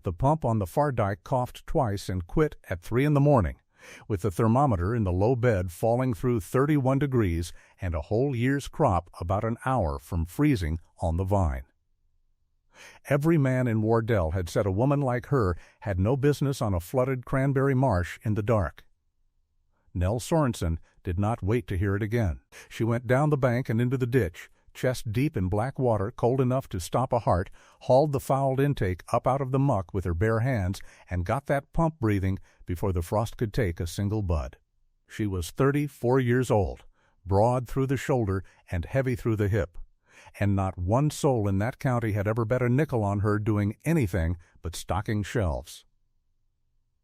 The pump on the far dike coughed twice and quit at 3 in the morning, with the thermometer in the low bed falling through 31 degrees and a whole year's crop about an hour from freezing on the vine. Every man in Wardell had said a woman like her had no business on a flooded Cranberry marsh in the dark. Nell Sorensen did not wait to hear it again. She went down the bank and into the ditch, chest deep in black water cold enough to stop a heart, hauled the fouled intake up out of the muck with her bare hands, and got that pump breathing before the frost could take a single bud. She was 34 years old, broad through the shoulder and heavy through the hip, and not one soul in that county had ever bet a nickel on her doing anything but stocking shelves.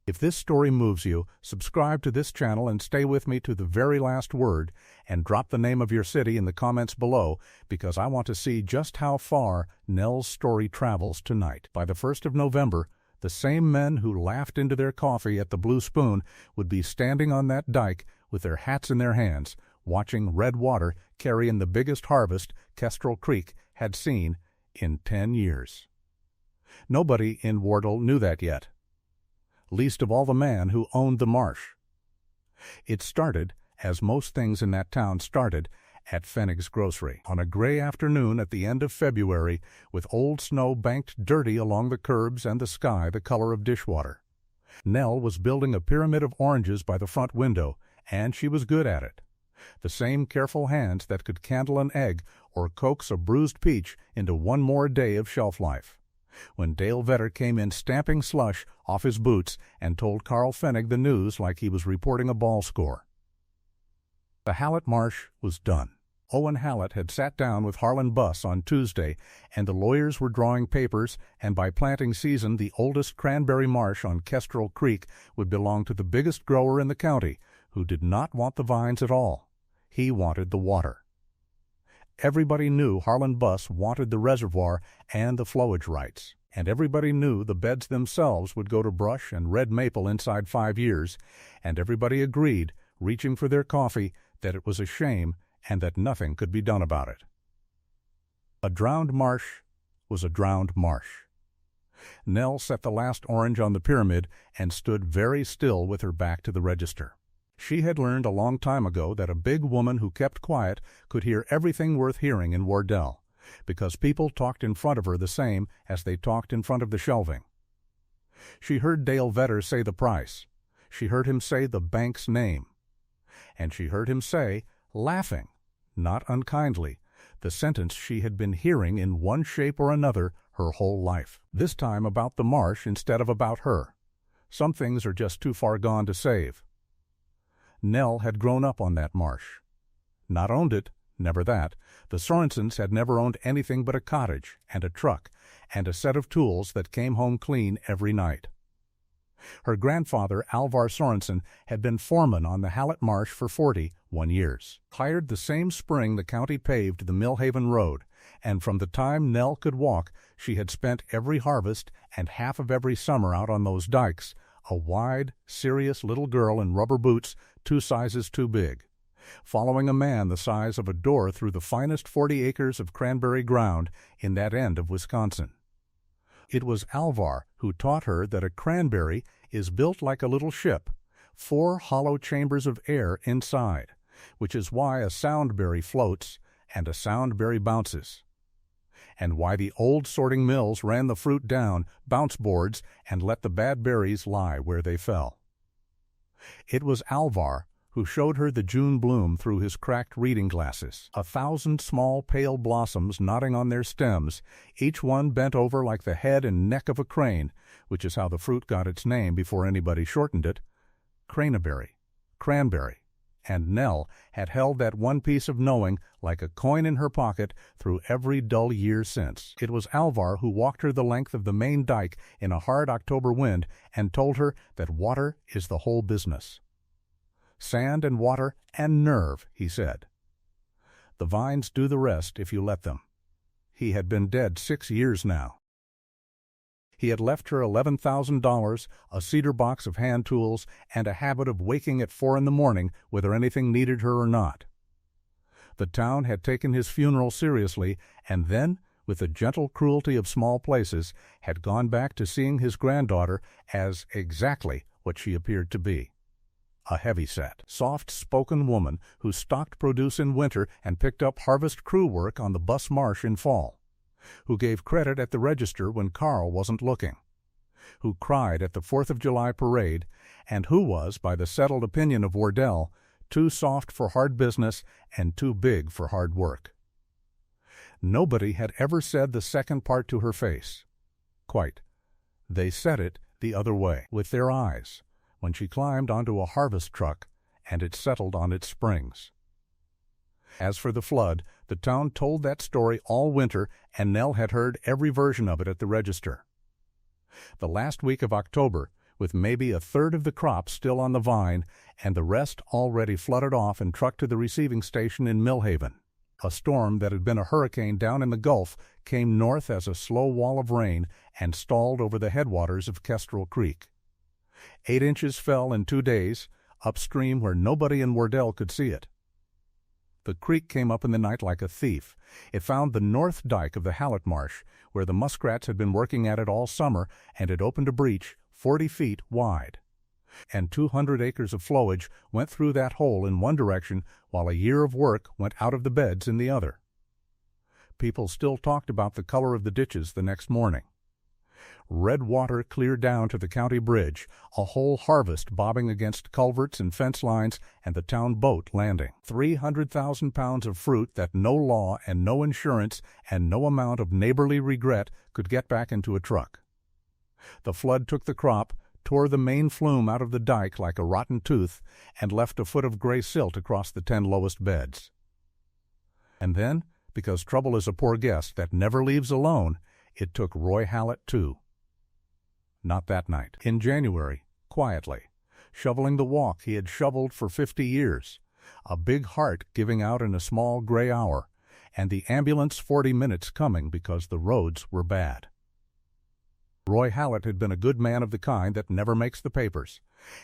If this story moves you, subscribe to this channel and stay with me to the very last word, and drop the name of your city in the comments below, because I want to see just how far Nell's story travels tonight. By the 1st of November, the same men who laughed into their coffee at the Blue Spoon would be standing on that dike with their hats in their hands, watching red water carry in the biggest harvest Kestrel Creek had seen in 10 years. Nobody in Wardell knew that yet, least of all the man who owned the marsh. It started, as most things in that town started, at Pfennig's grocery, on a gray afternoon at the end of February, with old snow banked dirty along the curbs and the sky the color of dishwater. Nell was building a pyramid of oranges by the front window, and she was good at it. The same careful hands that could candle an egg or coax a bruised peach into one more day of shelf life. When Dale Vetter came in stamping slush off his boots and told Carl Pfennig the news like he was reporting a ball score. The Hallett Marsh was done. Owen Hallett had sat down with Harlan Buss on Tuesday, and the lawyers were drawing papers, and by planting season the oldest cranberry marsh on Kestrel Creek would belong to the biggest grower in the county, who did not want the vines at all. He wanted the water. Everybody knew Harlan Buss wanted the reservoir and the flowage rights, and everybody knew the beds themselves would go to brush and red maple inside 5 years, and everybody agreed, reaching for their coffee, that it was a shame and that nothing could be done about it. A drowned marsh was a drowned marsh. Nell set the last orange on the pyramid and stood very still with her back to the register. She had learned a long time ago that a big woman who kept quiet could hear everything worth hearing in Wardell, because people talked in front of her the same as they talked in front of the shelving. She heard Dale Vetter say the price. She heard him say the bank's name. And she heard him say, laughing, not unkindly, the sentence she had been hearing in one shape or another her whole life. This time about the marsh instead of about her. Some things are just too far gone to save. Nell had grown up on that marsh. Not owned it, never that. The Sorensens had never owned anything but a cottage and a truck and a set of tools that came home clean every night. Her grandfather, Alvar Sorensen, had been foreman on the Hallett Marsh for 41 years. Hired the same spring the county paved the Millhaven Road, and from the time Nell could walk, she had spent every harvest and half of every summer out on those dikes, a wide, serious little girl in rubber boots 2 sizes too big, following a man the size of a door through the finest 40 acres of cranberry ground in that end of Wisconsin. It was Alvar who taught her that a cranberry is built like a little ship, 4 hollow chambers of air inside, which is why a soundberry floats and a soundberry bounces, and why the old sorting mills ran the fruit down bounce boards and let the bad berries lie where they fell. It was Alvar who showed her the June bloom through his cracked reading glasses, 1,000 small pale blossoms nodding on their stems, each one bent over like the head and neck of a crane, which is how the fruit got its name before anybody shortened it. Cranberry, cranberry, and Nell had held that one piece of knowing like a coin in her pocket through every dull year since. It was Alvar who walked her the length of the main dike in a hard October wind and told her that water is the whole business. Sand and water and nerve, he said. The vines do the rest if you let them. He had been dead 6 years now. He had left her $11,000, a cedar box of hand tools, and a habit of waking at 4 in the morning whether anything needed her or not. The town had taken his funeral seriously, and then, with the gentle cruelty of small places, had gone back to seeing his granddaughter as exactly what she appeared to be. A heavyset, soft-spoken woman who stocked produce in winter and picked up harvest crew work on the bus marsh in fall, who gave credit at the register when Carl wasn't looking, who cried at the 4th of July parade, and who was, by the settled opinion of Wardell, too soft for hard business and too big for hard work. Nobody had ever said the second part to her face. Quite. They said it the other way, with their eyes, when she climbed onto a harvest truck and it settled on its springs. As for the flood, the town told that story all winter, and Nell had heard every version of it at the register. The last week of October, with maybe a third of the crop still on the vine and the rest already flooded off and trucked to the receiving station in Millhaven, a storm that had been a hurricane down in the Gulf came north as a slow wall of rain and stalled over the headwaters of Kestrel Creek. 8 inches fell in 2 days, upstream where nobody in Wardell could see it. The creek came up in the night like a thief. It found the north dike of the Hallett Marsh, where the muskrats had been working at it all summer, and it opened a breach 40 feet wide. And 200 acres of flowage went through that hole in one direction, while a year of work went out of the beds in the other. People still talked about the color of the ditches the next morning. Red water clear down to the county bridge, a whole harvest bobbing against culverts and fence lines, and the town boat landing. 300,000 pounds of fruit that no law and no insurance and no amount of neighborly regret could get back into a truck. The flood took the crop, tore the main flume out of the dike like a rotten tooth, and left a foot of gray silt across the 10 lowest beds. And then, because trouble is a poor guest that never leaves alone, it took Roy Hallett too. Not that night. In January, quietly, shoveling the walk he had shoveled for 50 years, a big heart giving out in a small gray hour, and the ambulance 40 minutes coming because the roads were bad. Roy Hallett had been a good man of the kind that never makes the papers,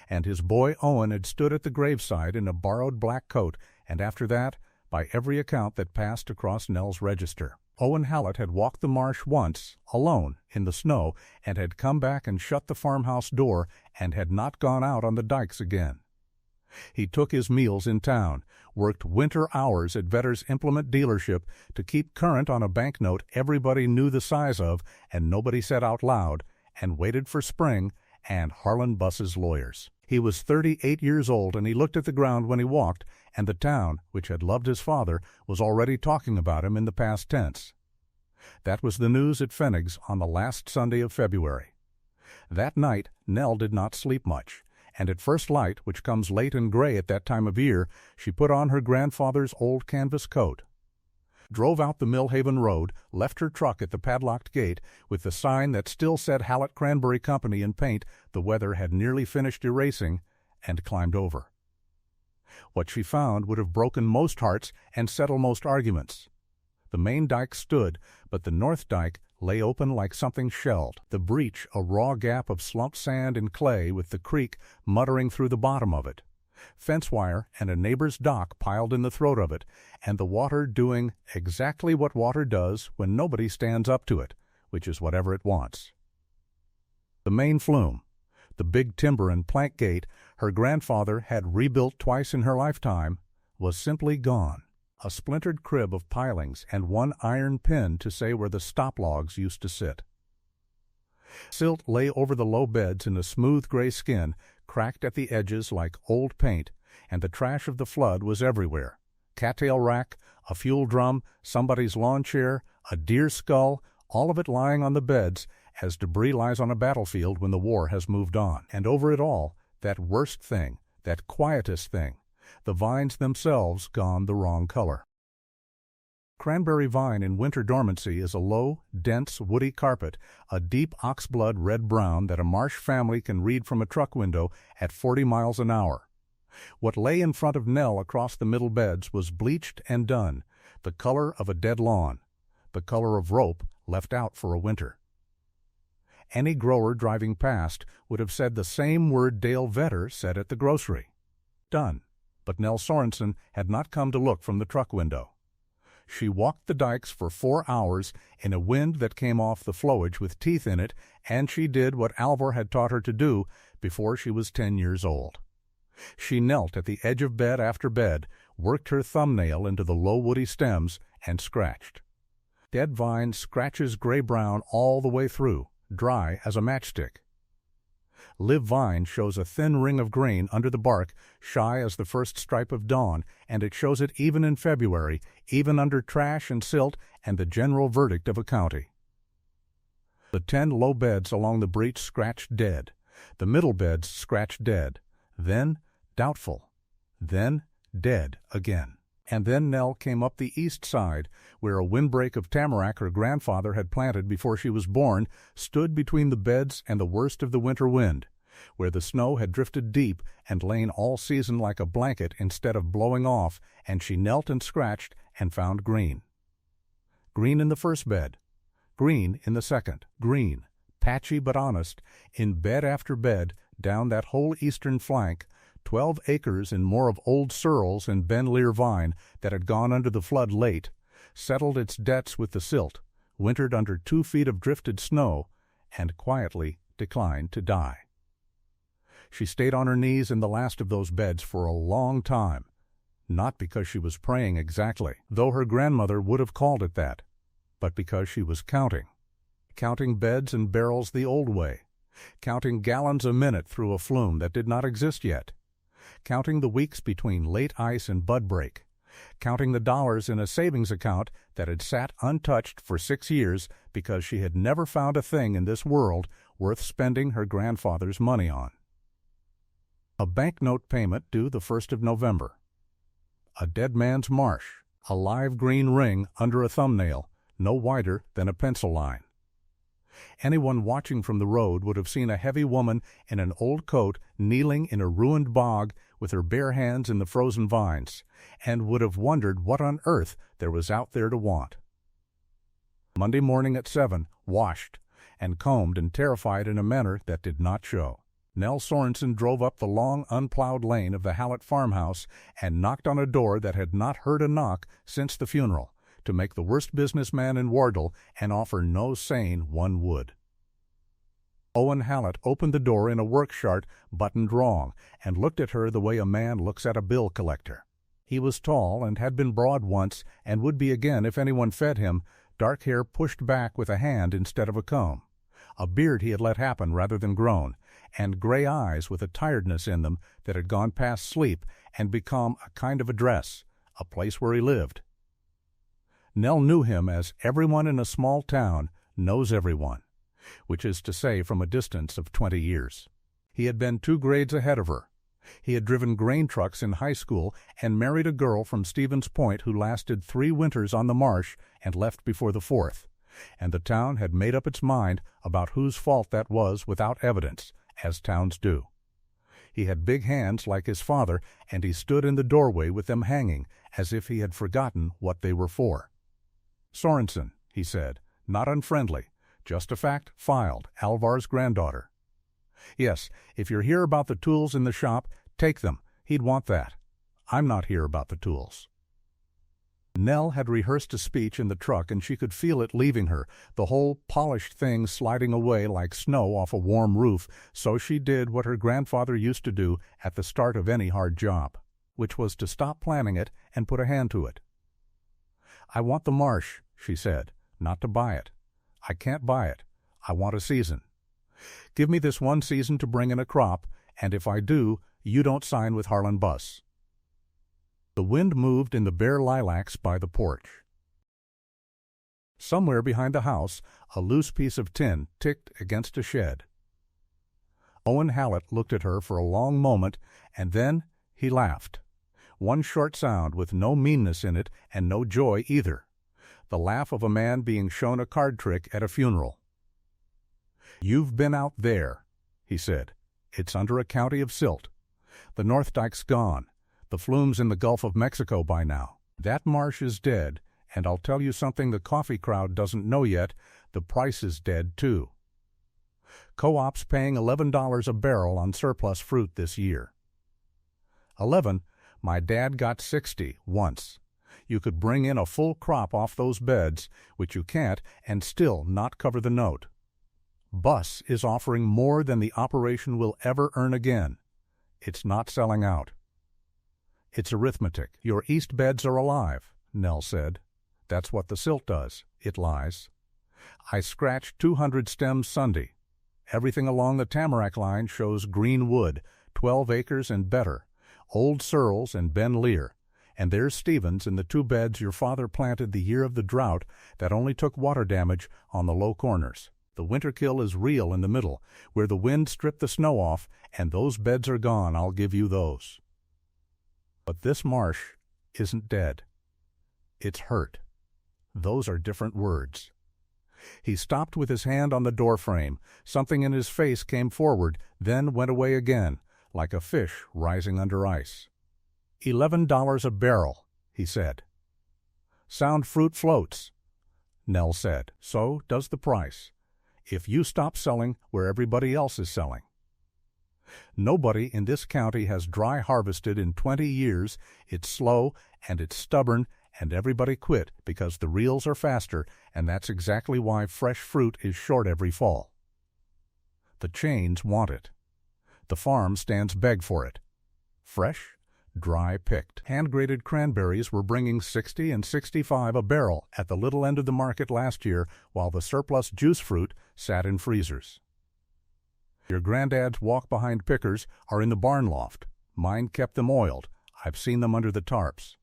and his boy Owen had stood at the graveside in a borrowed black coat, and after that, by every account that passed across Nell's register. Owen Hallett had walked the marsh once, alone, in the snow, and had come back and shut the farmhouse door, and had not gone out on the dikes again. He took his meals in town, worked winter hours at Vetter's implement dealership to keep current on a banknote everybody knew the size of and nobody said out loud, and waited for spring and Harlan Buss's lawyers. He was 38 years old, and he looked at the ground when he walked, and the town, which had loved his father, was already talking about him in the past tense. That was the news at Pfennig's on the last Sunday of February. That night Nell did not sleep much, and at first light, which comes late and gray at that time of year, she put on her grandfather's old canvas coat, drove out the Millhaven Road, left her truck at the padlocked gate with the sign that still said Hallett Cranberry Company in paint the weather had nearly finished erasing, and climbed over. What she found would have broken most hearts and settled most arguments. The main dike stood, but the north dike lay open like something shelled, the breach a raw gap of slumped sand and clay with the creek muttering through the bottom of it, fence wire and a neighbor's dock piled in the throat of it, and the water doing exactly what water does when nobody stands up to it, which is whatever it wants. The main flume, the big timber and plank gate her grandfather had rebuilt twice in her lifetime, was simply gone. A splintered crib of pilings and one iron pin to say where the stop logs used to sit. Silt lay over the low beds in a smooth gray skin, cracked at the edges like old paint, and the trash of the flood was everywhere. Cattail rack, a fuel drum, somebody's lawn chair, a deer skull, all of it lying on the beds as debris lies on a battlefield when the war has moved on. And over it all, that worst thing, that quietest thing, the vines themselves gone the wrong color. Cranberry vine in winter dormancy is a low, dense, woody carpet, a deep oxblood red-brown that a marsh family can read from a truck window at 40 miles an hour. What lay in front of Nell across the middle beds was bleached and done, the color of a dead lawn, the color of rope left out for a winter. Any grower driving past would have said the same word Dale Vetter said at the grocery. Done. But Nell Sorensen had not come to look from the truck window. She walked the dikes for 4 hours in a wind that came off the flowage with teeth in it, and she did what Alvor had taught her to do before she was 10 years old. She knelt at the edge of bed after bed, worked her thumbnail into the low woody stems, and scratched. Dead vine scratches gray-brown all the way through, dry as a matchstick. Live vine shows a thin ring of grain under the bark, shy as the first stripe of dawn, and it shows it even in February, even under trash and silt and the general verdict of a county. The 10 low beds along the breach scratched dead. The middle beds scratched dead. Then doubtful. Then dead again. And then Nell came up the east side, where a windbreak of tamarack her grandfather had planted before she was born stood between the beds and the worst of the winter wind, where the snow had drifted deep and lain all season like a blanket instead of blowing off, and she knelt and scratched and found green. Green in the first bed, green in the second, green, patchy but honest, in bed after bed down that whole eastern flank, 12 acres and more of old sorrels and Ben Lear vine that had gone under the flood late, settled its debts with the silt, wintered under 2 feet of drifted snow, and quietly declined to die. She stayed on her knees in the last of those beds for a long time, not because she was praying exactly, though her grandmother would have called it that, but because she was counting beds and barrels the old way, counting gallons a minute through a flume that did not exist yet, counting the weeks between late ice and bud break, counting the dollars in a savings account that had sat untouched for 6 years because she had never found a thing in this world worth spending her grandfather's money on. A banknote payment due the 1st of November. A dead man's marsh, a live green ring under a thumbnail, no wider than a pencil line. Anyone watching from the road would have seen a heavy woman in an old coat kneeling in a ruined bog with her bare hands in the frozen vines, and would have wondered what on earth there was out there to want. Monday morning at 7, washed, and combed and terrified in a manner that did not show. Nell Sorensen drove up the long unplowed lane of the Hallett farmhouse and knocked on a door that had not heard a knock since the funeral, to make the worst businessman in Wardle and offer no sane one would. Owen Hallett opened the door in a work shirt buttoned wrong and looked at her the way a man looks at a bill collector. He was tall and had been broad once and would be again if anyone fed him, dark hair pushed back with a hand instead of a comb, a beard he had let happen rather than grown, and gray eyes with a tiredness in them that had gone past sleep and become a kind of address, a place where he lived. Nell knew him as everyone in a small town knows everyone, which is to say from a distance of 20 years. He had been 2 grades ahead of her. He had driven grain trucks in high school and married a girl from Stevens Point who lasted 3 winters on the marsh and left before the 4th, and the town had made up its mind about whose fault that was without evidence, as towns do. He had big hands like his father, and he stood in the doorway with them hanging, as if he had forgotten what they were for. "Sorensen," he said, not unfriendly, just a fact filed, Alvar's granddaughter. "Yes, if you're here about the tools in the shop, take them. He'd want that. I'm not here about the tools." Nell had rehearsed a speech in the truck, and she could feel it leaving her, the whole polished thing sliding away like snow off a warm roof, so she did what her grandfather used to do at the start of any hard job, which was to stop planning it and put a hand to it. "I want the marsh," she said, "not to buy it. I can't buy it. I want a season. Give me this 1 season to bring in a crop, and if I do, you don't sign with Harlan Buss." The wind moved in the bare lilacs by the porch. Somewhere behind the house, a loose piece of tin ticked against a shed. Owen Hallett looked at her for a long moment, and then he laughed. One short sound with no meanness in it and no joy either. The laugh of a man being shown a card trick at a funeral. "You've been out there," he said. "It's under a county of silt. The North Dyke's gone. The flume's in the Gulf of Mexico by now. That marsh is dead, and I'll tell you something the coffee crowd doesn't know yet, the price is dead too. Co-op's paying $11 a barrel on surplus fruit this year. 11, my dad got 60 once. You could bring in a full crop off those beds, which you can't, and still not cover the note. Bus is offering more than the operation will ever earn again. It's not selling out. It's arithmetic. Your east beds are alive, Nell said. That's what the silt does. It lies. I scratched 200 stems Sunday. Everything along the Tamarack line shows green wood, 12 acres and better, old Searles and Ben Lear, and there's Stevens in the 2 beds your father planted the year of the drought that only took water damage on the low corners. The winter kill is real in the middle, where the wind stripped the snow off, and those beds are gone, I'll give you those. But this marsh isn't dead. It's hurt. Those are different words. He stopped with his hand on the doorframe. Something in his face came forward, then went away again, like a fish rising under ice. $11 a barrel, he said. Sound fruit floats, Nell said. So does the price, if you stop selling where everybody else is selling. Nobody in this county has dry harvested in 20 years. It's slow and it's stubborn, and everybody quit because the reels are faster, and that's exactly why fresh fruit is short every fall. The chains want it. The farm stands beg for it. Fresh, dry picked. Hand-graded cranberries were bringing $60 and $65 a barrel at the little end of the market last year, while the surplus juice fruit sat in freezers. Your granddad's walk-behind pickers are in the barn loft. Mine kept them oiled. I've seen them under the tarps.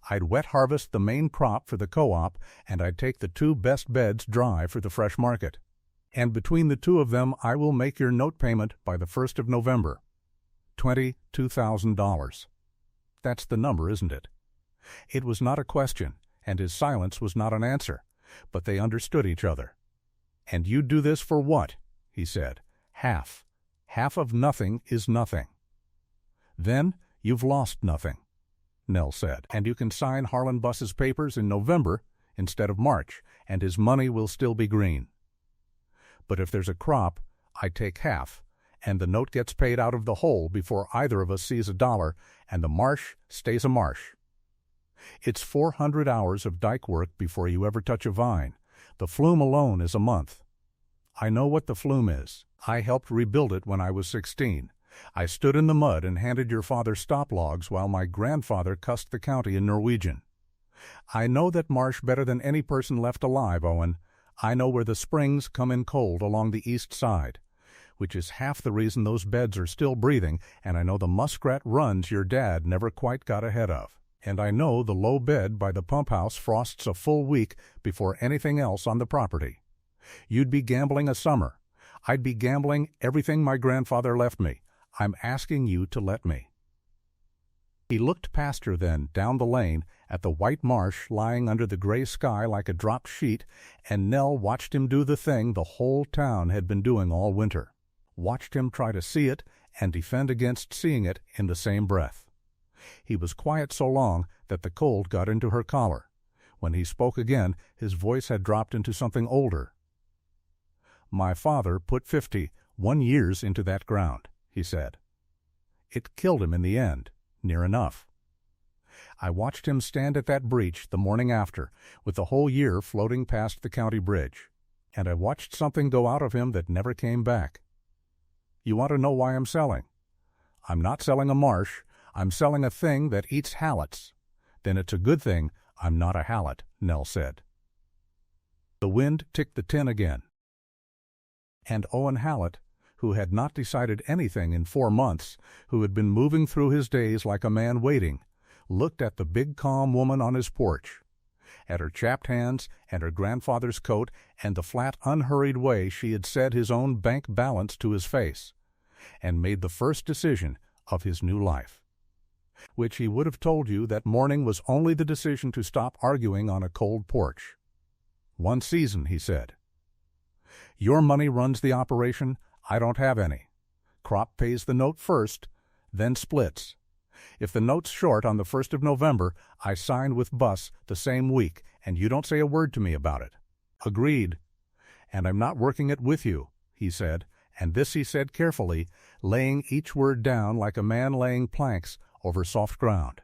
I'd wet harvest the main crop for the co-op, and I'd take the 2 best beds dry for the fresh market. And between the 2 of them I will make your note payment by the 1st of November. $22,000. That's the number, isn't it? It was not a question, and his silence was not an answer, but they understood each other. And you'd do this for what? He said. Half. Half of nothing is nothing. Then you've lost nothing, Nell said, and you can sign Harlan Buss's papers in November instead of March, and his money will still be green. But if there's a crop, I take half, and the note gets paid out of the whole before either of us sees a dollar, and the marsh stays a marsh. It's 400 hours of dike work before you ever touch a vine. The flume alone is a month. I know what the flume is. I helped rebuild it when I was 16. I stood in the mud and handed your father stop logs while my grandfather cussed the county in Norwegian. I know that marsh better than any person left alive, Owen. I know where the springs come in cold along the east side, which is half the reason those beds are still breathing, and I know the muskrat runs your dad never quite got ahead of. And I know the low bed by the pump house frosts a full week before anything else on the property. You'd be gambling a summer. I'd be gambling everything my grandfather left me. I'm asking you to let me. He looked past her then, down the lane, at the white marsh lying under the gray sky like a dropped sheet, and Nell watched him do the thing the whole town had been doing all winter. Watched him try to see it and defend against seeing it in the same breath. He was quiet so long that the cold got into her collar. When he spoke again, his voice had dropped into something older. My father put 51 years into that ground, he said. It killed him in the end, near enough. I watched him stand at that breach the morning after, with the whole year floating past the county bridge, and I watched something go out of him that never came back. You want to know why I'm selling? I'm not selling a marsh. I'm selling a thing that eats hallets. Then it's a good thing I'm not a hallet, Nell said. The wind ticked the tin again. And Owen Hallett, who had not decided anything in 4 months, who had been moving through his days like a man waiting, looked at the big calm woman on his porch, at her chapped hands and her grandfather's coat and the flat unhurried way she had said his own bank balance to his face, and made the first decision of his new life, which he would have told you that morning was only the decision to stop arguing on a cold porch. 1 season, he said. Your money runs the operation. I don't have any. Crop pays the note first, then splits. If the note's short on the 1st of November, I sign with Buss the same week, and you don't say a word to me about it. Agreed. And I'm not working it with you, he said, and this he said carefully, laying each word down like a man laying planks over soft ground.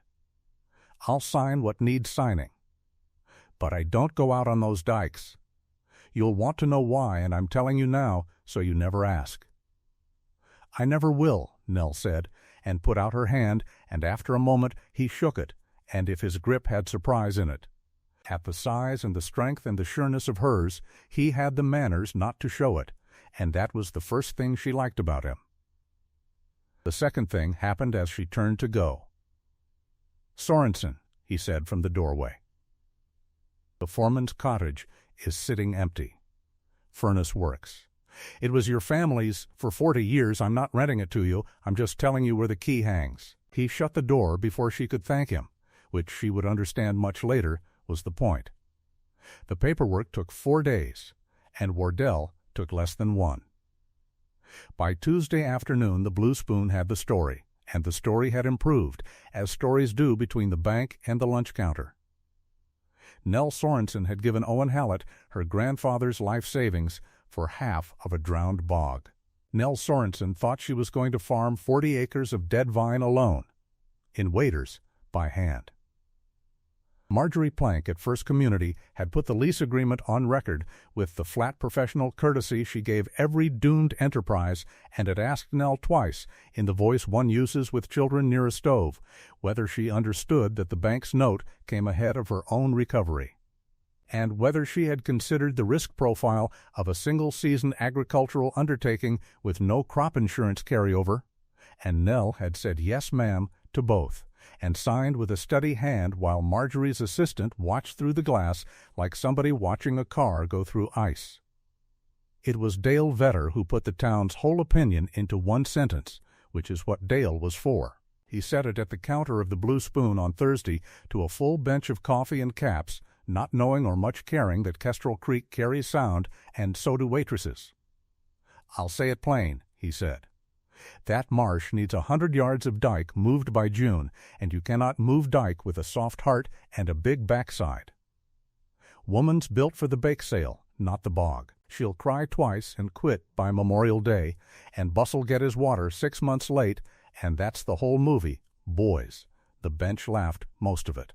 I'll sign what needs signing. But I don't go out on those dikes. You'll want to know why, and I'm telling you now, so you never ask." "I never will," Nell said, and put out her hand, and after a moment he shook it, and if his grip had surprise in it. At the size and the strength and the sureness of hers, he had the manners not to show it, and that was the first thing she liked about him. The second thing happened as she turned to go. "Sorensen," he said from the doorway. "The foreman's cottage is sitting empty. Furnace works. It was your family's for 40 years. I'm not renting it to you. I'm just telling you where the key hangs." He shut the door before she could thank him, which she would understand much later was the point. The paperwork took 4 days, and Wardell took less than 1. By Tuesday afternoon the Blue Spoon had the story, and the story had improved, as stories do between the bank and the lunch counter. Nell Sorensen had given Owen Hallett her grandfather's life savings for half of a drowned bog. Nell Sorensen thought she was going to farm 40 acres of dead vine alone, in waders, by hand. Marjorie Plank at First Community had put the lease agreement on record with the flat professional courtesy she gave every doomed enterprise, and had asked Nell twice, in the voice one uses with children near a stove, whether she understood that the bank's note came ahead of her own recovery, and whether she had considered the risk profile of a single-season agricultural undertaking with no crop insurance carryover, and Nell had said yes, ma'am, to both, and signed with a steady hand while Marjorie's assistant watched through the glass like somebody watching a car go through ice. It was Dale Vetter who put the town's whole opinion into one sentence, which is what Dale was for. He said it at the counter of the Blue Spoon on Thursday to a full bench of coffee and caps, not knowing or much caring that Kestrel Creek carries sound, and so do waitresses. "I'll say it plain," he said. "That marsh needs 100 yards of dike moved by June, and you cannot move dike with a soft heart and a big backside. Woman's built for the bake sale, not the bog. She'll cry twice and quit by Memorial Day, and Bus'll get his water 6 months late, and that's the whole movie, boys." The bench laughed most of it.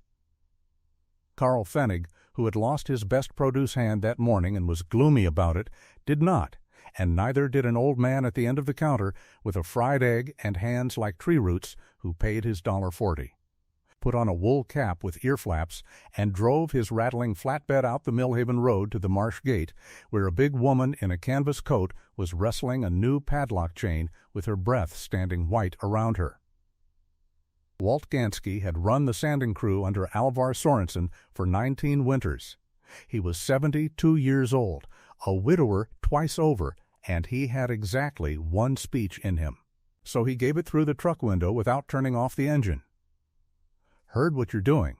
Carl Pfennig, who had lost his best produce hand that morning and was gloomy about it, did not, and neither did an old man at the end of the counter with a fried egg and hands like tree roots who paid his $1.40, put on a wool cap with ear flaps, and drove his rattling flatbed out the Millhaven Road to the Marsh Gate, where a big woman in a canvas coat was wrestling a new padlock chain with her breath standing white around her. Walt Gansky had run the sanding crew under Alvar Sorensen for 19 winters. He was 72 years old, a widower twice over, and he had exactly one speech in him. So he gave it through the truck window without turning off the engine. "Heard what you're doing.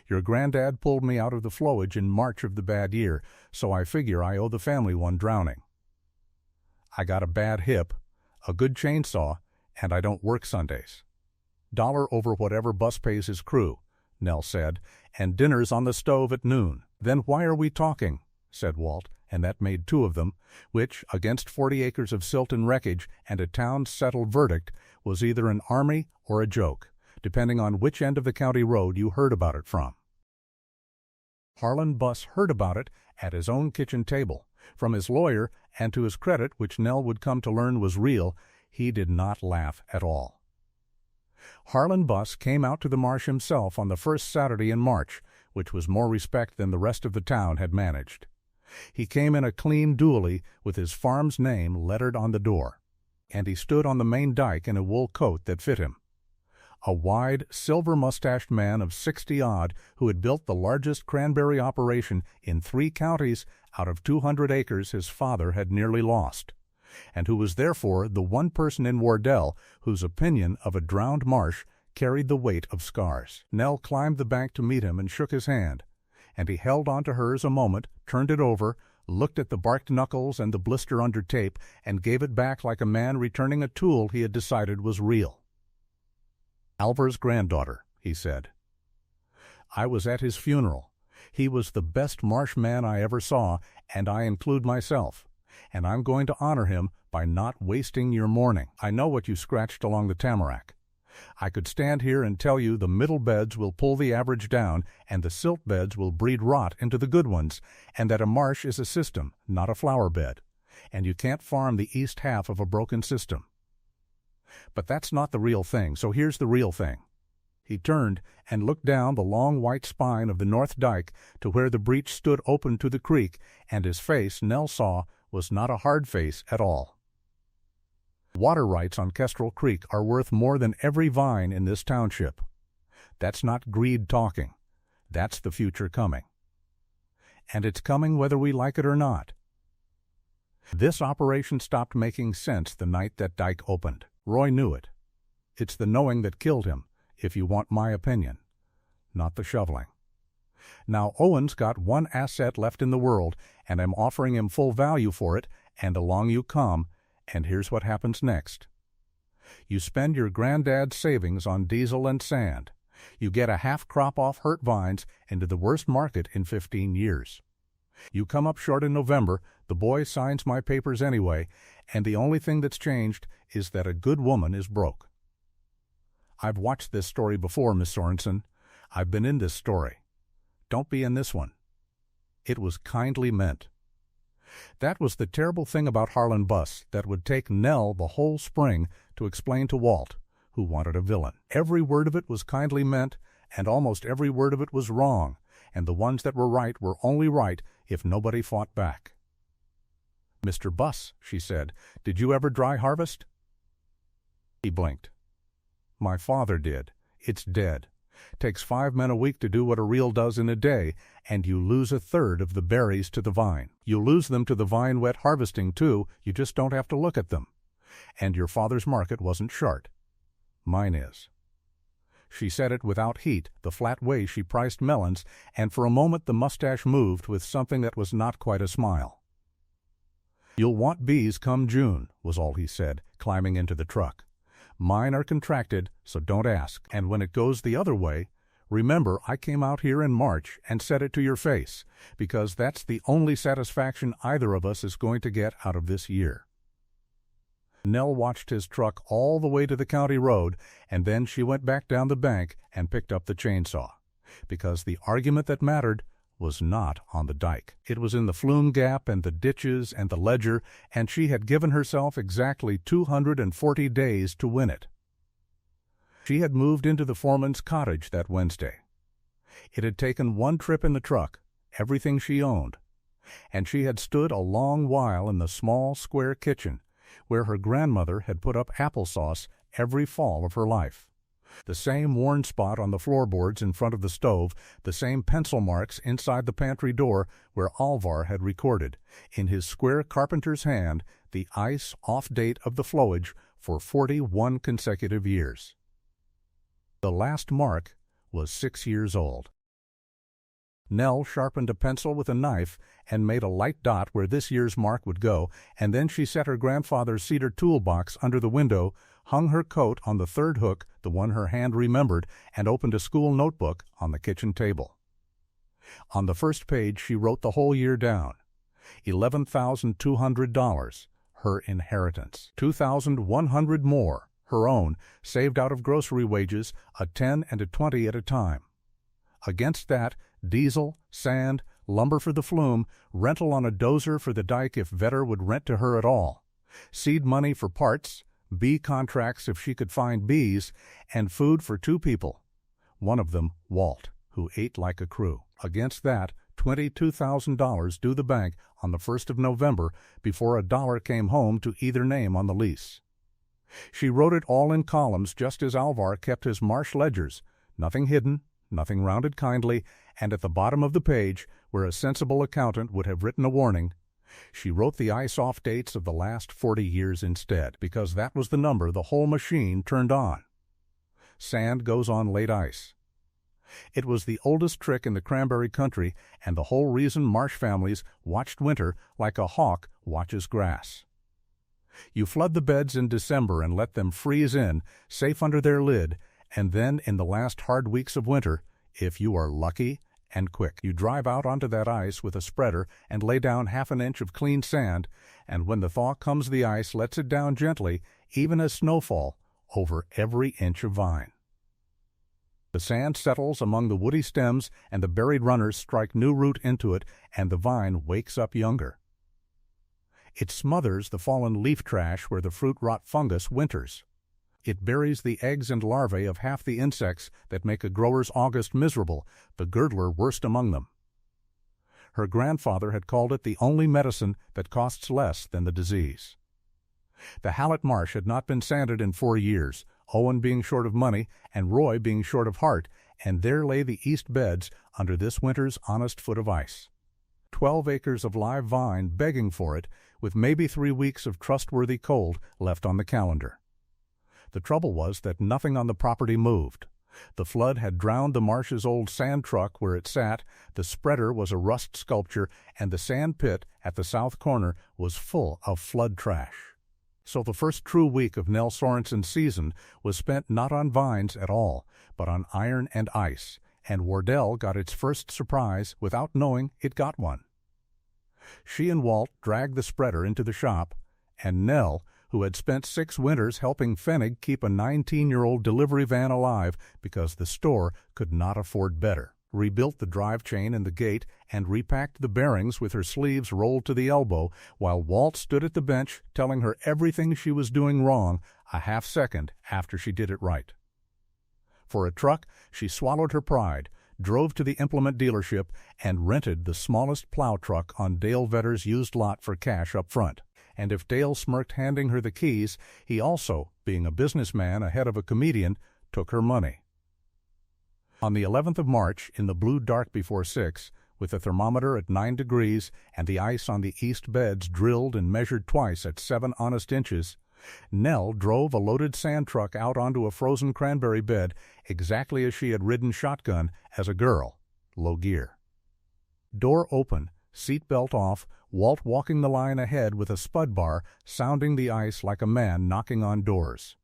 Your granddad pulled me out of the flowage in March of the bad year, so I figure I owe the family one drowning. I got a bad hip, a good chainsaw, and I don't work Sundays. $1 over whatever bus pays his crew," Nell said, "and dinner's on the stove at noon." "Then why are we talking?" said Walt, and that made 2 of them, which, against 40 acres of silt and wreckage and a town's settled verdict, was either an army or a joke, depending on which end of the county road you heard about it from. Harlan Buss heard about it at his own kitchen table, from his lawyer, and to his credit, which Nell would come to learn was real, he did not laugh at all. Harlan Buss came out to the marsh himself on the first Saturday in March, which was more respect than the rest of the town had managed. He came in a clean dually with his farm's name lettered on the door, and he stood on the main dike in a wool coat that fit him. A wide, silver-mustached man of 60-odd who had built the largest cranberry operation in 3 counties out of 200 acres his father had nearly lost, and who was therefore the one person in Wardell whose opinion of a drowned marsh carried the weight of scars. Nell climbed the bank to meet him and shook his hand, and he held on to hers a moment, turned it over, looked at the barked knuckles and the blister under tape, and gave it back like a man returning a tool he had decided was real. "Alvar's granddaughter," he said. "I was at his funeral. He was the best marsh man I ever saw, and I include myself, and I'm going to honor him by not wasting your mourning. I know what you scratched along the tamarack. I could stand here and tell you the middle beds will pull the average down and the silt beds will breed rot into the good ones, and that a marsh is a system, not a flower bed, and you can't farm the east half of a broken system. But that's not the real thing, so here's the real thing. He turned and looked down the long white spine of the north dike to where the breach stood open to the creek, and his face, Nell saw, was not a hard face at all. Water rights on Kestrel Creek are worth more than every vine in this township. That's not greed talking. That's the future coming. And it's coming whether we like it or not. This operation stopped making sense the night that dike opened. Roy knew it. It's the knowing that killed him, if you want my opinion, not the shoveling. Now Owen's got one asset left in the world, and I'm offering him full value for it, and along you come, and here's what happens next. You spend your granddad's savings on diesel and sand. You get a half crop off hurt vines into the worst market in 15 years. You come up short in November, the boy signs my papers anyway, and the only thing that's changed is that a good woman is broke. I've watched this story before, Miss Sorensen. I've been in this story. Don't be in this one. It was kindly meant. That was the terrible thing about Harlan Buss that would take Nell the whole spring to explain to Walt, who wanted a villain. Every word of it was kindly meant, and almost every word of it was wrong, and the ones that were only right if nobody fought back. "Mr. Buss," she said, "did you ever dry harvest?" He blinked. "My father did. It's dead. Takes 5 men a week to do what a reel does in a day, and you lose a third of the berries to the vine. You lose them to the vine wet harvesting, too. You just don't have to look at them. And your father's market wasn't short. Mine is." She said it without heat, the flat way she priced melons, and for a moment the mustache moved with something that was not quite a smile. "You'll want bees come June," was all he said, climbing into the truck. "Mine are contracted, so don't ask. And when it goes the other way, remember I came out here in March and said it to your face, because that's the only satisfaction either of us is going to get out of this year." Nell watched his truck all the way to the county road, and then she went back down the bank and picked up the chainsaw, because the argument that mattered was not on the dike. It was in the flume gap and the ditches and the ledger, and she had given herself exactly 240 days to win it. She had moved into the foreman's cottage that Wednesday. It had taken one trip in the truck, everything she owned, and she had stood a long while in the small square kitchen where her grandmother had put up applesauce every fall of her life. The same worn spot on the floorboards in front of the stove, the same pencil marks inside the pantry door where Alvar had recorded, in his square carpenter's hand, the ice off date of the flowage for 41 consecutive years. The last mark was 6 years old. Nell sharpened a pencil with a knife and made a light dot where this year's mark would go, and then she set her grandfather's cedar toolbox under the window, hung her coat on the third hook, the one her hand remembered, and opened a school notebook on the kitchen table. On the first page she wrote the whole year down. $11,200, her inheritance. 2,100 more, her own, saved out of grocery wages, a 10 and a 20 at a time. Against that, diesel, sand, lumber for the flume, rental on a dozer for the dike if Vetter would rent to her at all, seed money for parts, bee contracts if she could find bees, and food for 2 people, one of them Walt, who ate like a crew. Against that, $22,000 due the bank on the 1st of November before a dollar came home to either name on the lease. She wrote it all in columns just as Alvar kept his marsh ledgers, nothing hidden, nothing rounded kindly, and at the bottom of the page, where a sensible accountant would have written a warning, she wrote the ice-off dates of the last 40 years instead, because that was the number the whole machine turned on. Sand goes on late ice. It was the oldest trick in the Cranberry country, and the whole reason marsh families watched winter like a hawk watches grass. You flood the beds in December and let them freeze in, safe under their lid, and then in the last hard weeks of winter, if you are lucky and quick, you drive out onto that ice with a spreader and lay down half an inch of clean sand, and when the thaw comes the ice lets it down gently, even as snowfall, over every inch of vine. The sand settles among the woody stems, and the buried runners strike new root into it, and the vine wakes up younger. It smothers the fallen leaf trash where the fruit rot fungus winters. It buries the eggs and larvae of half the insects that make a grower's August miserable, the girdler worst among them. Her grandfather had called it the only medicine that costs less than the disease. The Hallett Marsh had not been sanded in 4 years, Owen being short of money and Roy being short of heart, and there lay the east beds under this winter's honest foot of ice. 12 acres of live vine begging for it, with maybe 3 weeks of trustworthy cold left on the calendar. The trouble was that nothing on the property moved. The flood had drowned the marsh's old sand truck where it sat, the spreader was a rust sculpture, and the sand pit at the south corner was full of flood trash. So the first true week of Nell Sorensen's season was spent not on vines at all, but on iron and ice, and Wardell got its first surprise without knowing it got one. She and Walt dragged the spreader into the shop, and Nell, who had spent 6 winters helping Pfennig keep a 19-year-old delivery van alive because the store could not afford better, rebuilt the drive chain and the gate, and repacked the bearings with her sleeves rolled to the elbow, while Walt stood at the bench telling her everything she was doing wrong a half-second after she did it right. For a truck, she swallowed her pride, drove to the implement dealership, and rented the smallest plow truck on Dale Vedder's used lot for cash up front. And if Dale smirked handing her the keys, he also, being a businessman ahead of a comedian, took her money. On the 11th of March, in the blue dark before 6, with the thermometer at 9 degrees and the ice on the east beds drilled and measured twice at 7 honest inches, Nell drove a loaded sand truck out onto a frozen cranberry bed exactly as she had ridden shotgun as a girl, low gear. Door open, seat belt off, Walt walking the line ahead with a spud bar, sounding the ice like a man knocking on doors.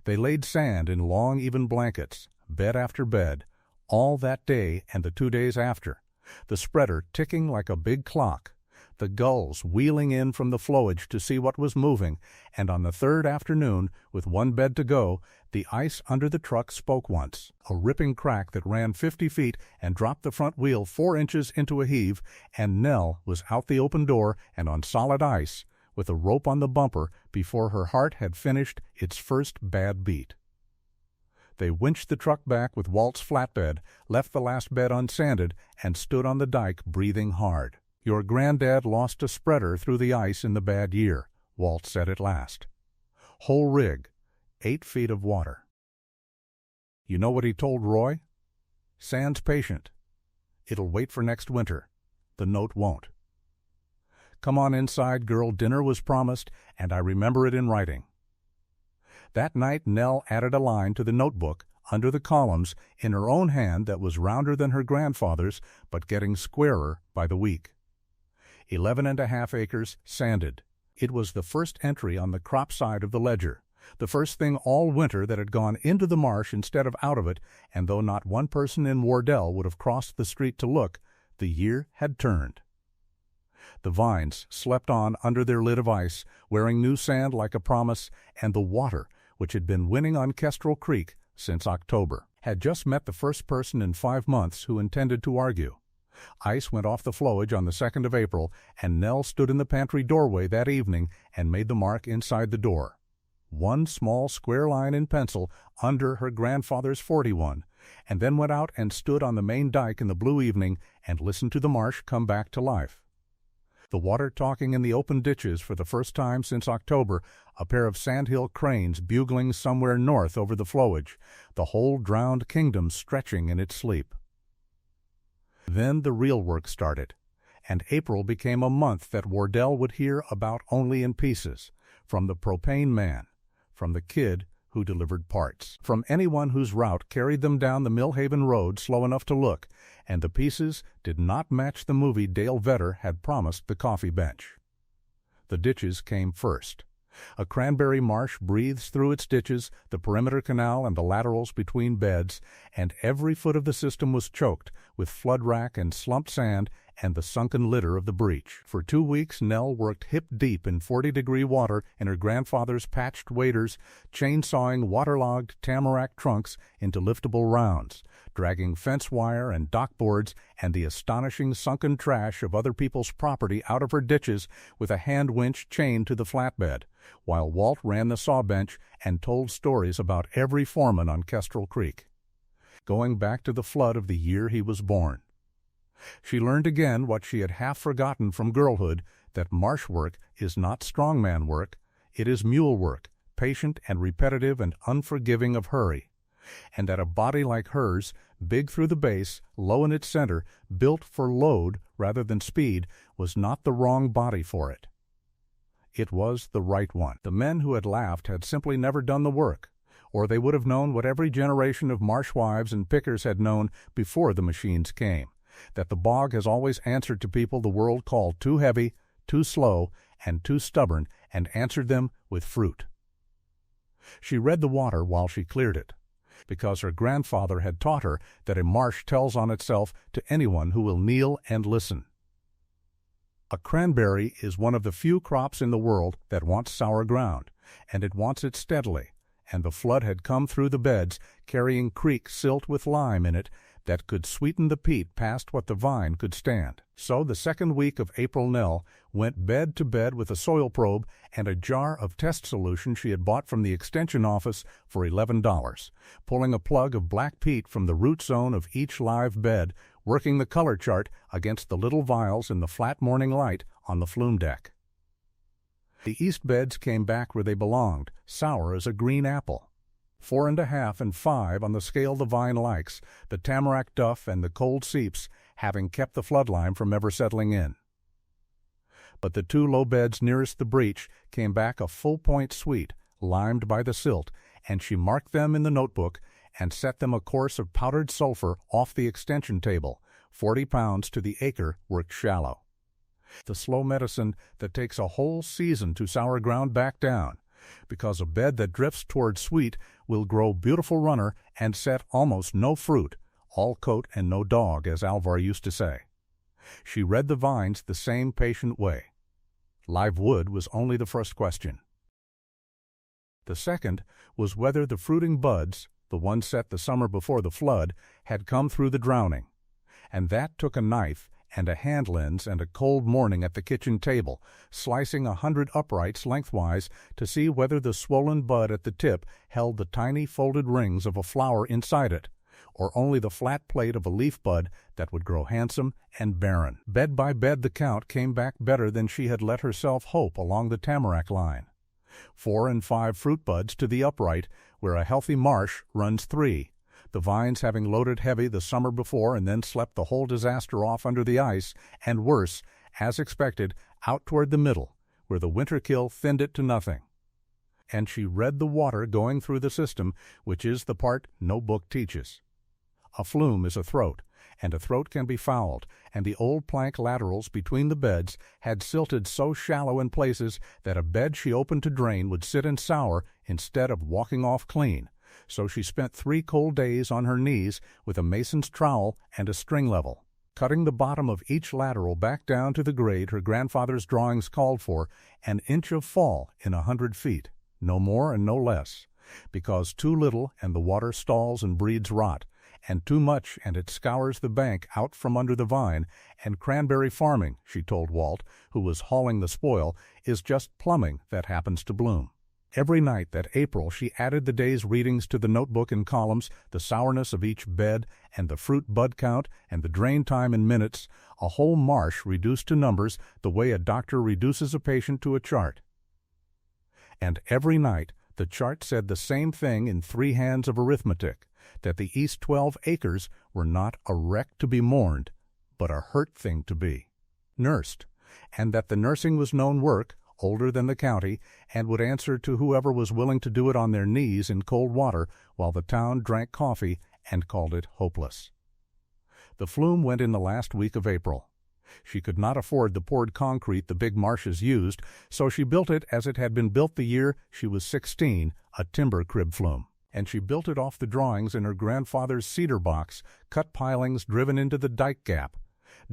They laid sand in long, even blankets, bed after bed, all that day and the 2 days after, the spreader ticking like a big clock, the gulls wheeling in from the flowage to see what was moving, and on the 3rd afternoon, with 1 bed to go, the ice under the truck spoke once, a ripping crack that ran 50 feet and dropped the front wheel 4 inches into a heave, and Nell was out the open door and on solid ice, with a rope on the bumper before her heart had finished its first bad beat. They winched the truck back with Walt's flatbed, left the last bed unsanded, and stood on the dike breathing hard. "Your granddad lost a spreader through the ice in the bad year," Walt said at last. "Whole rig, 8 feet of water." You know what he told Roy? "Sand's patient. It'll wait for next winter. The note won't." "Come on inside, girl, dinner was promised, and I remember it in writing." That night Nell added a line to the notebook, under the columns, in her own hand that was rounder than her grandfather's, but getting squarer by the week. 11½ acres sanded. It was the first entry on the crop side of the ledger, the first thing all winter that had gone into the marsh instead of out of it, and though not one person in Wardell would have crossed the street to look, the year had turned. The vines slept on under their lid of ice, wearing new sand like a promise, and the water, which had been winning on Kestrel Creek since October, had just met the first person in 5 months who intended to argue. Ice went off the flowage on the 2nd of April, and Nell stood in the pantry doorway that evening and made the mark inside the door. 1 small square line in pencil under her grandfather's 41, and then went out and stood on the main dike in the blue evening and listened to the marsh come back to life. The water talking in the open ditches for the first time since October, a pair of sandhill cranes bugling somewhere north over the flowage, the whole drowned kingdom stretching in its sleep. Then the real work started, and April became a month that Wardell would hear about only in pieces, from the propane man, from the kid who delivered parts, from anyone whose route carried them down the Millhaven Road slow enough to look, and the pieces did not match the movie Dale Vedder had promised the coffee bench. The ditches came first. A cranberry marsh breathes through its ditches, the perimeter canal and the laterals between beds, and every foot of the system was choked with flood rack and slumped sand and the sunken litter of the breach. For 2 weeks Nell worked hip-deep in 40-degree water in her grandfather's patched waders, chainsawing waterlogged tamarack trunks into liftable rounds, dragging fence wire and dock boards and the astonishing sunken trash of other people's property out of her ditches with a hand winch chained to the flatbed, while Walt ran the saw bench and told stories about every foreman on Kestrel Creek, going back to the flood of the year he was born. She learned again what she had half forgotten from girlhood, that marsh work is not strongman work, it is mule work, patient and repetitive and unforgiving of hurry, and that a body like hers, big through the base, low in its center, built for load rather than speed, was not the wrong body for it. It was the right one. The men who had laughed had simply never done the work, or they would have known what every generation of marsh wives and pickers had known before the machines came, that the bog has always answered to people the world called too heavy, too slow, and too stubborn, and answered them with fruit. She read the water while she cleared it, because her grandfather had taught her that a marsh tells on itself to anyone who will kneel and listen. A cranberry is one of the few crops in the world that wants sour ground, and it wants it steadily, and the flood had come through the beds, carrying creek silt with lime in it that could sweeten the peat past what the vine could stand. So the second week of April Nell went bed to bed with a soil probe and a jar of test solution she had bought from the extension office for $11, pulling a plug of black peat from the root zone of each live bed, working the color chart against the little vials in the flat morning light on the flume deck. The east beds came back where they belonged, sour as a green apple. 4.5 and 5 on the scale the vine likes, the tamarack duff and the cold seeps having kept the floodline from ever settling in. But the 2 low beds nearest the breach came back a full-point sweet, limed by the silt, and she marked them in the notebook and set them a course of powdered sulfur off the extension table, 40 pounds to the acre worked shallow. The slow medicine that takes a whole season to sour ground back down, because a bed that drifts toward sweet will grow beautiful runner and set almost no fruit, all coat and no dog, as Alvar used to say. She read the vines the same patient way. Live wood was only the first question. The second was whether the fruiting buds, the ones set the summer before the flood, had come through the drowning, and that took a knife and a hand lens and a cold morning at the kitchen table, slicing 100 uprights lengthwise to see whether the swollen bud at the tip held the tiny folded rings of a flower inside it, or only the flat plate of a leaf bud that would grow handsome and barren. Bed by bed the count came back better than she had let herself hope along the tamarack line. 4 and 5 fruit buds to the upright, where a healthy marsh runs 3, the vines having loaded heavy the summer before and then slept the whole disaster off under the ice, and worse, as expected, out toward the middle, where the winter kill thinned it to nothing. And she read the water going through the system, which is the part no book teaches. A flume is a throat, and a throat can be fouled, and the old plank laterals between the beds had silted so shallow in places that a bed she opened to drain would sit and sour instead of walking off clean. So she spent 3 cold days on her knees with a mason's trowel and a string level, cutting the bottom of each lateral back down to the grade her grandfather's drawings called for, an inch of fall in 100 feet, no more and no less, because too little and the water stalls and breeds rot, and too much and it scours the bank out from under the vine, and cranberry farming, she told Walt, who was hauling the spoil, is just plumbing that happens to bloom. Every night that April she added the day's readings to the notebook in columns, the sourness of each bed, and the fruit bud count, and the drain time in minutes, a whole marsh reduced to numbers the way a doctor reduces a patient to a chart. And every night the chart said the same thing in 3 hands of arithmetic, that the east 12 acres were not a wreck to be mourned, but a hurt thing to be nursed, and that the nursing was known work, older than the county, and would answer to whoever was willing to do it on their knees in cold water while the town drank coffee and called it hopeless. The flume went in the last week of April. She could not afford the poured concrete the big marshes used, so she built it as it had been built the year she was 16, a timber crib flume. And she built it off the drawings in her grandfather's cedar box, cut pilings driven into the dike gap.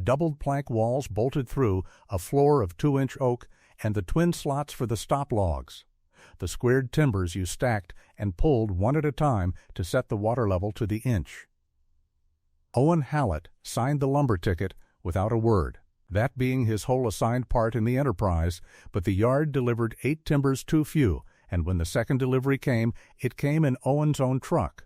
doubled plank walls bolted through, a floor of 2-inch oak, and the twin slots for the stop logs. The squared timbers you stacked and pulled one at a time to set the water level to the inch. Owen Hallett signed the lumber ticket without a word, that being his whole assigned part in the enterprise, but the yard delivered 8 timbers too few, and when the second delivery came, it came in Owen's own truck.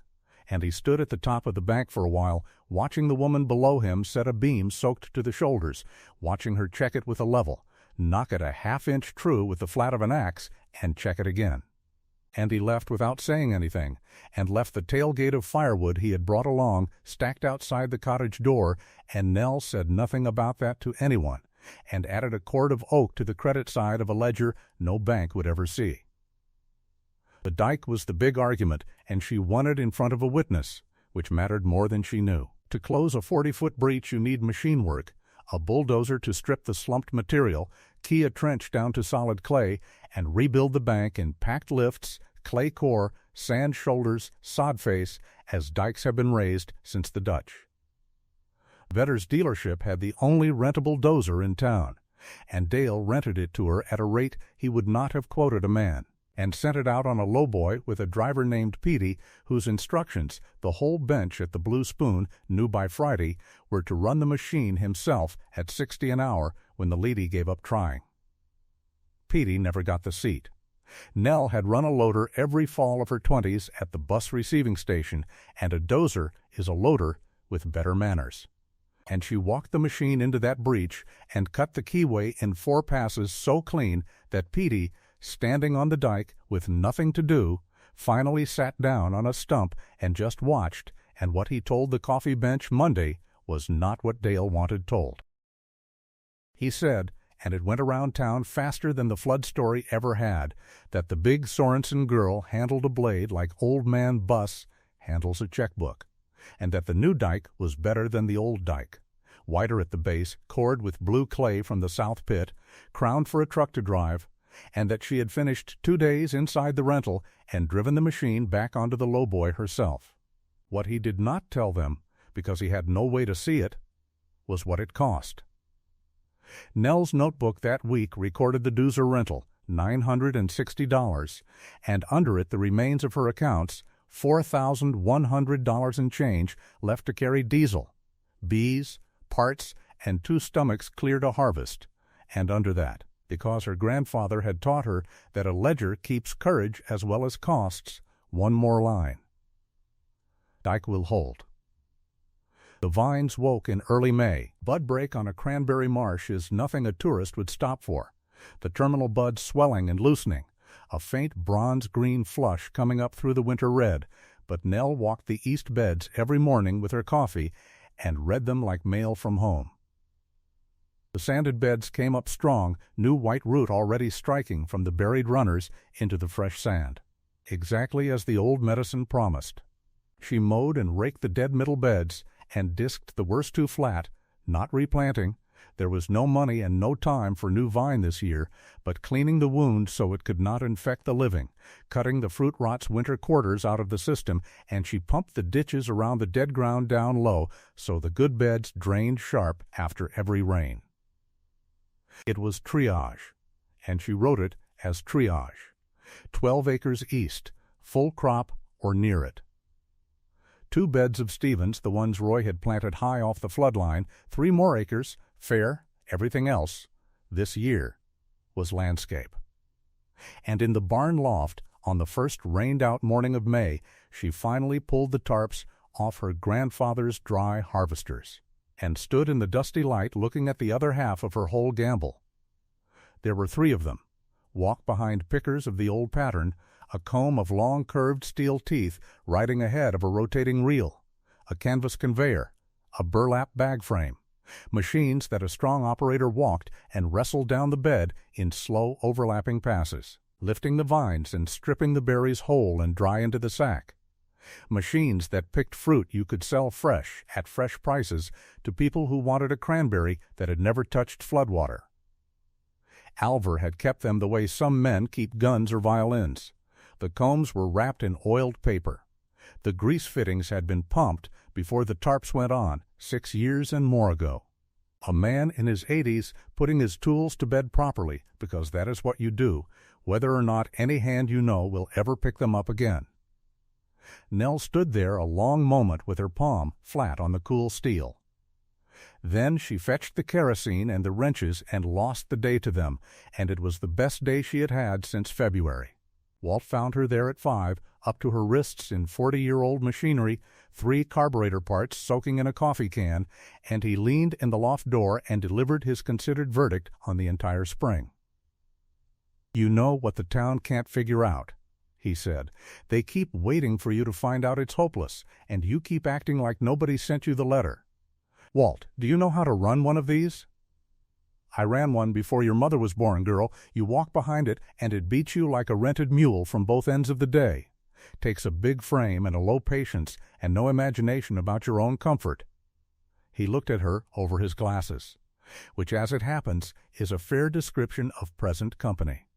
And he stood at the top of the bank for a while, watching the woman below him set a beam soaked to the shoulders, watching her check it with a level, knock it a half-inch true with the flat of an axe, and check it again. And he left without saying anything, and left the tailgate of firewood he had brought along stacked outside the cottage door, and Nell said nothing about that to anyone, and added a cord of oak to the credit side of a ledger no bank would ever see. The dike was the big argument, and she won it in front of a witness, which mattered more than she knew. To close a 40-foot breach you need machine work, a bulldozer to strip the slumped material, key a trench down to solid clay, and rebuild the bank in packed lifts, clay core, sand shoulders, sod face, as dikes have been raised since the Dutch. Vedder's dealership had the only rentable dozer in town, and Dale rented it to her at a rate he would not have quoted a man, and sent it out on a lowboy with a driver named Petey, whose instructions the whole bench at the Blue Spoon knew by Friday were to run the machine himself at 60 an hour when the leady gave up trying. Petey never got the seat. Nell had run a loader every fall of her 20s at the bus receiving station, and a dozer is a loader with better manners. And she walked the machine into that breach and cut the keyway in 4 passes so clean that Petey, standing on the dike with nothing to do, finally sat down on a stump and just watched, and what he told the coffee bench Monday was not what Dale wanted told. He said, and it went around town faster than the flood story ever had, that the big Sorensen girl handled a blade like old man Buss handles a checkbook, and that the new dike was better than the old dike, wider at the base, cored with blue clay from the south pit, crowned for a truck to drive, and that she had finished 2 days inside the rental and driven the machine back onto the lowboy herself. What he did not tell them, because he had no way to see it, was what it cost. Nell's notebook that week recorded the dozer rental, $960, and under it the remains of her accounts, $4,100 and change left to carry diesel, bees, parts, and 2 stomachs clear to harvest, and under that, because her grandfather had taught her that a ledger keeps courage as well as costs, one more line. Dike will hold. The vines woke in early May. Bud break on a cranberry marsh is nothing a tourist would stop for. The terminal buds swelling and loosening, a faint bronze-green flush coming up through the winter red, but Nell walked the east beds every morning with her coffee and read them like mail from home. The sanded beds came up strong, new white root already striking from the buried runners into the fresh sand, exactly as the old medicine promised. She mowed and raked the dead middle beds and disked the worst 2 flat, not replanting. There was no money and no time for new vine this year, but cleaning the wound so it could not infect the living, cutting the fruit rot's winter quarters out of the system, and she pumped the ditches around the dead ground down low so the good beds drained sharp after every rain. It was triage, and she wrote it as triage. 12 acres east, full crop or near it. 2 beds of Stevens, the ones Roy had planted high off the flood line, 3 more acres, fair, everything else, this year, was landscape. And in the barn loft, on the first rained-out morning of May, she finally pulled the tarps off her grandfather's dry harvesters, and stood in the dusty light looking at the other half of her whole gamble. There were 3 of them, walk behind pickers of the old pattern, a comb of long curved steel teeth riding ahead of a rotating reel, a canvas conveyor, a burlap bag frame, machines that a strong operator walked and wrestled down the bed in slow overlapping passes, lifting the vines and stripping the berries whole and dry into the sack, machines that picked fruit you could sell fresh at fresh prices to people who wanted a cranberry that had never touched floodwater. Alver had kept them the way some men keep guns or violins. The combs were wrapped in oiled paper. The grease fittings had been pumped before the tarps went on, 6 years and more ago. A man in his 80s putting his tools to bed properly, because that is what you do, whether or not any hand you know will ever pick them up again. Nell stood there a long moment with her palm flat on the cool steel. Then she fetched the kerosene and the wrenches and lost the day to them, and it was the best day she had had since February. Walt found her there at 5, up to her wrists in 40-year-old machinery, 3 carburetor parts soaking in a coffee can, and he leaned in the loft door and delivered his considered verdict on the entire spring. "You know what the town can't figure out," he said. "They keep waiting for you to find out it's hopeless, and you keep acting like nobody sent you the letter. Walt, do you know how to run one of these?" "I ran one before your mother was born, girl. You walk behind it, and it beats you like a rented mule from both ends of the day. Takes a big frame and a low patience and no imagination about your own comfort." He looked at her over his glasses, which, as it happens, is a fair description of present company.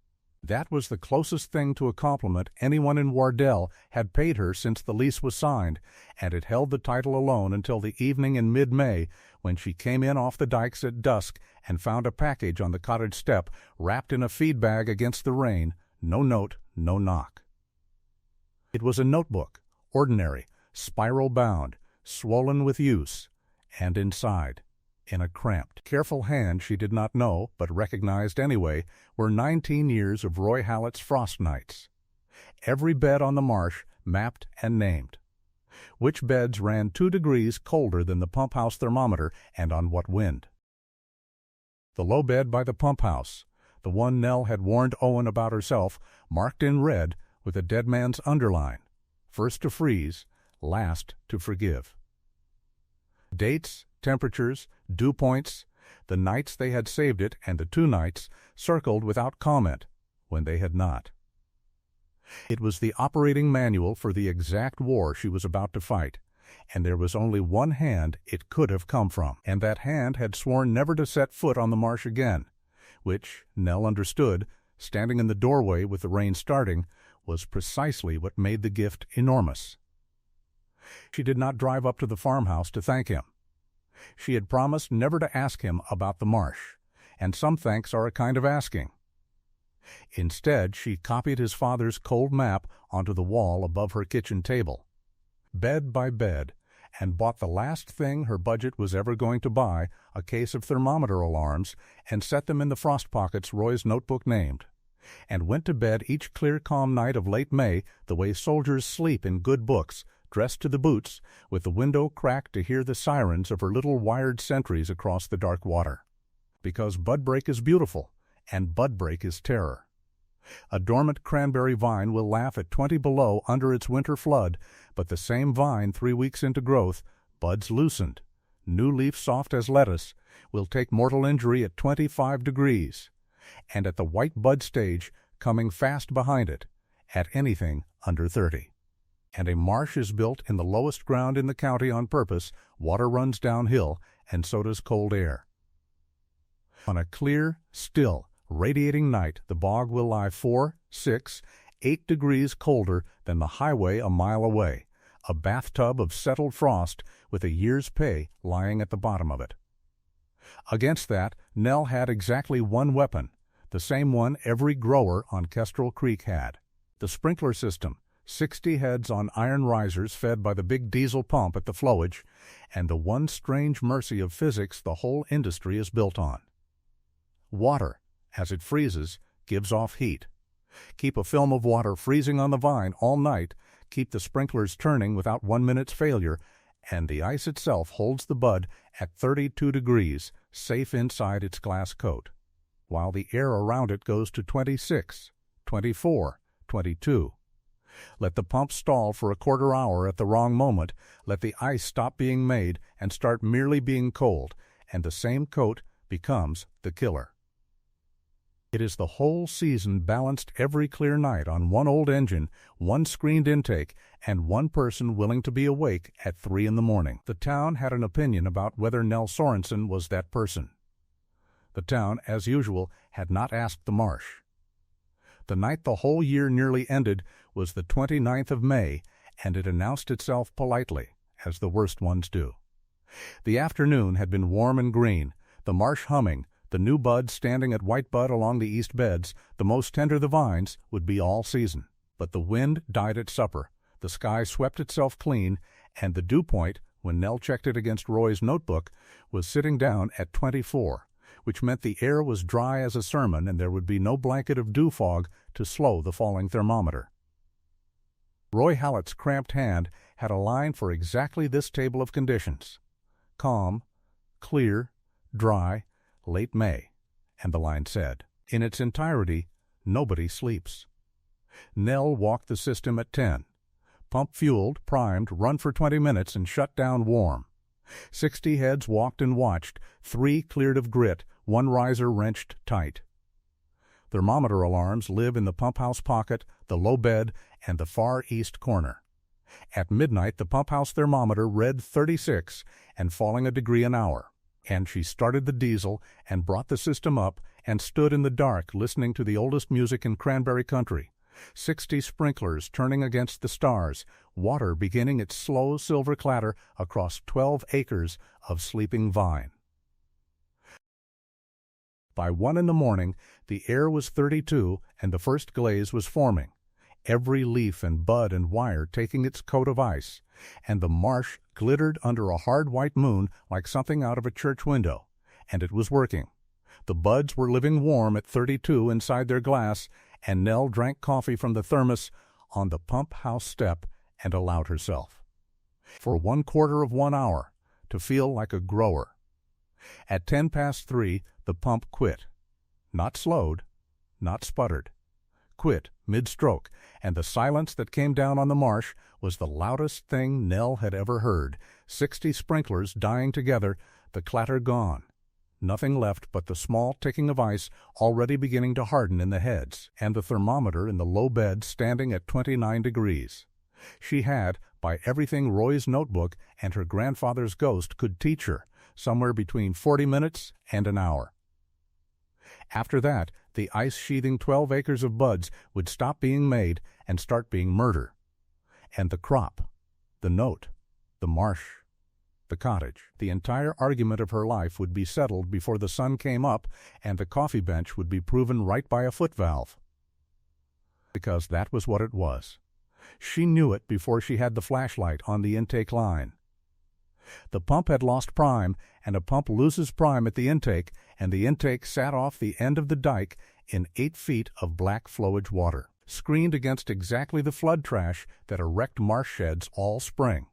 That was the closest thing to a compliment anyone in Wardell had paid her since the lease was signed, and it held the title alone until the evening in mid-May, when she came in off the dikes at dusk and found a package on the cottage step wrapped in a feed bag against the rain, no note, no knock. It was a notebook, ordinary, spiral-bound, swollen with use, and inside, in a cramped, careful hand she did not know, but recognized anyway, were 19 years of Roy Hallett's frost nights. Every bed on the marsh mapped and named. Which beds ran 2 degrees colder than the pump-house thermometer, and on what wind. The low bed by the pump-house, the one Nell had warned Owen about herself, marked in red with a dead man's underline, first to freeze, last to forgive. Dates, temperatures, dew points, the nights they had saved it and the 2 nights, circled without comment when they had not. It was the operating manual for the exact war she was about to fight, and there was only one hand it could have come from, and that hand had sworn never to set foot on the marsh again, which, Nell understood, standing in the doorway with the rain starting, was precisely what made the gift enormous. She did not drive up to the farmhouse to thank him. She had promised never to ask him about the marsh, and some thanks are a kind of asking. Instead, she copied his father's cold map onto the wall above her kitchen table, bed by bed, and bought the last thing her budget was ever going to buy, a case of thermometer alarms, and set them in the frost pockets Roy's notebook named, and went to bed each clear, calm night of late May the way soldiers sleep in good books, dressed to the boots, with the window cracked to hear the sirens of her little wired sentries across the dark water. Because budbreak is beautiful, and budbreak is terror. A dormant cranberry vine will laugh at 20 below under its winter flood, but the same vine 3 weeks into growth, buds loosened, new leaf soft as lettuce, will take mortal injury at 25 degrees, and at the white bud stage, coming fast behind it, at anything under 30. And a marsh is built in the lowest ground in the county on purpose, water runs downhill, and so does cold air. On a clear, still, radiating night, the bog will lie 4, 6, 8 degrees colder than the highway a mile away, a bathtub of settled frost with a year's pay lying at the bottom of it. Against that, Nell had exactly one weapon, the same one every grower on Kestrel Creek had. The sprinkler system, 60 heads on iron risers fed by the big diesel pump at the flowage, and the one strange mercy of physics the whole industry is built on. Water, as it freezes, gives off heat. Keep a film of water freezing on the vine all night, keep the sprinklers turning without 1 minute's failure, and the ice itself holds the bud at 32 degrees, safe inside its glass coat, while the air around it goes to 26, 24, 22. Let the pump stall for a quarter hour at the wrong moment, let the ice stop being made and start merely being cold, and the same coat becomes the killer. It is the whole season balanced every clear night on one old engine, one screened intake, and one person willing to be awake at 3 in the morning. The town had an opinion about whether Nell Sorensen was that person. The town, as usual, had not asked the marsh. The night the whole year nearly ended was the 29th of May, and it announced itself politely, as the worst ones do. The afternoon had been warm and green, the marsh humming, the new buds standing at white bud along the east beds, the most tender the vines, would be all season. But the wind died at supper, the sky swept itself clean, and the dew point, when Nell checked it against Roy's notebook, was sitting down at 24, which meant the air was dry as a sermon and there would be no blanket of dew fog to slow the falling thermometer. Roy Hallett's cramped hand had a line for exactly this table of conditions: calm, clear, dry, late May, and the line said, in its entirety, nobody sleeps. Nell walked the system at 10. Pump fueled, primed, run for 20 minutes, and shut down warm. 60 heads walked and watched, 3 cleared of grit, 1 riser wrenched tight. Thermometer alarms live in the pump house pocket, the low bed, and the far east corner. At midnight, the pump house thermometer read 36 and falling a degree an hour, and she started the diesel and brought the system up and stood in the dark listening to the oldest music in Cranberry country. 60 sprinklers turning against the stars, water beginning its slow silver clatter across 12 acres of sleeping vine. By 1 in the morning, the air was 32 and the first glaze was forming, every leaf and bud and wire taking its coat of ice, and the marsh glittered under a hard white moon like something out of a church window, and it was working. The buds were living warm at 32 inside their glass, and Nell drank coffee from the thermos on the pump house step and allowed herself, for 1/4 of 1 hour, to feel like a grower. At 3:10, the pump quit. Not slowed, not sputtered. Quit mid-stroke, and the silence that came down on the marsh was the loudest thing Nell had ever heard. 60 sprinklers dying together, the clatter gone. Nothing left but the small ticking of ice already beginning to harden in the heads, and the thermometer in the low bed standing at 29 degrees. She had, by everything Roy's notebook and her grandfather's ghost could teach her, somewhere between 40 minutes and an hour. After that, the ice-sheathing 12 acres of buds would stop being made and start being murder. And the crop, the note, the marsh, the cottage, the entire argument of her life would be settled before the sun came up, and the coffee bench would be proven right by a foot valve. Because that was what it was. She knew it before she had the flashlight on the intake line. The pump had lost prime, and a pump loses prime at the intake, and the intake sat off the end of the dike in 8 feet of black flowage water, screened against exactly the flood trash that wrecked marsh sheds all spring.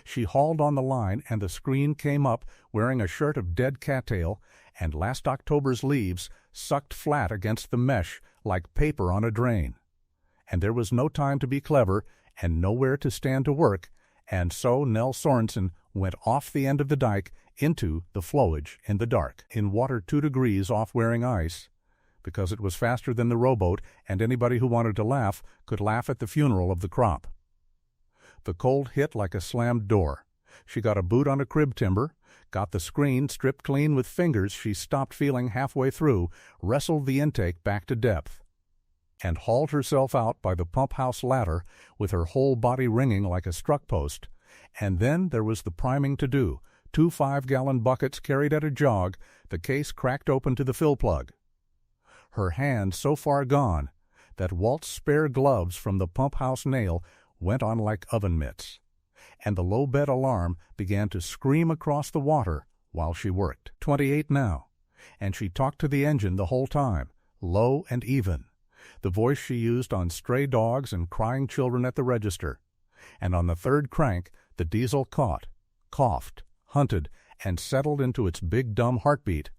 She hauled on the line, and the screen came up wearing a shirt of dead cattail, and last October's leaves sucked flat against the mesh like paper on a drain. And there was no time to be clever, and nowhere to stand to work, and so Nell Sorensen went off the end of the dike into the flowage in the dark, in water 2 degrees off wearing ice, because it was faster than the rowboat, and anybody who wanted to laugh could laugh at the funeral of the crop. The cold hit like a slammed door. She got a boot on a crib timber, got the screen stripped clean with fingers she stopped feeling halfway through, wrestled the intake back to depth, and hauled herself out by the pump house ladder with her whole body ringing like a struck post. And then there was the priming to do. 2 5-gallon buckets carried at a jog, the case cracked open to the fill plug. Her hand so far gone that Walt's spare gloves from the pump house nail went on like oven mitts, and the low bed alarm began to scream across the water while she worked. 28 now, and she talked to the engine the whole time, low and even, the voice she used on stray dogs and crying children at the register. And on the 3rd crank, the diesel caught, coughed, hunted, and settled into its big dumb heartbeat,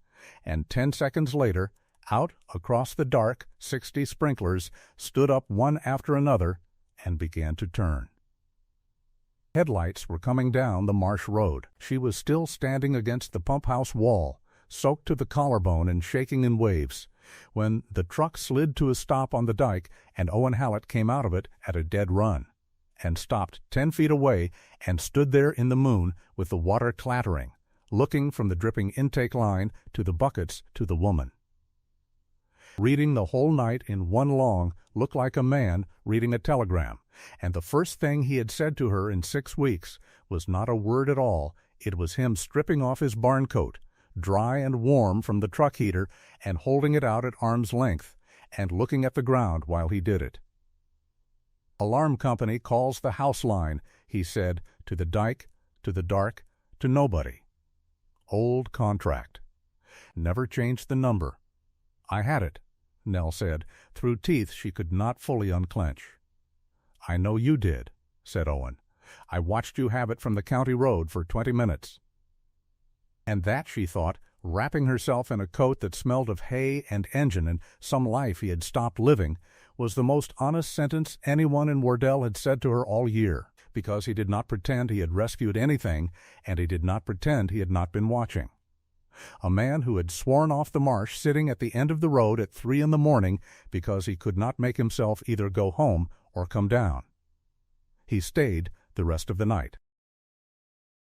and 10 seconds later, out across the dark, 60 sprinklers stood up one after another and began to turn. Headlights were coming down the marsh road. She was still standing against the pump house wall, soaked to the collarbone and shaking in waves, when the truck slid to a stop on the dike and Owen Hallett came out of it at a dead run, and stopped 10 feet away and stood there in the moon with the water clattering, looking from the dripping intake line to the buckets to the woman. Reading the whole night in one long looked like a man reading a telegram, and the first thing he had said to her in 6 weeks was not a word at all. It was him stripping off his barn coat, dry and warm from the truck heater, and holding it out at arm's length, and looking at the ground while he did it. "Alarm company calls the house line," he said, to the dike, to the dark, to nobody. Old contract. Never changed the number. "I had it," Nell said, through teeth she could not fully unclench. "I know you did," said Owen. "I watched you have it from the county road for 20 minutes. And that, she thought, wrapping herself in a coat that smelled of hay and engine and some life he had stopped living, was the most honest sentence anyone in Wardell had said to her all year, because he did not pretend he had rescued anything, and he did not pretend he had not been watching. A man who had sworn off the marsh sitting at the end of the road at 3 in the morning because he could not make himself either go home or come down. He stayed the rest of the night.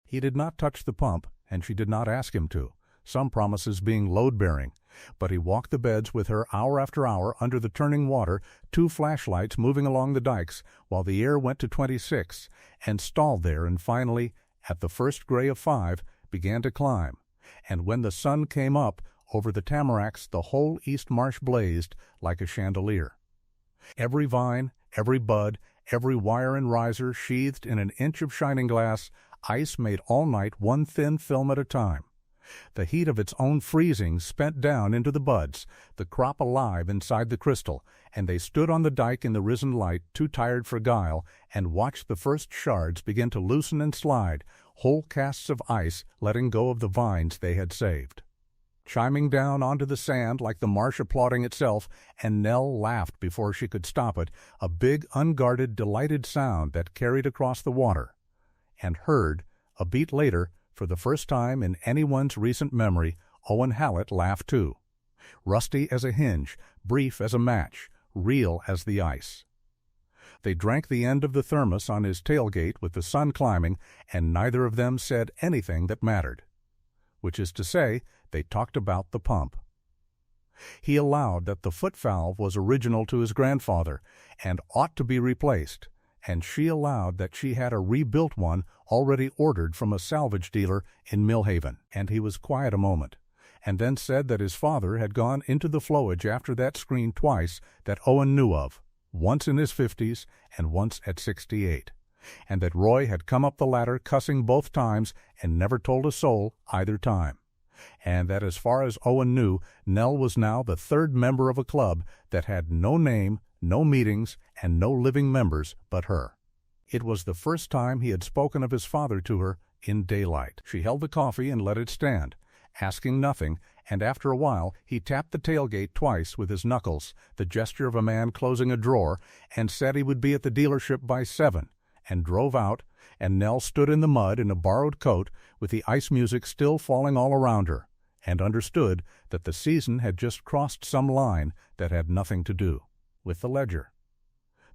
He did not touch the pump, and she did not ask him to, some promises being load-bearing, but he walked the beds with her hour after hour under the turning water, 2 flashlights moving along the dikes while the air went to 26, and stalled there, and finally, at the first gray of 5, began to climb, and when the sun came up over the tamaracks the whole East Marsh blazed like a chandelier. Every vine, every bud, every wire and riser sheathed in an inch of shining glass, ice made all night one thin film at a time. The heat of its own freezing spent down into the buds, the crop alive inside the crystal, and they stood on the dike in the risen light, too tired for guile, and watched the first shards begin to loosen and slide, whole casts of ice letting go of the vines they had saved. Chiming down onto the sand like the marsh applauding itself, and Nell laughed before she could stop it, a big, unguarded, delighted sound that carried across the water, and heard, a beat later, for the first time in anyone's recent memory, Owen Hallett laughed too. Rusty as a hinge, brief as a match, real as the ice. They drank the end of the thermos on his tailgate with the sun climbing, and neither of them said anything that mattered. Which is to say, they talked about the pump. He allowed that the foot valve was original to his grandfather, and ought to be replaced, and she allowed that she had a rebuilt one already ordered from a salvage dealer in Millhaven, and he was quiet a moment, and then said that his father had gone into the flowage after that screen twice that Owen knew of, once in his 50s and once at 68, and that Roy had come up the ladder cussing both times and never told a soul either time, and that as far as Owen knew, Nell was now the 3rd member of a club that had no name, no meetings, and no living members but her. It was the first time he had spoken of his father to her in daylight. She held the coffee and let it stand, asking nothing, and after a while he tapped the tailgate twice with his knuckles, the gesture of a man closing a drawer, and said he would be at the dealership by 7, and drove out, and Nell stood in the mud in a borrowed coat with the ice music still falling all around her, and understood that the season had just crossed some line that had nothing to do with the ledger.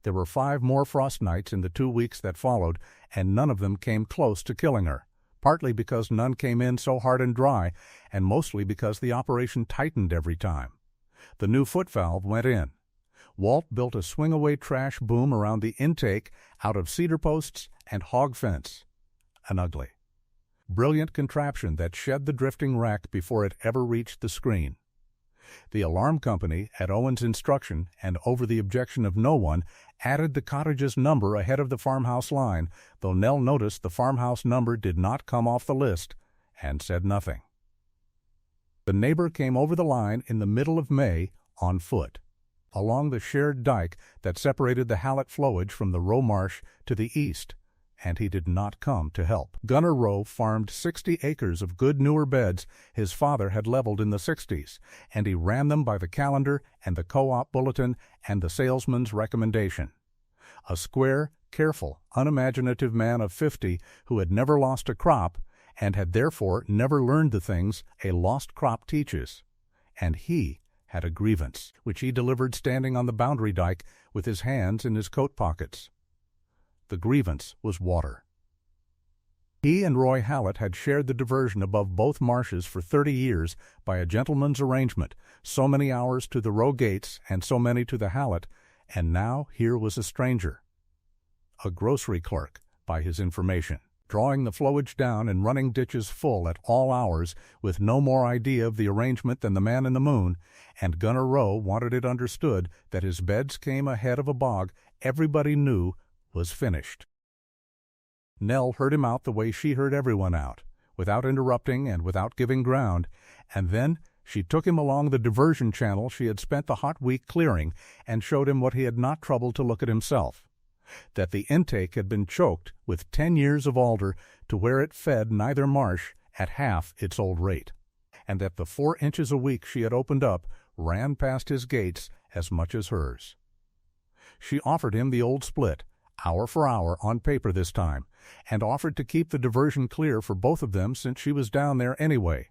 There were 5 more frost nights in the 2 weeks that followed, and none of them came close to killing her, partly because none came in so hard and dry, and mostly because the operation tightened every time. The new foot valve went in. Walt built a swing-away trash boom around the intake out of cedar posts and hog fence. An ugly, brilliant contraption that shed the drifting wreck before it ever reached the screen. The alarm company, at Owen's instruction and over the objection of no one, added the cottage's number ahead of the farmhouse line, though Nell noticed the farmhouse number did not come off the list, and said nothing. The neighbor came over the line in the middle of May on foot, along the shared dike that separated the Hallett flowage from the Row Marsh to the east, and he did not come to help. Gunner Row farmed 60 acres of good newer beds his father had leveled in the 60s, and he ran them by the calendar and the co-op bulletin and the salesman's recommendation. A square, careful, unimaginative man of 50 who had never lost a crop and had therefore never learned the things a lost crop teaches. And he had a grievance, which he delivered standing on the boundary dike with his hands in his coat pockets. The grievance was water. He and Roy Hallett had shared the diversion above both marshes for 30 years by a gentleman's arrangement, so many hours to the Row gates and so many to the Hallett, and now here was a stranger. A grocery clerk, by his information. drawing the flowage down and running ditches full at all hours with no more idea of the arrangement than the man in the moon, and Gunner Rowe wanted it understood that his beds came ahead of a bog everybody knew was finished. Nell heard him out the way she heard everyone out, without interrupting and without giving ground, and then she took him along the diversion channel she had spent the hot week clearing and showed him what he had not troubled to look at himself. That the intake had been choked with 10 years of alder to where it fed neither marsh at half its old rate, and that the 4 inches a week she had opened up ran past his gates as much as hers. She offered him the old split, hour for hour on paper this time, and offered to keep the diversion clear for both of them since she was down there anyway,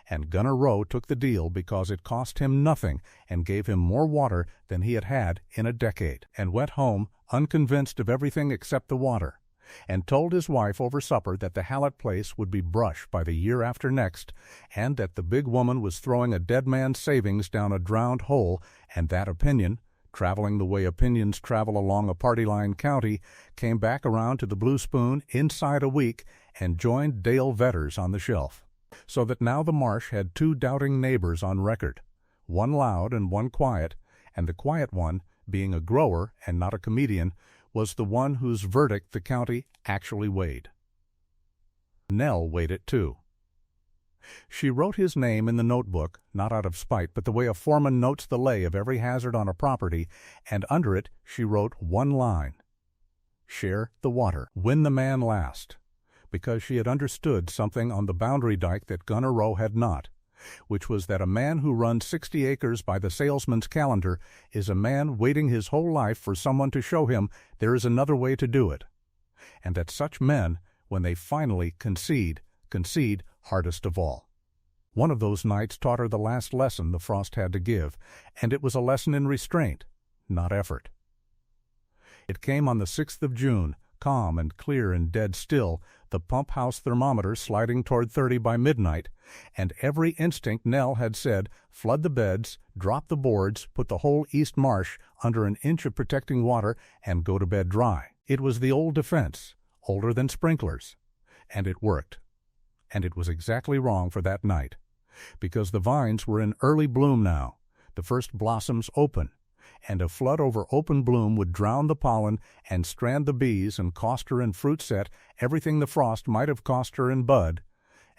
and Gunner Rowe took the deal because it cost him nothing and gave him more water than he had had in a decade, and went home unconvinced of everything except the water, and told his wife over supper that the Hallett place would be brush by the year after next, and that the big woman was throwing a dead man's savings down a drowned hole, and that opinion, traveling the way opinions travel along a party-line county, came back around to the Blue Spoon inside a week and joined Dale Vetters on the shelf. So that now the marsh had 2 doubting neighbors on record, one loud and one quiet, and the quiet one, being a grower and not a comedian, was the one whose verdict the county actually weighed. Nell weighed it too. She wrote his name in the notebook, not out of spite, but the way a foreman notes the lay of every hazard on a property, and under it she wrote one line: share the water, win the man last, because she had understood something on the boundary dike that Gunner Rowe had not, which was that a man who runs 60 acres by the salesman's calendar is a man waiting his whole life for someone to show him there is another way to do it, and that such men, when they finally concede hardest of all. One of those nights taught her the last lesson the frost had to give, and it was a lesson in restraint, not effort. It came on the 6th of June, calm and clear and dead still, the pump-house thermometer sliding toward 30 by midnight, and every instinct Nell had said, flood the beds, drop the boards, put the whole East Marsh under an inch of protecting water, and go to bed dry. It was the old defense, older than sprinklers, and it worked. And it was exactly wrong for that night, because the vines were in early bloom now, the first blossoms open, and a flood over open bloom would drown the pollen and strand the bees and cost her in fruit set everything the frost might have cost her in bud,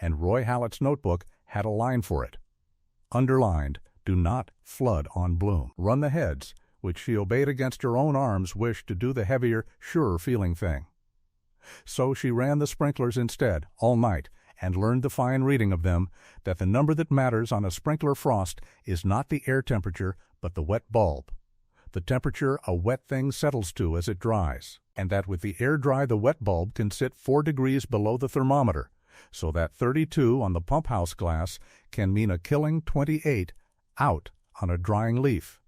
and Roy Hallett's notebook had a line for it. Underlined, do not flood on bloom. Run the heads, which she obeyed against her own arm's wish to do the heavier, surer-feeling thing. So she ran the sprinklers instead, all night, and learned the fine reading of them, that the number that matters on a sprinkler frost is not the air temperature, but the wet bulb, the temperature a wet thing settles to as it dries, and that with the air dry the wet bulb can sit 4 degrees below the thermometer, so that 32 on the pump-house glass can mean a killing 28 out on a drying leaf,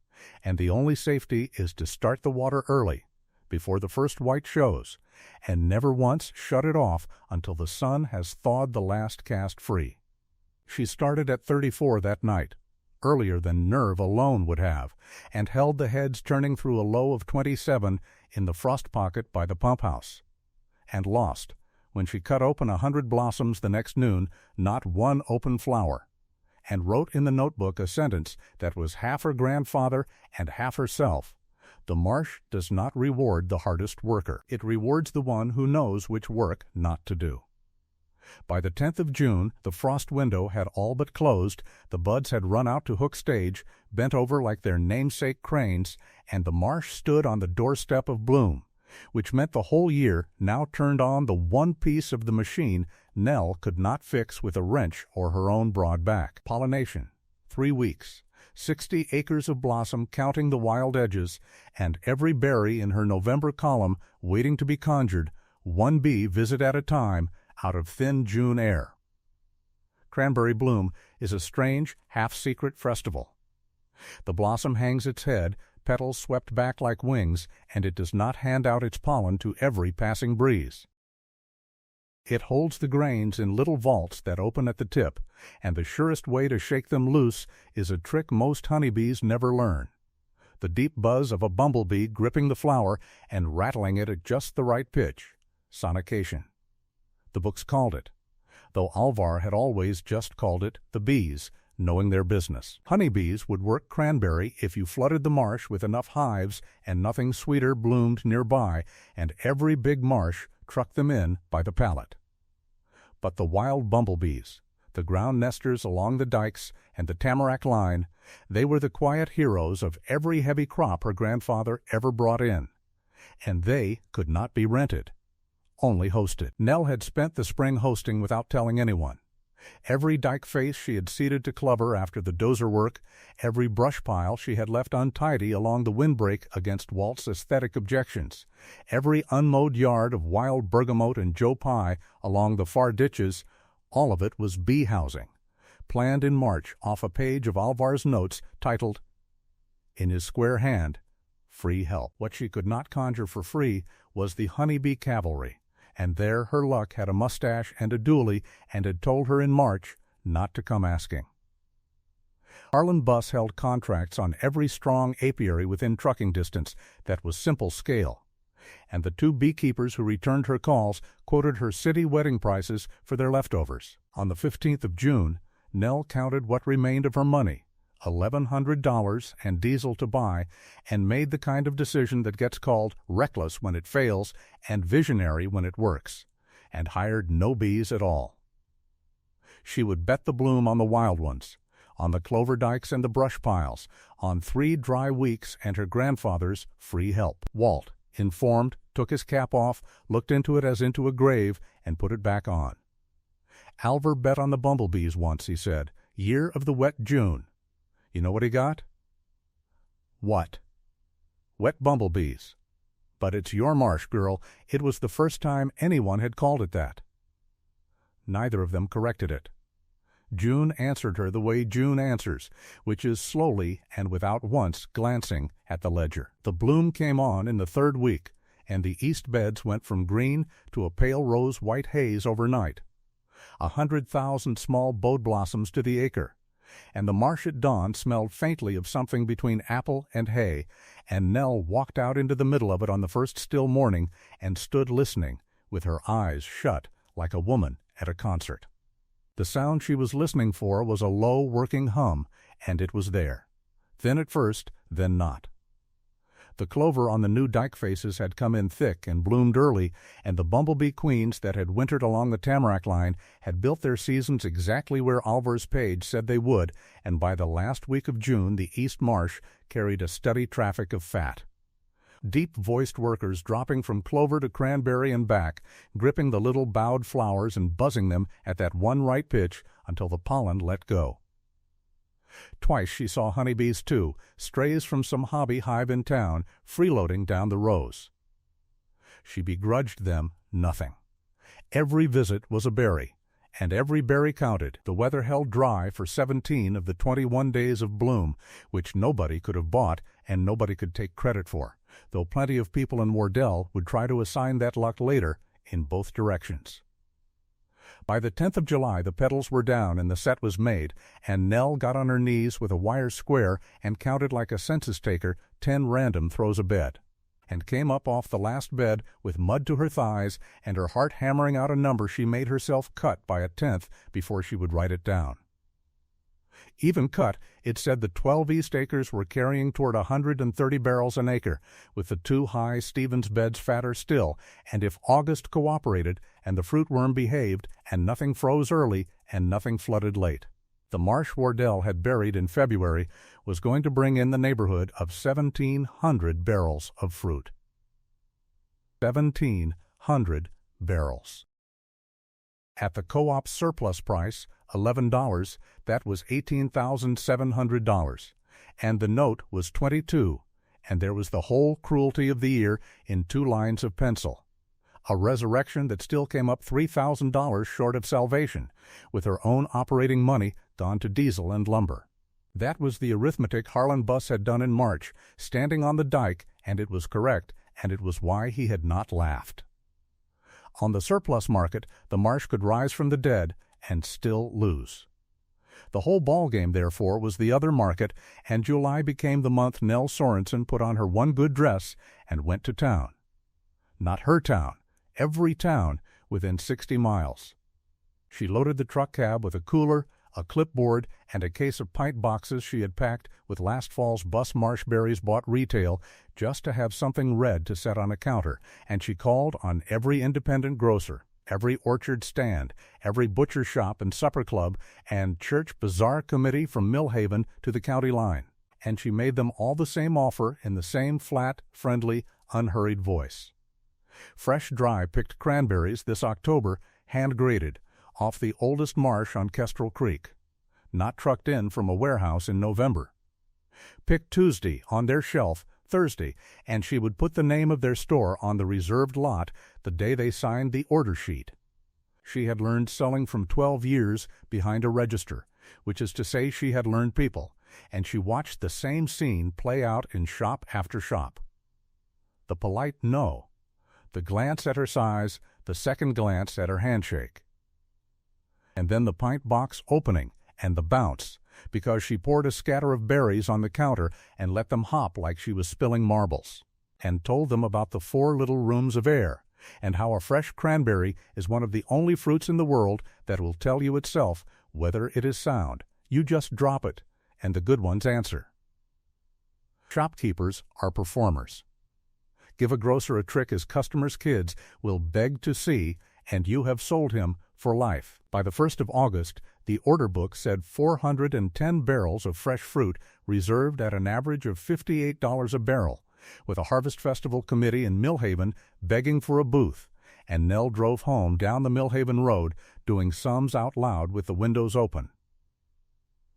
and the only safety is to start the water early, before the first white shows, and never once shut it off until the sun has thawed the last cast free. She started at 34 that night, earlier than nerve alone would have, and held the heads turning through a low of 27 in the frost pocket by the pump-house, and lost, when she cut open 100 blossoms the next noon, not one open flower, and wrote in the notebook a sentence that was half her grandfather and half herself: the marsh does not reward the hardest worker. It rewards the one who knows which work not to do. By the 10th of June, the frost window had all but closed, the buds had run out to hook stage, bent over like their namesake cranes, and the marsh stood on the doorstep of bloom, which meant the whole year now turned on the one piece of the machine Nell could not fix with a wrench or her own broad back. Pollination, 3 weeks. 60 acres of blossom counting the wild edges, and every berry in her November column waiting to be conjured, 1 bee visit at a time, out of thin June air. Cranberry bloom is a strange, half-secret festival. The blossom hangs its head, petals swept back like wings, and it does not hand out its pollen to every passing breeze. It holds the grains in little vaults that open at the tip, and the surest way to shake them loose is a trick most honeybees never learn: the deep buzz of a bumblebee gripping the flower and rattling it at just the right pitch, sonication. the books called it, though Alvar had always just called it the bees, knowing their business. Honeybees would work cranberry if you flooded the marsh with enough hives and nothing sweeter bloomed nearby, and every big marsh trucked them in by the pallet. But the wild bumblebees, the ground nesters along the dikes and the tamarack line, they were the quiet heroes of every heavy crop her grandfather ever brought in. And they could not be rented, only hosted. Nell had spent the spring hosting without telling anyone. Every dike face she had seeded to clover after the dozer work, every brush pile she had left untidy along the windbreak against Walt's aesthetic objections, every unmowed yard of wild bergamot and Joe Pye along the far ditches, all of it was bee housing, planned in March off a page of Alvar's notes titled, in his square hand, Free Help. What she could not conjure for free was the honeybee cavalry, and there her luck had a mustache and a dually and had told her in March not to come asking. Harlan Buss held contracts on every strong apiary within trucking distance that was simple scale, and the two beekeepers who returned her calls quoted her city wedding prices for their leftovers. On the 15th of June, Nell counted what remained of her money, $1,100 and diesel to buy, and made the kind of decision that gets called reckless when it fails and visionary when it works, and hired no bees at all. She would bet the bloom on the wild ones, on the clover dikes and the brush piles, on 3 dry weeks and her grandfather's free help. Walt, informed, took his cap off, looked into it as into a grave, and put it back on. Alvar bet on the bumblebees once, he said, year of the wet June. You know what he got? What? Wet bumblebees. But it's your marsh, girl. It was the first time anyone had called it that. Neither of them corrected it. June answered her the way June answers, which is slowly and without once glancing at the ledger. The bloom came on in the 3rd week, and the east beds went from green to a pale rose-white haze overnight. 100,000 small bode blossoms to the acre, and the marsh at dawn smelled faintly of something between apple and hay, and Nell walked out into the middle of it on the first still morning and stood listening, with her eyes shut like a woman at a concert. The sound she was listening for was a low working hum, and it was there. Thin at first, then not. The clover on the new dike faces had come in thick and bloomed early, and the bumblebee queens that had wintered along the tamarack line had built their seasons exactly where Alvar's page said they would, and by the last week of June the East Marsh carried a steady traffic of fat. Deep-voiced workers dropping from clover to cranberry and back, gripping the little bowed flowers and buzzing them at that one right pitch until the pollen let go. Twice she saw honeybees, too, strays from some hobby hive in town, freeloading down the rows. She begrudged them nothing. Every visit was a berry, and every berry counted. The weather held dry for 17 of the 21 days of bloom, which nobody could have bought and nobody could take credit for, though plenty of people in Wardell would try to assign that luck later in both directions. By the 10th of July the petals were down and the set was made, and Nell got on her knees with a wire square and counted like a census taker 10 random throws a bed, and came up off the last bed with mud to her thighs and her heart hammering out a number she made herself cut by a 10th before she would write it down. Even cut, it said the 12 East acres were carrying toward 130 barrels an acre, with the 2 high Stevens beds fatter still, and if August cooperated, and the fruitworm behaved, and nothing froze early, and nothing flooded late, the marsh Wardell had buried in February was going to bring in the neighborhood of 1,700 barrels of fruit. 1,700 barrels. At the co-op surplus price, $11, that was $18,700, and the note was $22, and there was the whole cruelty of the year in 2 lines of pencil. A resurrection that still came up $3,000 short of salvation, with her own operating money gone to diesel and lumber. That was the arithmetic Harlan Buss had done in March, standing on the dike, and it was correct, and it was why he had not laughed. On the surplus market, the marsh could rise from the dead and still lose. The whole ballgame, therefore, was the other market, and July became the month Nell Sorensen put on her one good dress and went to town. Not her town, every town, within 60 miles. She loaded the truck cab with a cooler, a clipboard, and a case of pint boxes she had packed with last fall's bus marshberries bought retail just to have something red to set on a counter, and she called on every independent grocer, every orchard stand, every butcher shop and supper club, and church bazaar committee from Millhaven to the county line, and she made them all the same offer in the same flat, friendly, unhurried voice. Fresh, dry-picked cranberries this October, hand-graded, off the oldest marsh on Kestrel Creek, not trucked in from a warehouse in November. Picked Tuesday, on their shelf, Thursday, and she would put the name of their store on the reserved lot the day they signed the order sheet. She had learned selling from 12 years behind a register, which is to say she had learned people, and she watched the same scene play out in shop after shop. The polite no, the glance at her size, the second glance at her handshake. And then the pint box opening and the bounce, because she poured a scatter of berries on the counter and let them hop like she was spilling marbles, and told them about the 4 little rooms of air, and how a fresh cranberry is one of the only fruits in the world that will tell you itself whether it is sound. You just drop it, and the good ones answer. Shopkeepers are performers. Give a grocer a trick his customers' kids will beg to see, and you have sold him for life. By the 1st of August, the order book said 410 barrels of fresh fruit reserved at an average of $58 a barrel, with a Harvest Festival committee in Millhaven begging for a booth, and Nell drove home down the Millhaven Road doing sums out loud with the windows open.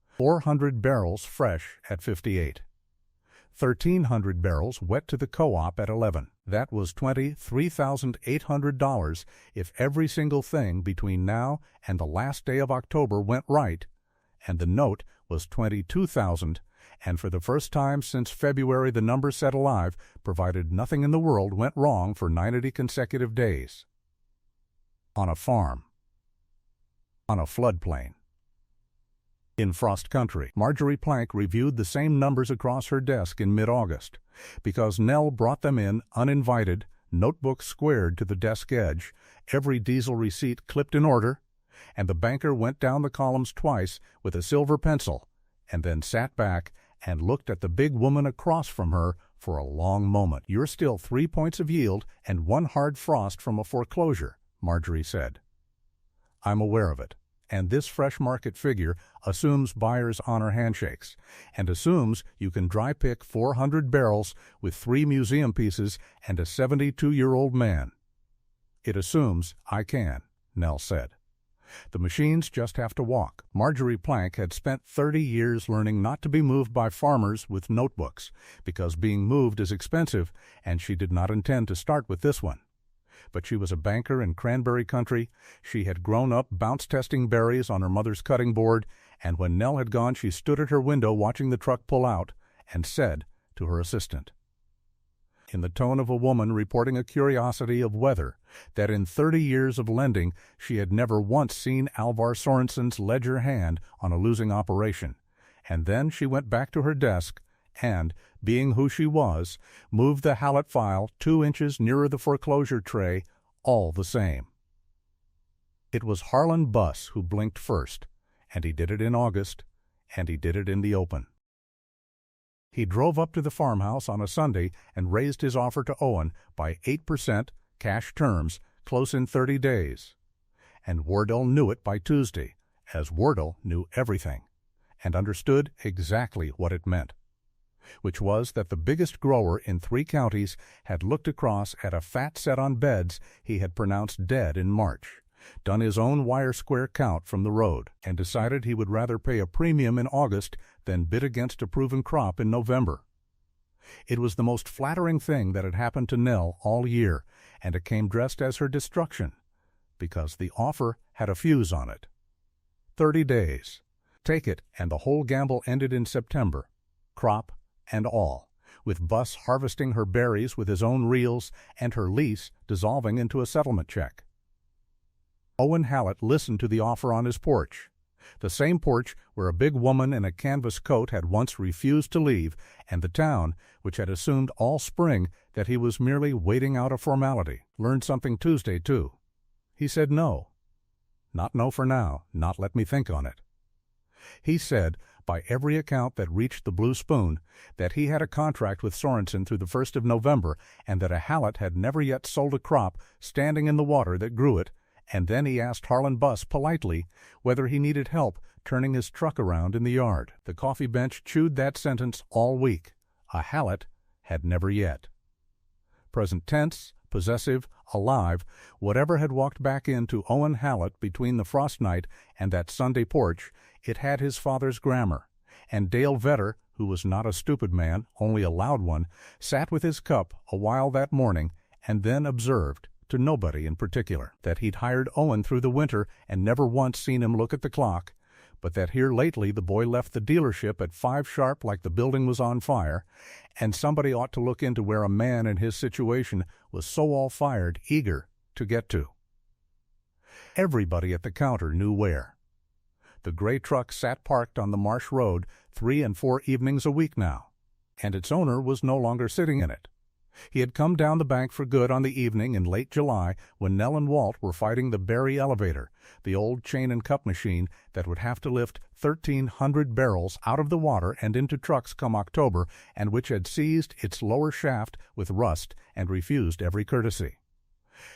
400 barrels fresh at 58. 1,300 barrels wet to the co-op at 11. That was $23,800 if every single thing between now and the last day of October went right, and the note was $22,000, and for the first time since February the number set alive, provided nothing in the world went wrong for 90 consecutive days. On a farm. On a floodplain. In Frost Country, Marjorie Plank reviewed the same numbers across her desk in mid-August, because Nell brought them in uninvited, notebook squared to the desk edge, every diesel receipt clipped in order, and the banker went down the columns twice with a silver pencil, and then sat back and looked at the big woman across from her for a long moment. "You're still 3 points of yield and 1 hard frost from a foreclosure," Marjorie said. "I'm aware of it. And this fresh market figure assumes buyers honor handshakes, and assumes you can dry pick 400 barrels with 3 museum pieces and a 72-year-old man. It assumes I can," Nell said. "The machines just have to walk." Marjorie Plank had spent 30 years learning not to be moved by farmers with notebooks, because being moved is expensive, and she did not intend to start with this one. But she was a banker in Cranberry country. She had grown up bounce-testing berries on her mother's cutting board, and when Nell had gone she stood at her window watching the truck pull out, and said to her assistant, in the tone of a woman reporting a curiosity of weather, that in 30 years of lending she had never once seen Alvar Sorensen's ledger hand on a losing operation, and then she went back to her desk and, being who she was, moved the Hallett file 2 inches nearer the foreclosure tray, all the same. It was Harlan Buss who blinked first, and he did it in August, and he did it in the open. He drove up to the farmhouse on a Sunday and raised his offer to Owen by 8%, cash terms, close in 30 days. And Wardell knew it by Tuesday, as Wardell knew everything, and understood exactly what it meant, which was that the biggest grower in 3 counties had looked across at a fat set on beds he had pronounced dead in March, done his own wire-square count from the road, and decided he would rather pay a premium in August than bid against a proven crop in November. It was the most flattering thing that had happened to Nell all year, and it came dressed as her destruction, because the offer had a fuse on it. 30 days. Take it, and the whole gamble ended in September, crop and all, with Buss harvesting her berries with his own reels and her lease dissolving into a settlement check. Owen Hallett listened to the offer on his porch, the same porch where a big woman in a canvas coat had once refused to leave, and the town, which had assumed all spring that he was merely waiting out a formality. Learned something Tuesday, too. He said no. Not no for now, not let me think on it. He said, by every account that reached the Blue Spoon, that he had a contract with Sorensen through the 1st of November, and that a hallet had never yet sold a crop standing in the water that grew it, and then he asked Harlan Buss politely whether he needed help turning his truck around in the yard. The coffee bench chewed that sentence all week. A hallet had never yet. Present tense, possessive, alive, whatever had walked back into Owen Hallett between the frost night and that Sunday porch, it had his father's grammar, and Dale Vetter, who was not a stupid man, only a loud one, sat with his cup a while that morning and then observed, to nobody in particular, that he'd hired Owen through the winter and never once seen him look at the clock, but that here lately the boy left the dealership at 5 sharp like the building was on fire, and somebody ought to look into where a man in his situation was so all-fired eager to get to. Everybody at the counter knew where. The gray truck sat parked on the Marsh Road 3 and 4 evenings a week now, and its owner was no longer sitting in it. He had come down the bank for good on the evening in late July when Nell and Walt were fighting the Berry elevator, the old chain and cup machine that would have to lift 1,300 barrels out of the water and into trucks come October, and which had seized its lower shaft with rust and refused every courtesy.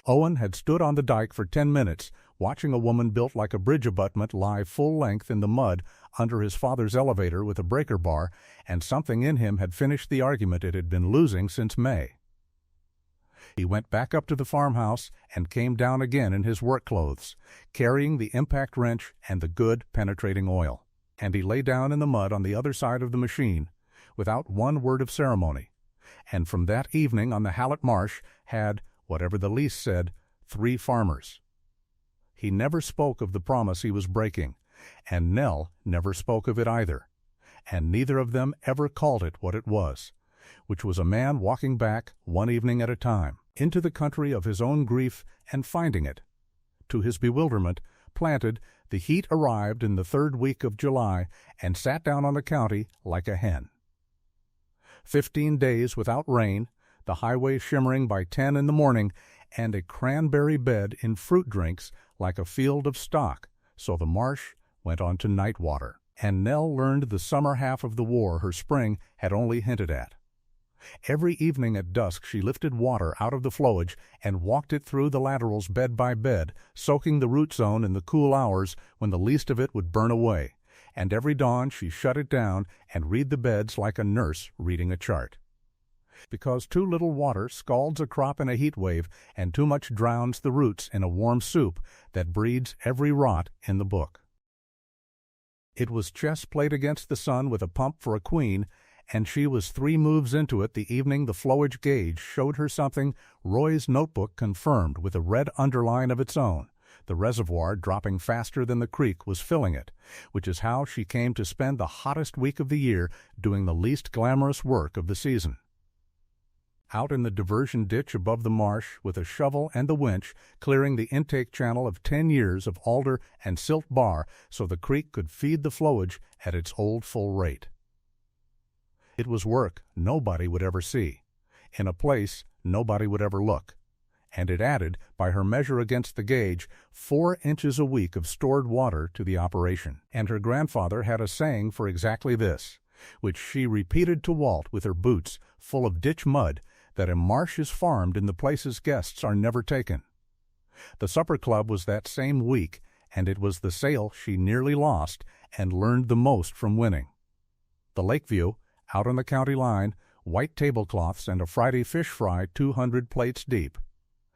Owen had stood on the dike for 10 minutes, watching a woman built like a bridge abutment lie full length in the mud under his father's elevator with a breaker bar, and something in him had finished the argument it had been losing since May. He went back up to the farmhouse and came down again in his work clothes, carrying the impact wrench and the good penetrating oil. And he lay down in the mud on the other side of the machine, without one word of ceremony, and from that evening on the Hallett Marsh had, whatever the lease said, 3 farmers. He never spoke of the promise he was breaking, and Nell never spoke of it either, and neither of them ever called it what it was, which was a man walking back, one evening at a time, into the country of his own grief and finding it. To his bewilderment, planted, the heat arrived in the 3rd week of July and sat down on the county like a hen. 15 days without rain, the highway shimmering by 10 in the morning, and a cranberry bed in fruit drinks like a field of stock, so the marsh went on to night water, and Nell learned the summer half of the war her spring had only hinted at. Every evening at dusk she lifted water out of the flowage and walked it through the laterals bed by bed, soaking the root zone in the cool hours when the least of it would burn away, and every dawn she shut it down and read the beds like a nurse reading a chart. Because too little water scalds a crop in a heat wave, and too much drowns the roots in a warm soup that breeds every rot in the book. It was chess played against the sun with a pump for a queen, and she was 3 moves into it the evening the flowage gauge showed her something Roy's notebook confirmed with a red underline of its own, the reservoir dropping faster than the creek was filling it, which is how she came to spend the hottest week of the year doing the least glamorous work of the season. Out in the diversion ditch above the marsh with a shovel and the winch, clearing the intake channel of 10 years of alder and silt bar so the creek could feed the flowage at its old full rate. It was work nobody would ever see, in a place nobody would ever look, and it added, by her measure against the gauge, 4 inches a week of stored water to the operation. And her grandfather had a saying for exactly this, which she repeated to Walt with her boots full of ditch mud, that a marsh is farmed in the places guests are never taken. The supper club was that same week, and it was the sale she nearly lost and learned the most from winning. The Lakeview, out on the county line, white tablecloths and a Friday fish fry 200 plates deep,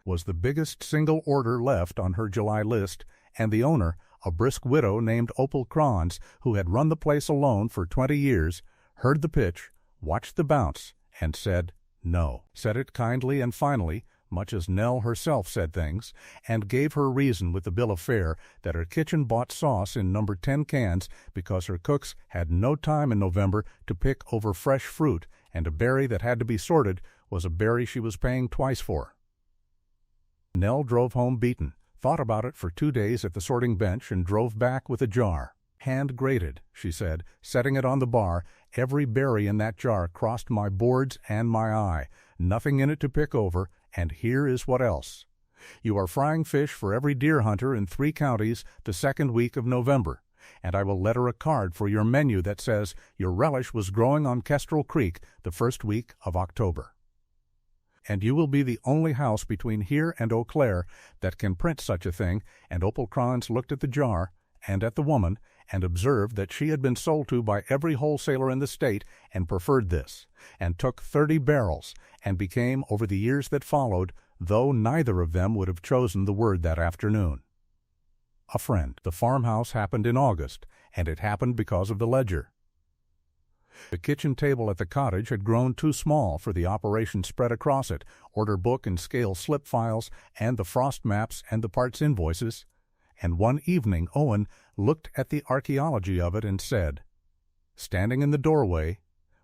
was the biggest single order left on her July list, and the owner, a brisk widow named Opal Kranz, who had run the place alone for 20 years, heard the pitch, watched the bounce, and said no. Said it kindly and finally, much as Nell herself said things, and gave her reason with the bill of fare that her kitchen bought sauce in number 10 cans because her cooks had no time in November to pick over fresh fruit, and a berry that had to be sorted was a berry she was paying twice for. Nell drove home beaten, thought about it for 2 days at the sorting bench, and drove back with a jar. Hand-grated, she said, setting it on the bar. Every berry in that jar crossed my boards and my eye, nothing in it to pick over, and here is what else. You are frying fish for every deer hunter in 3 counties the 2nd week of November, and I will letter a card for your menu that says your relish was growing on Kestrel Creek the 1st week of October. And you will be the only house between here and Eau Claire that can print such a thing. And Opal Kranz looked at the jar and at the woman and observed that she had been sold to by every wholesaler in the state and preferred this, and took 30 barrels, and became, over the years that followed, though neither of them would have chosen the word that afternoon, a friend. The farmhouse happened in August, and it happened because of the ledger. The kitchen table at the cottage had grown too small for the operation spread across it, order book and scale slip files, and the frost maps and the parts invoices, and one evening Owen looked at the archaeology of it and said, standing in the doorway,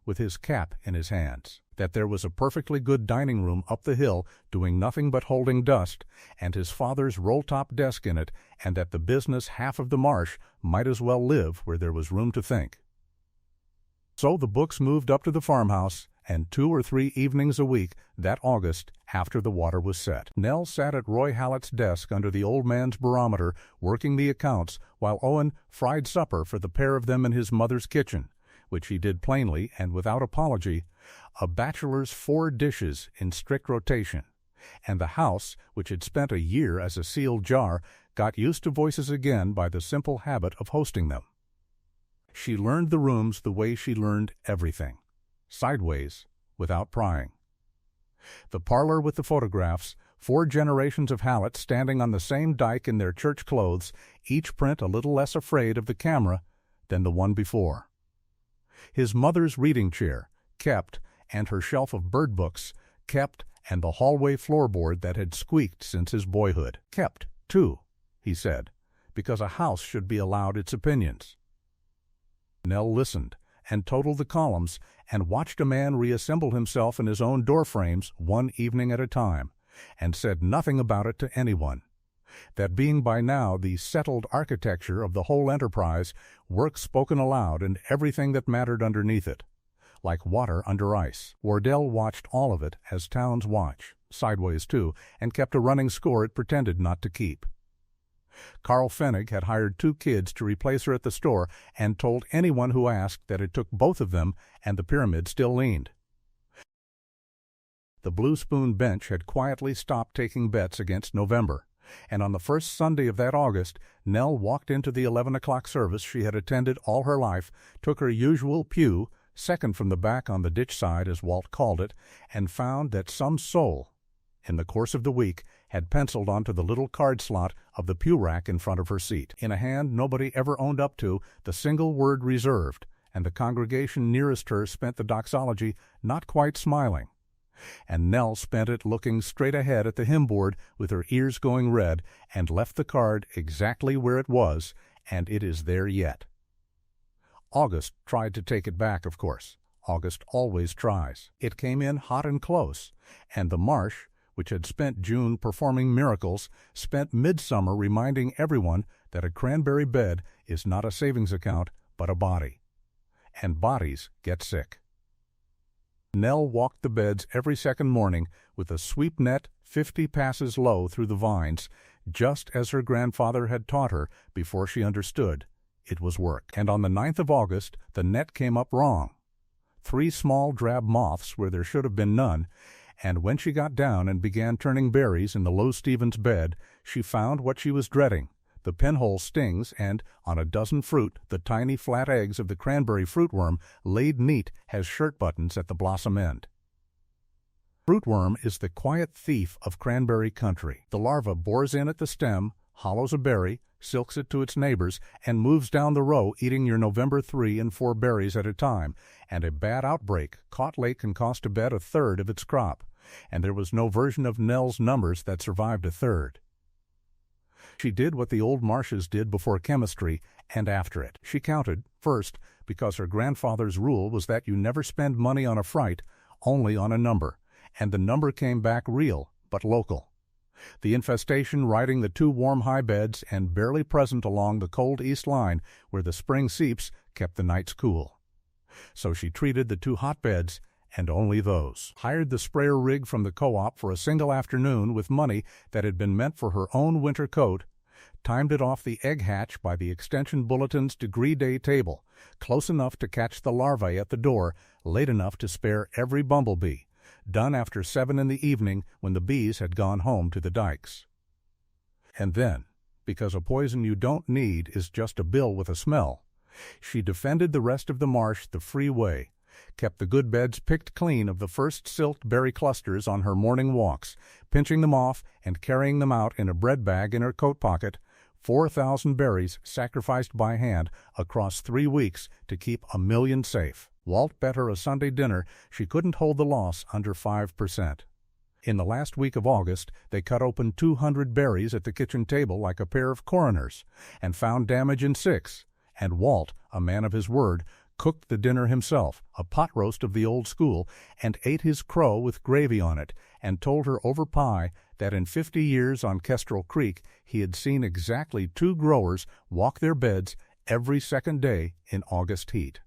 with his cap in his hands, that there was a perfectly good dining room up the hill doing nothing but holding dust, and his father's roll-top desk in it, and that the business half of the marsh might as well live where there was room to think. So the books moved up to the farmhouse, and 2 or 3 evenings a week that August, after the water was set, Nell sat at Roy Hallett's desk under the old man's barometer, working the accounts, while Owen fried supper for the pair of them in his mother's kitchen, which he did plainly and without apology, a bachelor's 4 dishes in strict rotation, and the house, which had spent a year as a sealed jar, got used to voices again by the simple habit of hosting them. She learned the rooms the way she learned everything, sideways, without prying. The parlor with the photographs, 4 generations of Hallett standing on the same dike in their church clothes, each print a little less afraid of the camera than the one before. His mother's reading chair, kept, and her shelf of bird books, kept, and the hallway floorboard that had squeaked since his boyhood, kept, too, he said, because a house should be allowed its opinions. Nell listened, and totaled the columns, and watched a man reassemble himself in his own door frames one evening at a time, and said nothing about it to anyone. That being by now the settled architecture of the whole enterprise, work spoken aloud and everything that mattered underneath it, like water under ice. Wardell watched all of it as towns watch, sideways too, and kept a running score it pretended not to keep. Carl Pfennig had hired 2 kids to replace her at the store and told anyone who asked that it took both of them, and the pyramid still leaned. The Blue Spoon bench had quietly stopped taking bets against November, and on the first Sunday of that August, Nell walked into the 11 o'clock service she had attended all her life, took her usual pew, second from the back on the ditch side as Walt called it, and found that some soul, in the course of the week, had penciled onto the little card slot of the pew rack in front of her seat, in a hand nobody ever owned up to, the single word reserved, and the congregation nearest her spent the doxology not quite smiling. And Nell spent it looking straight ahead at the hymn board with her ears going red, and left the card exactly where it was, and it is there yet. August tried to take it back, of course. August always tries. It came in hot and close, and the marsh, which had spent June performing miracles, spent midsummer reminding everyone that a cranberry bed is not a savings account, but a body. And bodies get sick. Nell walked the beds every second morning with a sweep net 50 passes low through the vines, just as her grandfather had taught her before she understood. It was work. And on the 9th of August, the net came up wrong. 3 small drab moths where there should have been none, and when she got down and began turning berries in the low Stevens bed, she found what she was dreading, the pinhole stings, and, on a dozen fruit, the tiny flat eggs of the cranberry fruitworm laid neat as shirt buttons at the blossom end. Fruitworm is the quiet thief of cranberry country. The larva bores in at the stem, hollows a berry, silks it to its neighbors, and moves down the row eating your November 3 and 4 berries at a time, and a bad outbreak caught late can cost a bed 1/3 of its crop, and there was no version of Nell's numbers that survived 1/3. She did what the old Marshes did before chemistry and after it. She counted, first, because her grandfather's rule was that you never spend money on a fright, only on a number, and the number came back real, but local. The infestation riding the 2 warm high beds and barely present along the cold east line where the spring seeps kept the nights cool. So she treated the 2 hot beds and only those. Hired the sprayer rig from the co-op for a single afternoon with money that had been meant for her own winter coat, timed it off the egg hatch by the extension bulletin's degree day table, close enough to catch the larvae at the door, late enough to spare every bumblebee, done after 7 in the evening when the bees had gone home to the dikes. And then, because a poison you don't need is just a bill with a smell, she defended the rest of the marsh the free way, kept the good beds picked clean of the first silked berry clusters on her morning walks, pinching them off and carrying them out in a bread bag in her coat pocket, 4,000 berries sacrificed by hand across 3 weeks to keep 1,000,000 safe. Walt bet her a Sunday dinner she couldn't hold the loss under 5%. In the last week of August, they cut open 200 berries at the kitchen table like a pair of coroners, and found damage in 6, and Walt, a man of his word, cooked the dinner himself, a pot roast of the old school, and ate his crow with gravy on it, and told her over pie that in 50 years on Kestrel Creek he had seen exactly 2 growers walk their beds every second day in August heat,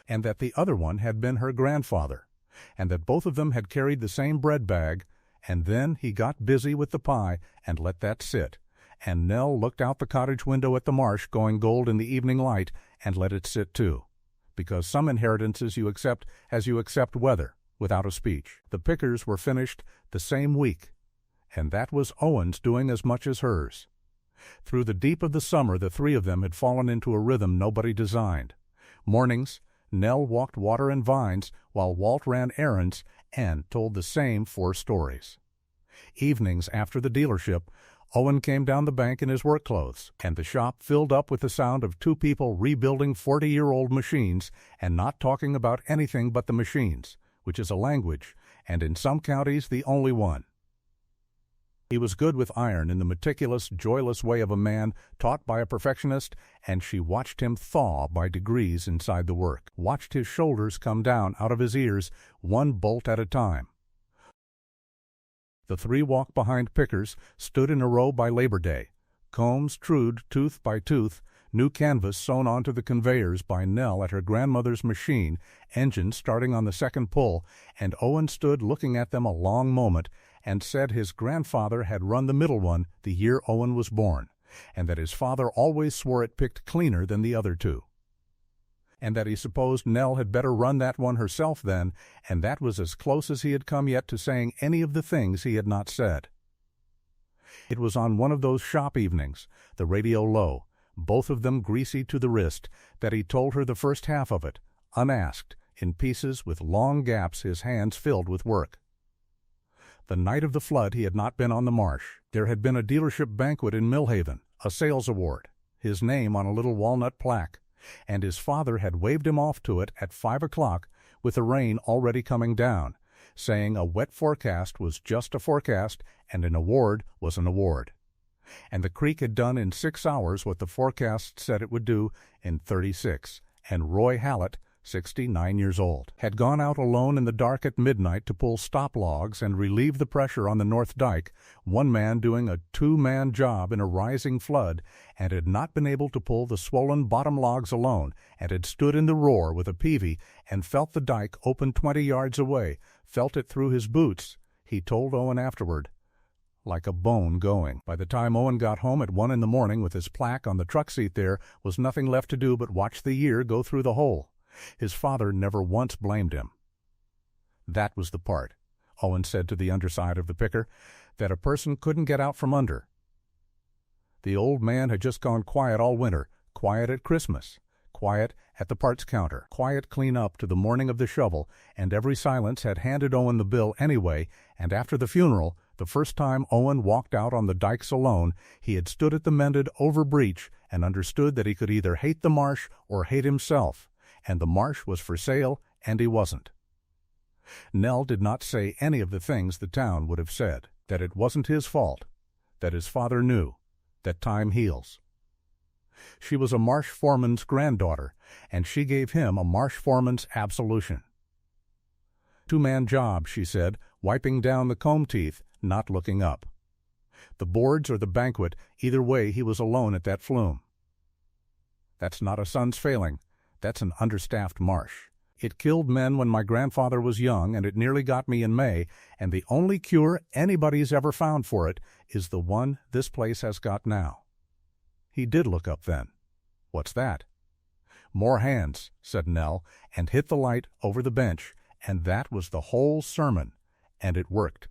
and that the other one had been her grandfather, and that both of them had carried the same bread bag, and then he got busy with the pie and let that sit, and Nell looked out the cottage window at the marsh going gold in the evening light and let it sit too, because some inheritances you accept as you accept weather, without a speech. The pickers were finished the same week, and that was Owen's doing as much as hers. Through the deep of the summer the 3 of them had fallen into a rhythm nobody designed. Mornings, Nell walked water and vines while Walt ran errands and told the same 4 stories. Evenings after the dealership, Owen came down the bank in his work clothes, and the shop filled up with the sound of 2 people rebuilding 40-year-old machines and not talking about anything but the machines, which is a language, and in some counties the only one. He was good with iron in the meticulous, joyless way of a man taught by a perfectionist, and she watched him thaw by degrees inside the work, watched his shoulders come down out of his ears, 1 bolt at a time. The 3 walk-behind pickers stood in a row by Labor Day, combs trued tooth by tooth, new canvas sewn onto the conveyors by Nell at her grandmother's machine, engine starting on the second pull, and Owen stood looking at them a long moment and said his grandfather had run the middle one the year Owen was born, and that his father always swore it picked cleaner than the other 2. And that he supposed Nell had better run that one herself then, and that was as close as he had come yet to saying any of the things he had not said. It was on one of those shop evenings, the radio low, both of them greasy to the wrist, that he told her the first half of it, unasked, in pieces with long gaps his hands filled with work. The night of the flood he had not been on the marsh. There had been a dealership banquet in Millhaven, a sales award, his name on a little walnut plaque, and his father had waved him off to it at 5 o'clock with the rain already coming down, saying a wet forecast was just a forecast and an award was an award. And the creek had done in 6 hours what the forecast said it would do in 36, and Roy Hallett, 69 years old, had gone out alone in the dark at midnight to pull stop logs and relieve the pressure on the North Dike, one man doing a 2-man job in a rising flood, and had not been able to pull the swollen bottom logs alone, and had stood in the roar with a peavey and felt the dike open 20 yards away, felt it through his boots, he told Owen afterward, like a bone going. By the time Owen got home at 1 in the morning with his plaque on the truck seat there was nothing left to do but watch the year go through the hole. His father never once blamed him. That was the part, Owen said to the underside of the picker, that a person couldn't get out from under. The old man had just gone quiet all winter, quiet at Christmas, quiet at the parts counter, quiet clean up to the morning of the shovel, and every silence had handed Owen the bill anyway, and after the funeral, the first time Owen walked out on the dikes alone, he had stood at the mended over breach and understood that he could either hate the marsh or hate himself, and the marsh was for sale, and he wasn't. Nell did not say any of the things the town would have said, that it wasn't his fault, that his father knew, that time heals. She was a marsh foreman's granddaughter, and she gave him a marsh foreman's absolution. 2-man job, she said, wiping down the comb teeth, not looking up. The boards or the banquet, either way he was alone at that flume. That's not a son's failing. That's an understaffed marsh. It killed men when my grandfather was young, and it nearly got me in May, and the only cure anybody's ever found for it is the one this place has got now." He did look up then. "What's that?" "More hands," said Nell, and hit the light over the bench, and that was the whole sermon, and it worked,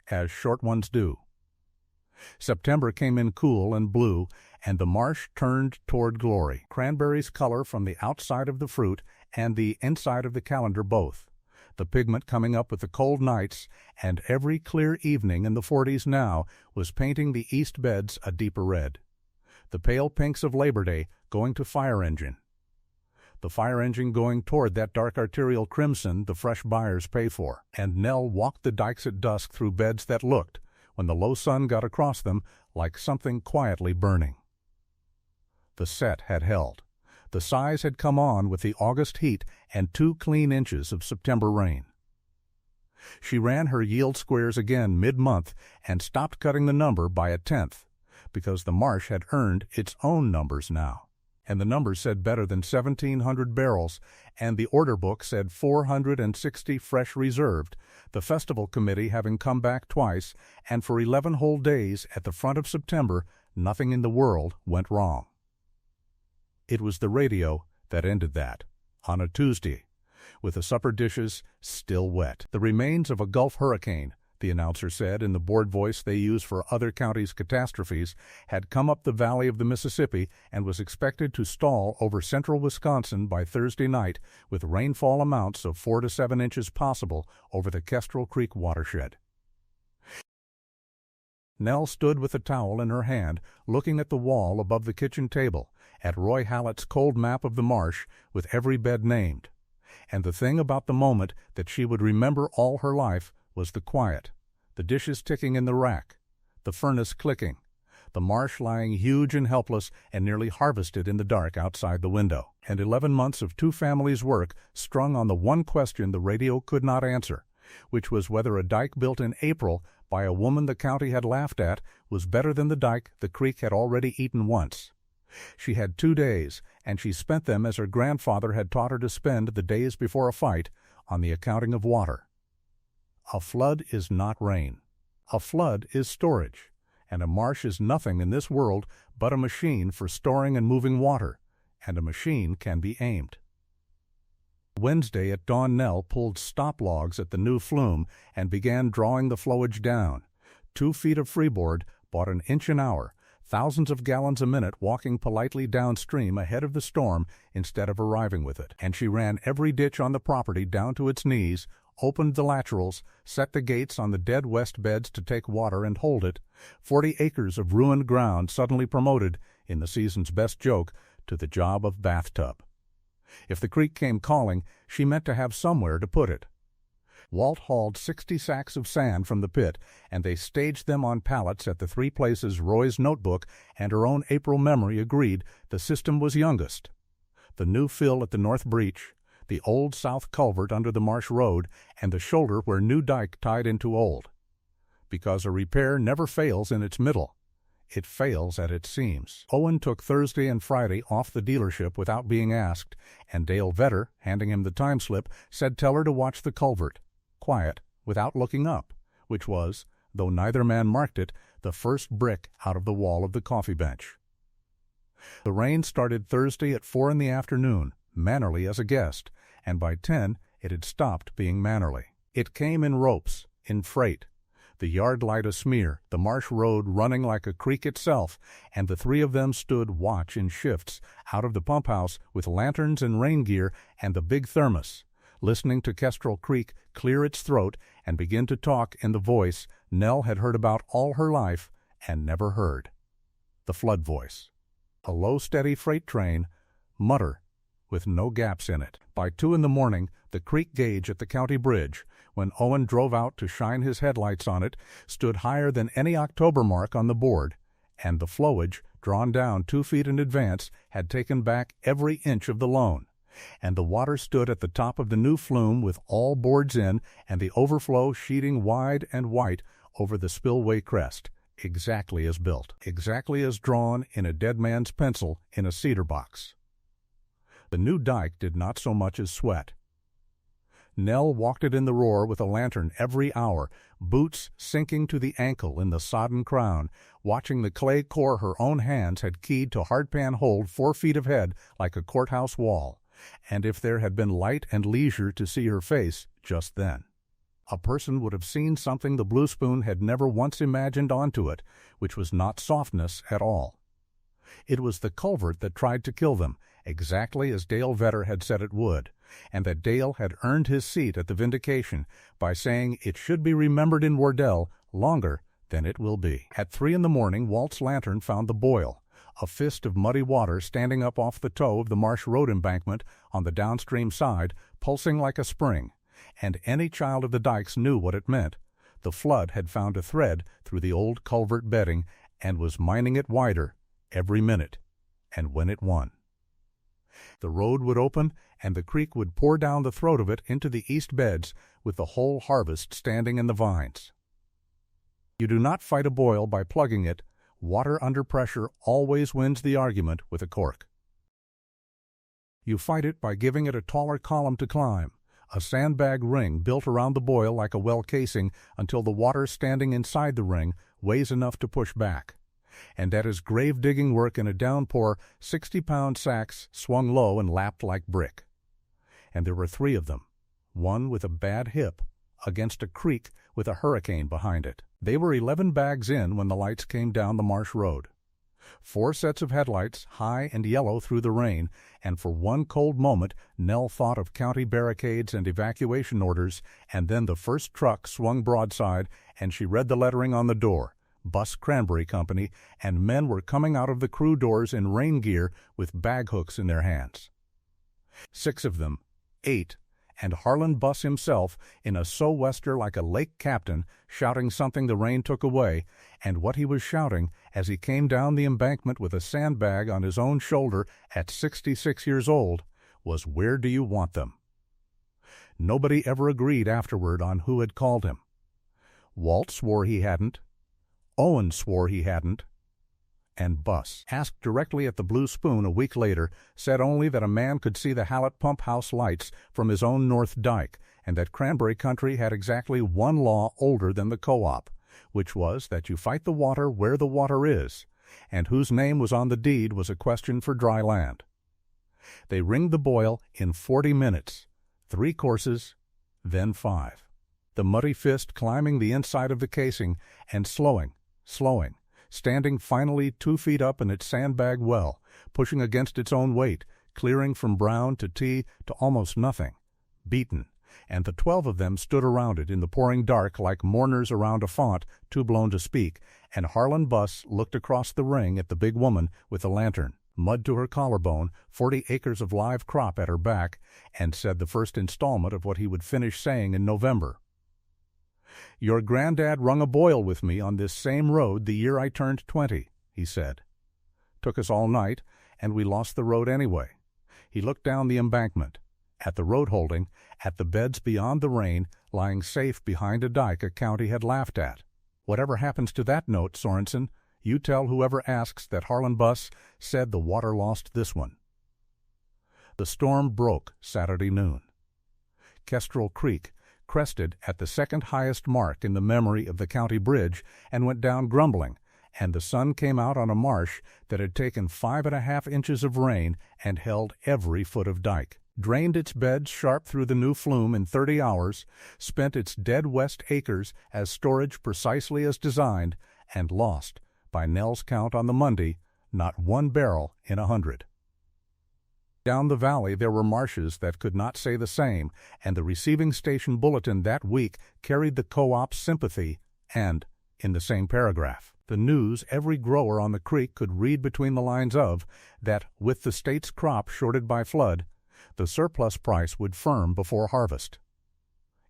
as short ones do. September came in cool and blue, and the marsh turned toward glory. Cranberry's color from the outside of the fruit and the inside of the calendar both. The pigment coming up with the cold nights, and every clear evening in the 40s now was painting the east beds a deeper red. The pale pinks of Labor Day going to fire engine. The fire engine going toward that dark arterial crimson the fresh buyers pay for. And Nell walked the dikes at dusk through beds that looked, when the low sun got across them, like something quietly burning. The set had held. The size had come on with the August heat and 2 clean inches of September rain. She ran her yield squares again mid-month and stopped cutting the number by 1/10, because the marsh had earned its own numbers now. And the numbers said better than 1,700 barrels, and the order book said 460 fresh reserved, the festival committee having come back twice, and for 11 whole days at the front of September nothing in the world went wrong. It was the radio that ended that, on a Tuesday, with the supper dishes still wet. The remains of a Gulf hurricane, the announcer said in the bored voice they use for other counties' catastrophes, had come up the valley of the Mississippi and was expected to stall over central Wisconsin by Thursday night, with rainfall amounts of 4 to 7 inches possible over the Kestrel Creek watershed. Nell stood with a towel in her hand, looking at the wall above the kitchen table, at Roy Hallett's cold map of the marsh with every bed named. And the thing about the moment that she would remember all her life was the quiet, the dishes ticking in the rack, the furnace clicking, the marsh lying huge and helpless and nearly harvested in the dark outside the window, and 11 months of 2 families' work strung on the one question the radio could not answer, which was whether a dike built in April by a woman the county had laughed at was better than the dike the creek had already eaten once. She had 2 days, and she spent them as her grandfather had taught her to spend the days before a fight, on the accounting of water. A flood is not rain. A flood is storage, and a marsh is nothing in this world but a machine for storing and moving water, and a machine can be aimed. Wednesday at dawn Nell pulled stop logs at the new flume and began drawing the flowage down. 2 feet of freeboard, bought an inch an hour, thousands of gallons a minute walking politely downstream ahead of the storm instead of arriving with it. And she ran every ditch on the property down to its knees, opened the laterals, set the gates on the dead west beds to take water and hold it, 40 acres of ruined ground suddenly promoted, in the season's best joke, to the job of bathtub. If the creek came calling, she meant to have somewhere to put it. Walt hauled 60 sacks of sand from the pit, and they staged them on pallets at the 3 places Roy's notebook and her own April memory agreed the system was youngest: the new fill at the north breach, the old south culvert under the marsh road, and the shoulder where new dike tied into old. Because a repair never fails in its middle. It fails at its seams. Owen took Thursday and Friday off the dealership without being asked, and Dale Vetter, handing him the time slip, said tell her to watch the culvert, quiet, without looking up, which was, though neither man marked it, the first brick out of the wall of the coffee bench. The rain started Thursday at 4 in the afternoon, mannerly as a guest, and by 10 it had stopped being mannerly. It came in ropes, in freight, the yard light a smear, the marsh road running like a creek itself, and the 3 of them stood watch in shifts out of the pump house with lanterns and rain gear and the big thermos, listening to Kestrel Creek clear its throat and begin to talk in the voice Nell had heard about all her life and never heard. The flood voice. A low, steady freight train, mutter, with no gaps in it. By 2 in the morning, the creek gauge at the county bridge, when Owen drove out to shine his headlights on it, stood higher than any October mark on the board, and the flowage, drawn down 2 feet in advance, had taken back every inch of the loan, and the water stood at the top of the new flume with all boards in and the overflow sheeting wide and white over the spillway crest, exactly as built, exactly as drawn in a dead man's pencil in a cedar box. The new dike did not so much as sweat. Nell walked it in the roar with a lantern every hour, boots sinking to the ankle in the sodden crown, watching the clay core her own hands had keyed to hardpan hold 4 feet of head like a courthouse wall, and if there had been light and leisure to see her face just then, a person would have seen something the Blue Spoon had never once imagined onto it, which was not softness at all. It was the culvert that tried to kill them, exactly as Dale Vetter had said it would, and that Dale had earned his seat at the vindication by saying it should be remembered in Wardell longer than it will be. At 3 in the morning, Walt's lantern found the boil, a fist of muddy water standing up off the toe of the Marsh Road embankment on the downstream side, pulsing like a spring, and any child of the dikes knew what it meant. The flood had found a thread through the old culvert bedding and was mining it wider every minute, and when it won, the road would open and the creek would pour down the throat of it into the east beds with the whole harvest standing in the vines. You do not fight a boil by plugging it. Water under pressure always wins the argument with a cork. You fight it by giving it a taller column to climb, a sandbag ring built around the boil like a well casing until the water standing inside the ring weighs enough to push back. And that is grave-digging work in a downpour. 60-pound sacks swung low and lapped like brick. And there were 3 of them, one with a bad hip, against a creek with a hurricane behind it. They were 11 bags in when the lights came down the Marsh Road. 4 sets of headlights, high and yellow through the rain, and for one cold moment Nell thought of county barricades and evacuation orders, and then the first truck swung broadside, and she read the lettering on the door. Bus Cranberry Company, and men were coming out of the crew doors in rain gear with bag hooks in their hands. 6 of them, 8, and Harlan Buss himself in a sou'wester like a lake captain, shouting something the rain took away, and what he was shouting as he came down the embankment with a sandbag on his own shoulder at 66 years old was, "Where do you want them?" Nobody ever agreed afterward on who had called him. Walt swore he hadn't. Owen swore he hadn't, and Buss, asked directly at the Blue Spoon a week later, said only that a man could see the Hallett pump house lights from his own north dike, and that Cranberry country had exactly one law older than the co-op, which was that you fight the water where the water is, and whose name was on the deed was a question for dry land. They ringed the boil in 40 minutes, 3 courses, then 5. The muddy fist climbing the inside of the casing and slowing, standing finally 2 feet up in its sandbag well, pushing against its own weight, clearing from brown to tea to almost nothing, beaten, and the 12 of them stood around it in the pouring dark like mourners around a font too blown to speak, and Harlan Buss looked across the ring at the big woman with the lantern, mud to her collarbone, 40 acres of live crop at her back, and said the first installment of what he would finish saying in November. "Your granddad rung a boil with me on this same road the year I turned 20, he said. Took us all night, and we lost the road anyway. He looked down the embankment, at the road holding, at the beds beyond the rain, lying safe behind a dike a county had laughed at. Whatever happens to that note, Sorensen, you tell whoever asks that Harlan Buss said the water lost this one." The storm broke Saturday noon. Kestrel Creek crested at the second highest mark in the memory of the county bridge and went down grumbling, and the sun came out on a marsh that had taken 5½ inches of rain and held every foot of dike, drained its beds sharp through the new flume in 30 hours, spent its dead west acres as storage precisely as designed, and lost, by Nell's count on the Monday, not 1 barrel in 100. Down the valley there were marshes that could not say the same, and the receiving station bulletin that week carried the co-op's sympathy and, in the same paragraph, the news every grower on the creek could read between the lines of, that with the state's crop shorted by flood, the surplus price would firm before harvest.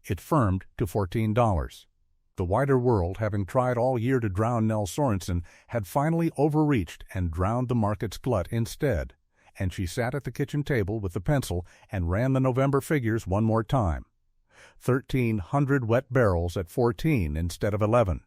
It firmed to $14. The wider world, having tried all year to drown Nell Sorensen, had finally overreached and drowned the market's glut instead, and she sat at the kitchen table with the pencil and ran the November figures one more time. 1,300 wet barrels at 14 instead of 11,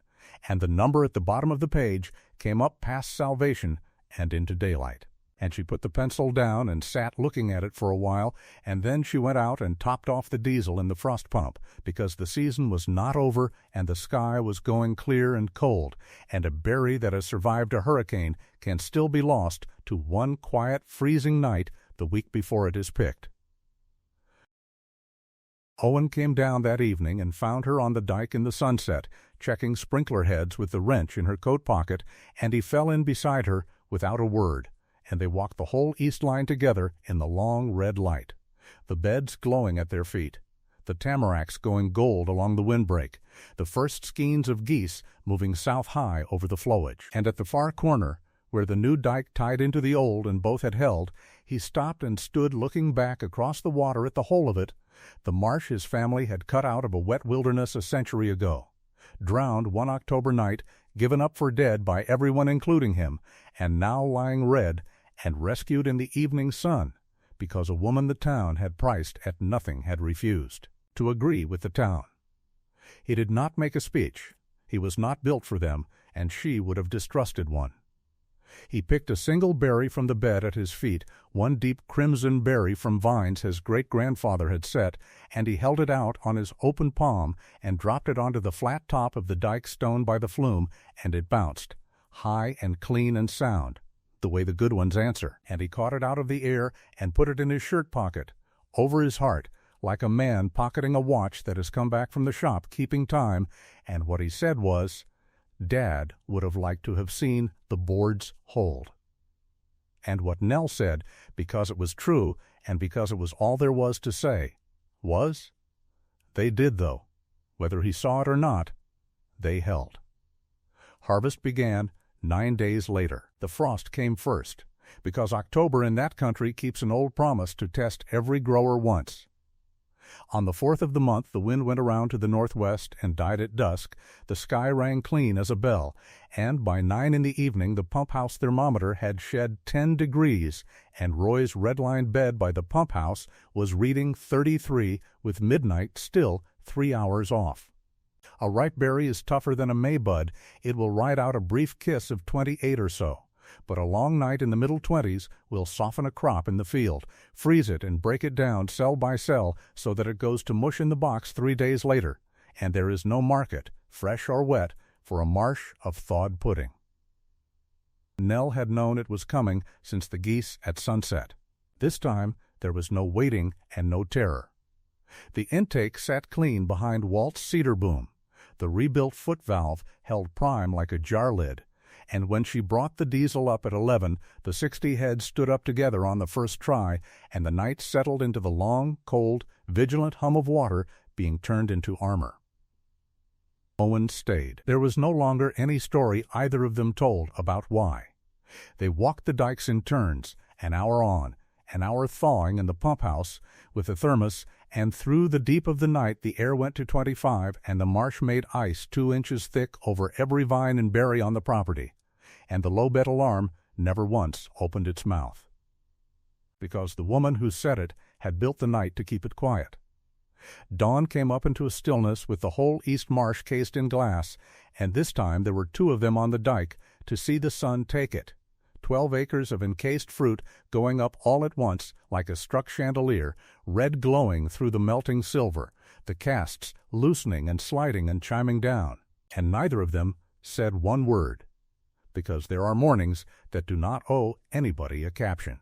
and the number at the bottom of the page came up past salvation and into daylight. And she put the pencil down and sat looking at it for a while, and then she went out and topped off the diesel in the frost pump, because the season was not over and the sky was going clear and cold, and a berry that has survived a hurricane can still be lost to one quiet, freezing night the week before it is picked. Owen came down that evening and found her on the dike in the sunset, checking sprinkler heads with the wrench in her coat pocket, and he fell in beside her without a word, and they walked the whole east line together in the long red light, the beds glowing at their feet, the tamaracks going gold along the windbreak, the first skeins of geese moving south high over the flowage. And at the far corner, where the new dike tied into the old and both had held, he stopped and stood looking back across the water at the whole of it, the marsh his family had cut out of a wet wilderness a century ago, drowned one October night, given up for dead by everyone including him, and now lying red and rescued in the evening sun, because a woman the town had priced at nothing had refused to agree with the town. He did not make a speech. He was not built for them, and she would have distrusted one. He picked a single berry from the bed at his feet, one deep crimson berry from vines his great-grandfather had set, and he held it out on his open palm and dropped it onto the flat top of the dike stone by the flume, and it bounced, high and clean and sound, the way the good ones answer. And he caught it out of the air and put it in his shirt pocket, over his heart, like a man pocketing a watch that has come back from the shop keeping time, and what he said was, Dad would have liked to have seen the boards hold. And what Nell said, because it was true and because it was all there was to say, was, they did though. Whether he saw it or not, they held. Harvest began 9 days later. The frost came first, because October in that country keeps an old promise to test every grower once. On the 4th of the month the wind went around to the northwest and died at dusk, the sky rang clean as a bell, and by 9 in the evening the pump-house thermometer had shed 10 degrees, and Roy's red-lined bed by the pump-house was reading 33, with midnight still 3 hours off. A ripe berry is tougher than a Maybud. It will ride out a brief kiss of 28 or so. But a long night in the middle 20s will soften a crop in the field, freeze it and break it down cell by cell so that it goes to mush in the box 3 days later, and there is no market, fresh or wet, for a marsh of thawed pudding. Nell had known it was coming since the geese at sunset. This time there was no waiting and no terror. The intake sat clean behind Walt's cedar boom. The rebuilt foot valve held prime like a jar lid, and when she brought the diesel up at 11, the 60 heads stood up together on the first try, and the night settled into the long, cold, vigilant hum of water being turned into armor. Owen stayed. There was no longer any story either of them told about why. They walked the dikes in turns, an hour on, an hour thawing in the pump-house with the thermos, and through the deep of the night the air went to 25, and the marsh made ice 2 inches thick over every vine and berry on the property, and the low-bed alarm never once opened its mouth, because the woman who set it had built the night to keep it quiet. Dawn came up into a stillness with the whole east marsh cased in glass, and this time there were 2 of them on the dike to see the sun take it. 12 acres of encased fruit going up all at once like a struck chandelier, red glowing through the melting silver, the casts loosening and sliding and chiming down, and neither of them said one word, because there are mornings that do not owe anybody a caption.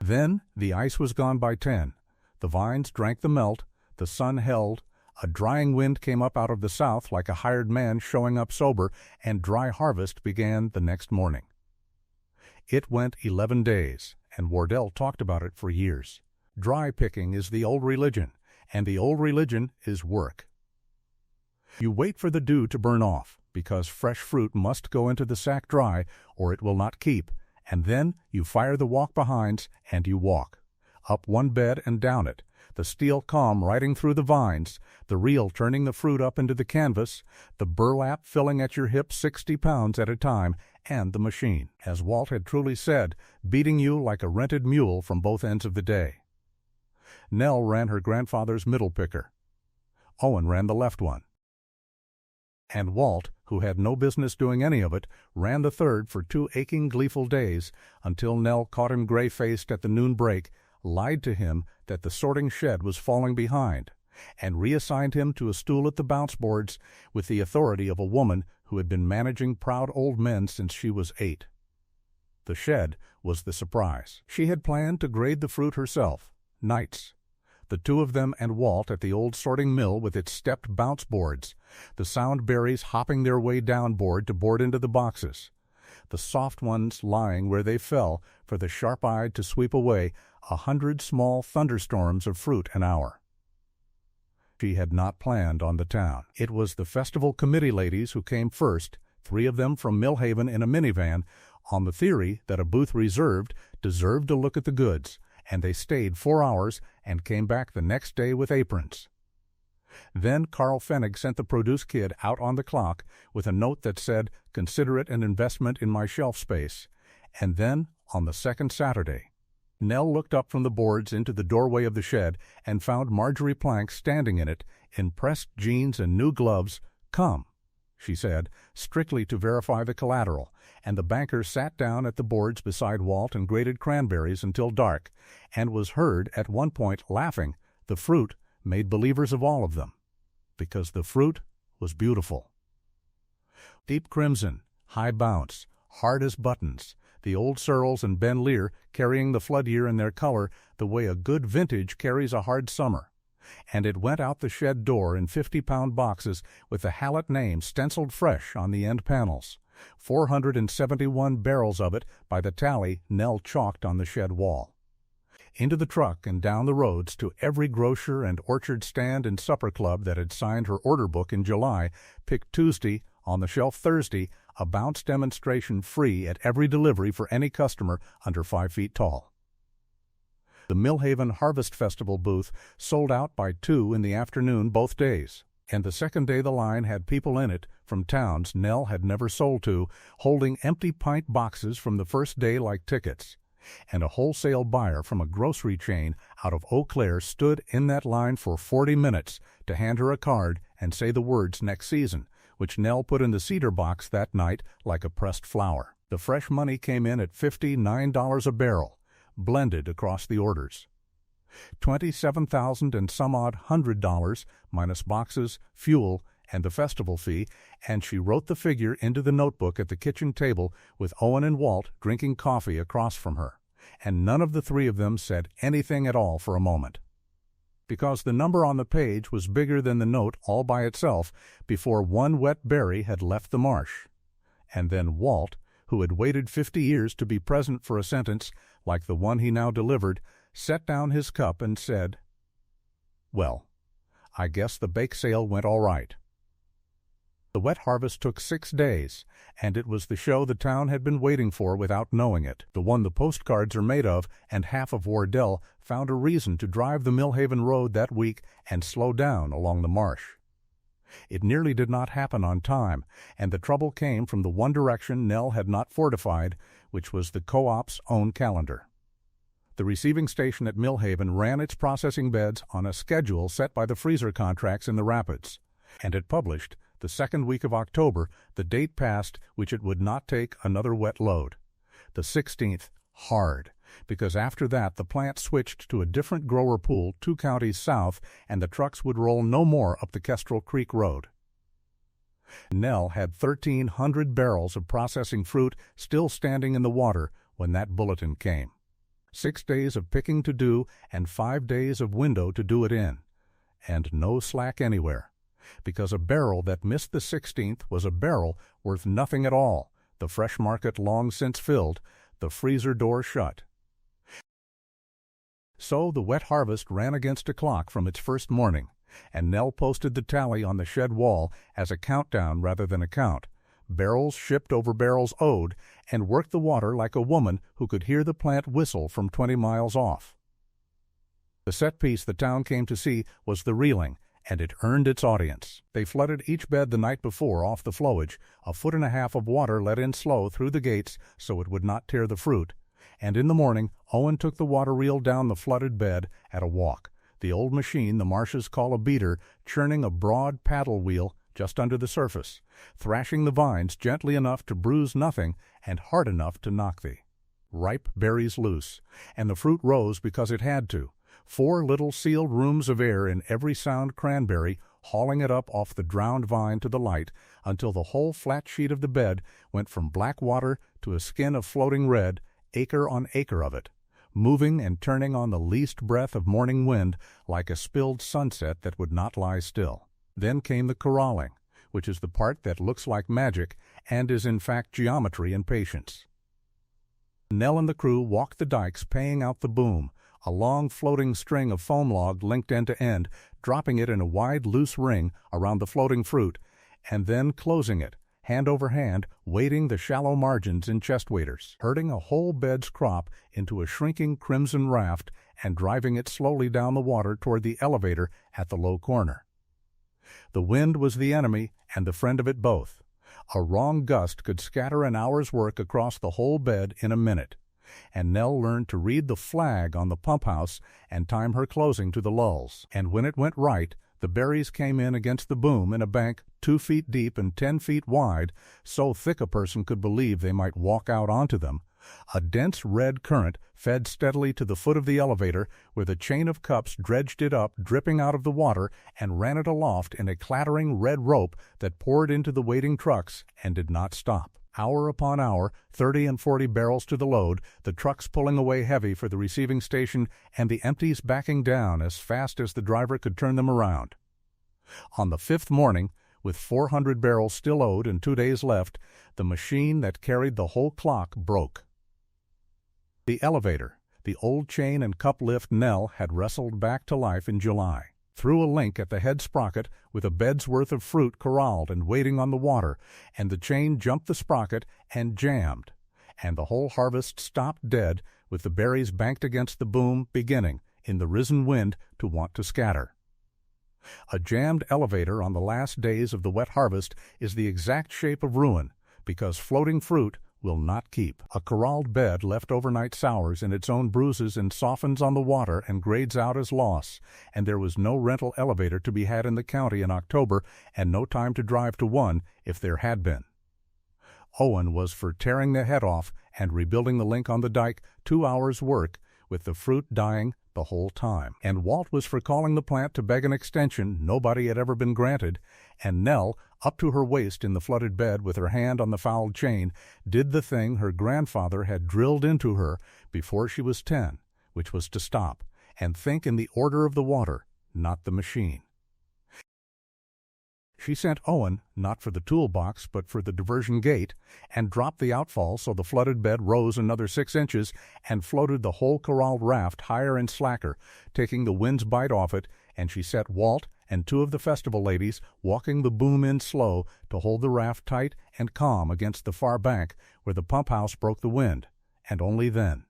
Then the ice was gone by 10. The vines drank the melt, the sun held, a drying wind came up out of the south like a hired man showing up sober, and dry harvest began the next morning. It went 11 days, and Wardell talked about it for years. Dry picking is the old religion, and the old religion is work. You wait for the dew to burn off, because fresh fruit must go into the sack dry, or it will not keep, and then you fire the walk-behinds, and you walk. Up one bed and down it, the steel calm riding through the vines, the reel turning the fruit up into the canvas, the burlap filling at your hips 60 pounds at a time, and the machine, as Walt had truly said, beating you like a rented mule from both ends of the day. Nell ran her grandfather's middle picker. Owen ran the left one. And Walt who had no business doing any of it, ran the third for 2 aching, gleeful days, until Nell caught him gray-faced at the noon break, lied to him that the sorting shed was falling behind, and reassigned him to a stool at the bounce boards with the authority of a woman who had been managing proud old men since she was 8. The shed was the surprise. She had planned to grade the fruit herself, nights. The two of them and Walt at the old sorting mill with its stepped bounce boards, the sound berries hopping their way downboard to board into the boxes, the soft ones lying where they fell for the sharp-eyed to sweep away 100 small thunderstorms of fruit an hour. She had not planned on the town. It was the festival committee ladies who came first, 3 of them from Millhaven in a minivan, on the theory that a booth reserved deserved to look at the goods, and they stayed 4 hours and came back the next day with aprons. Then Carl Pfennig sent the produce kid out on the clock with a note that said, "Consider it an investment in my shelf space." And then, on the second Saturday, Nell looked up from the boards into the doorway of the shed and found Marjorie Plank standing in it, in pressed jeans and new gloves. "Come," she said, strictly to verify the collateral, and the banker sat down at the boards beside Walt and grated cranberries until dark, and was heard at one point laughing. The fruit made believers of all of them, because the fruit was beautiful. Deep crimson, high bounce, hard as buttons, the old Searles and Ben Lear carrying the flood year in their color the way a good vintage carries a hard summer. And it went out the shed door in 50-pound boxes with the Hallett name stenciled fresh on the end panels. 471 barrels of it by the tally Nell chalked on the shed wall. Into the truck and down the roads to every grocer and orchard stand and supper club that had signed her order book in July, picked Tuesday, on the shelf Thursday, a bounce demonstration free at every delivery for any customer under 5 feet tall. The Millhaven Harvest Festival booth sold out by 2 in the afternoon both days, and the second day the line had people in it from towns Nell had never sold to, holding empty pint boxes from the first day like tickets. And a wholesale buyer from a grocery chain out of Eau Claire stood in that line for 40 minutes to hand her a card and say the words "next season," which Nell put in the cedar box that night like a pressed flower. The fresh money came in at $59 a barrel, blended across the orders. $27,000 and some odd $100, minus boxes, fuel, and the festival fee, and she wrote the figure into the notebook at the kitchen table with Owen and Walt drinking coffee across from her, and none of the 3 of them said anything at all for a moment, because the number on the page was bigger than the note all by itself before one wet berry had left the marsh. And then Walt, who had waited 50 years to be present for a sentence like the one he now delivered, set down his cup and said, "Well, I guess the bake sale went all right." The wet harvest took 6 days, and it was the show the town had been waiting for without knowing it, the one the postcards are made of, and half of Wardell found a reason to drive the Millhaven Road that week and slow down along the marsh. It nearly did not happen on time, and the trouble came from the one direction Nell had not fortified, which was the co-op's own calendar. The receiving station at Millhaven ran its processing beds on a schedule set by the freezer contracts in the rapids, and it published, the second week of October, the date past which it would not take another wet load. The 16th, hard, because after that the plant switched to a different grower pool 2 counties south, and the trucks would roll no more up the Kestrel Creek Road. Nell had 1,300 barrels of processing fruit still standing in the water when that bulletin came. 6 days of picking to do and 5 days of window to do it in, and no slack anywhere, because a barrel that missed the 16th was a barrel worth nothing at all, the fresh market long since filled, the freezer door shut. So the wet harvest ran against a clock from its first morning, and Nell posted the tally on the shed wall as a countdown rather than a count, barrels shipped over barrels owed, and worked the water like a woman who could hear the plant whistle from 20 miles off. The set piece the town came to see was the reeling, and it earned its audience. They flooded each bed the night before off the flowage, 1.5 feet of water let in slow through the gates so it would not tear the fruit, and in the morning Owen took the water reel down the flooded bed at a walk, the old machine the marshes call a beater churning a broad paddle wheel just under the surface, thrashing the vines gently enough to bruise nothing and hard enough to knock thee. Ripe berries loose, and the fruit rose because it had to. 4 little sealed rooms of air in every sound cranberry, hauling it up off the drowned vine to the light until the whole flat sheet of the bed went from black water to a skin of floating red, acre on acre of it, moving and turning on the least breath of morning wind like a spilled sunset that would not lie still. Then came the corralling, which is the part that looks like magic and is in fact geometry and patience. Nell and the crew walked the dikes paying out the boom, a long floating string of foam log linked end to end, dropping it in a wide loose ring around the floating fruit, and then closing it, hand over hand, weighting the shallow margins in chest waders, herding a whole bed's crop into a shrinking crimson raft and driving it slowly down the water toward the elevator at the low corner. The wind was the enemy and the friend of it both. A wrong gust could scatter an hour's work across the whole bed in a minute, and Nell learned to read the flag on the pump house and time her closing to the lulls. And when it went right, the berries came in against the boom in a bank 2 feet deep and 10 feet wide, so thick a person could believe they might walk out onto them. A dense red current fed steadily to the foot of the elevator, where the chain of cups dredged it up, dripping out of the water, and ran it aloft in a clattering red rope that poured into the waiting trucks and did not stop. Hour upon hour, 30 and 40 barrels to the load, the trucks pulling away heavy for the receiving station and the empties backing down as fast as the driver could turn them around. On the 5th morning, with 400 barrels still owed and 2 days left, the machine that carried the whole clock broke. The elevator, the old chain and cup lift Nell had wrestled back to life in July, threw a link at the head sprocket with a bed's worth of fruit corralled and waiting on the water, and the chain jumped the sprocket and jammed, and the whole harvest stopped dead with the berries banked against the boom beginning, in the risen wind, to want to scatter. A jammed elevator on the last days of the wet harvest is the exact shape of ruin, because floating fruit will not keep. A corralled bed left overnight sours in its own bruises and softens on the water and grades out as loss, and there was no rental elevator to be had in the county in October and no time to drive to one if there had been. Owen was for tearing the head off and rebuilding the link on the dike, 2 hours' work, with the fruit dying the whole time. And Walt was for calling the plant to beg an extension nobody had ever been granted, and Nell, up to her waist in the flooded bed with her hand on the fouled chain, did the thing her grandfather had drilled into her before she was 10, which was to stop and think in the order of the water, not the machine. She sent Owen, not for the toolbox, but for the diversion gate, and dropped the outfall so the flooded bed rose another 6 inches and floated the whole corralled raft higher and slacker, taking the wind's bite off it, and she set Walt and 2 of the festival ladies walking the boom in slow to hold the raft tight and calm against the far bank where the pump house broke the wind, and only then.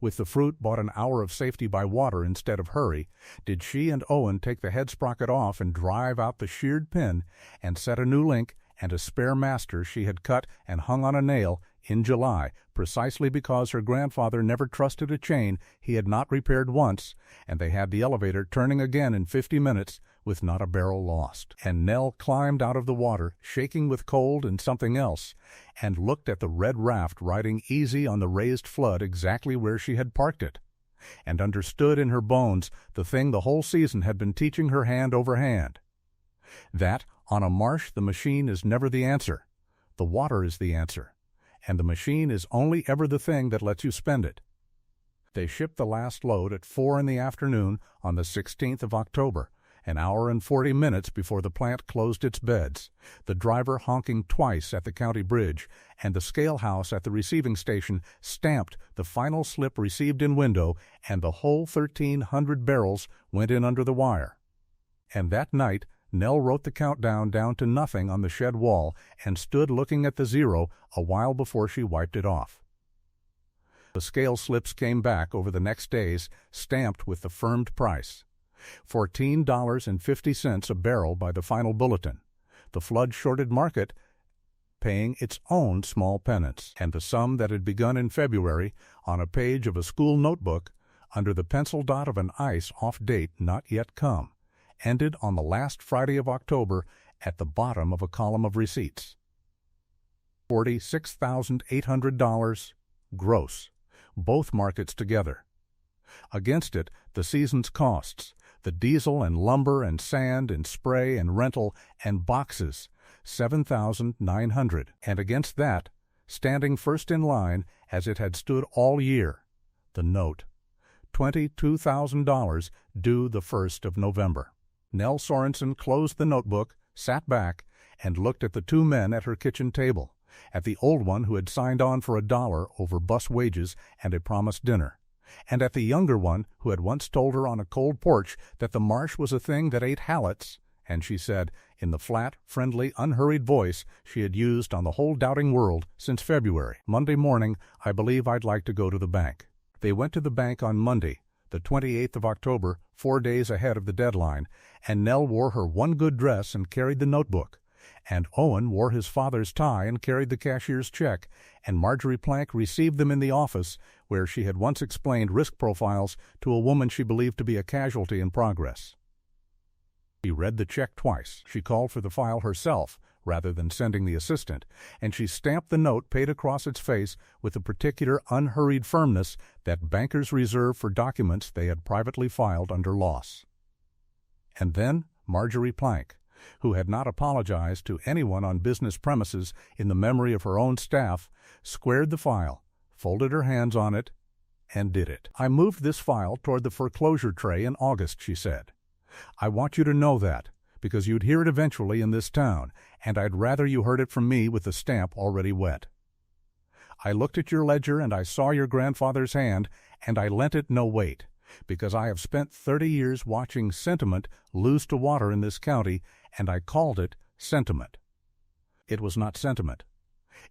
With the fruit bought an hour of safety by water instead of hurry, did she and Owen take the head sprocket off and drive out the sheared pin and set a new link and a spare master she had cut and hung on a nail in July, precisely because her grandfather never trusted a chain he had not repaired once, and they had the elevator turning again in 50 minutes with not a barrel lost. And Nell climbed out of the water, shaking with cold and something else, and looked at the red raft riding easy on the raised flood exactly where she had parked it, and understood in her bones the thing the whole season had been teaching her hand over hand, that on a marsh the machine is never the answer, the water is the answer, and the machine is only ever the thing that lets you spend it. They shipped the last load at 4 in the afternoon on the 16th of October, an hour and 40 minutes before the plant closed its beds, the driver honking twice at the county bridge, and the scale house at the receiving station stamped the final slip received in window, and the whole 1,300 barrels went in under the wire. And that night Nell wrote the countdown down to nothing on the shed wall and stood looking at the 0 a while before she wiped it off. The scale slips came back over the next days, stamped with the firmed price. $14.50 a barrel by the final bulletin, the flood-shorted market paying its own small penance, and the sum that had begun in February on a page of a school notebook under the pencil dot of an ice off date not yet come, ended on the last Friday of October at the bottom of a column of receipts. $46,800 gross, both markets together. Against it, the season's costs, the diesel and lumber and sand and spray and rental and boxes, $7,900. And against that, standing first in line as it had stood all year, the note, $22,000 due the 1st of November. Nell Sorensen closed the notebook, sat back, and looked at the two men at her kitchen table, at the old one who had signed on for $1 over bus wages and a promised dinner, and at the younger one who had once told her on a cold porch that the marsh was a thing that ate hallets, and she said, in the flat, friendly, unhurried voice she had used on the whole doubting world since February, "Monday morning, I believe I'd like to go to the bank." They went to the bank on Monday, the 28th of October, 4 days ahead of the deadline, and Nell wore her one good dress and carried the notebook, and Owen wore his father's tie and carried the cashier's check, and Marjorie Plank received them in the office, where she had once explained risk profiles to a woman she believed to be a casualty in progress. She read the check twice. She called for the file herself, rather than sending the assistant, and she stamped the note paid across its face with the particular unhurried firmness that bankers reserve for documents they had privately filed under loss. And then Marjorie Plank, who had not apologized to anyone on business premises in the memory of her own staff, squared the file, folded her hands on it, and did it. "I moved this file toward the foreclosure tray in August," she said. "I want you to know that, because you'd hear it eventually in this town, and I'd rather you heard it from me with the stamp already wet. I looked at your ledger and I saw your grandfather's hand, and I lent it no weight, because I have spent 30 years watching sentiment lose to water in this county, and I called it sentiment. It was not sentiment.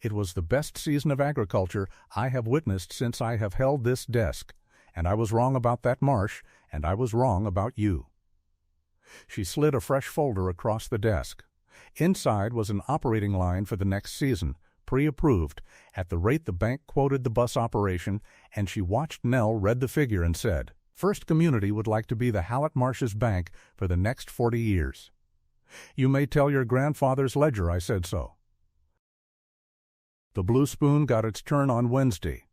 It was the best season of agriculture I have witnessed since I have held this desk, and I was wrong about that marsh, and I was wrong about you." She slid a fresh folder across the desk. Inside was an operating line for the next season, pre-approved, at the rate the bank quoted the bus operation, and she watched Nell read the figure and said, "First Community would like to be the Hallett Marshes Bank for the next 40 years. You may tell your grandfather's ledger I said so." The Blue Spoon got its turn on Wednesday,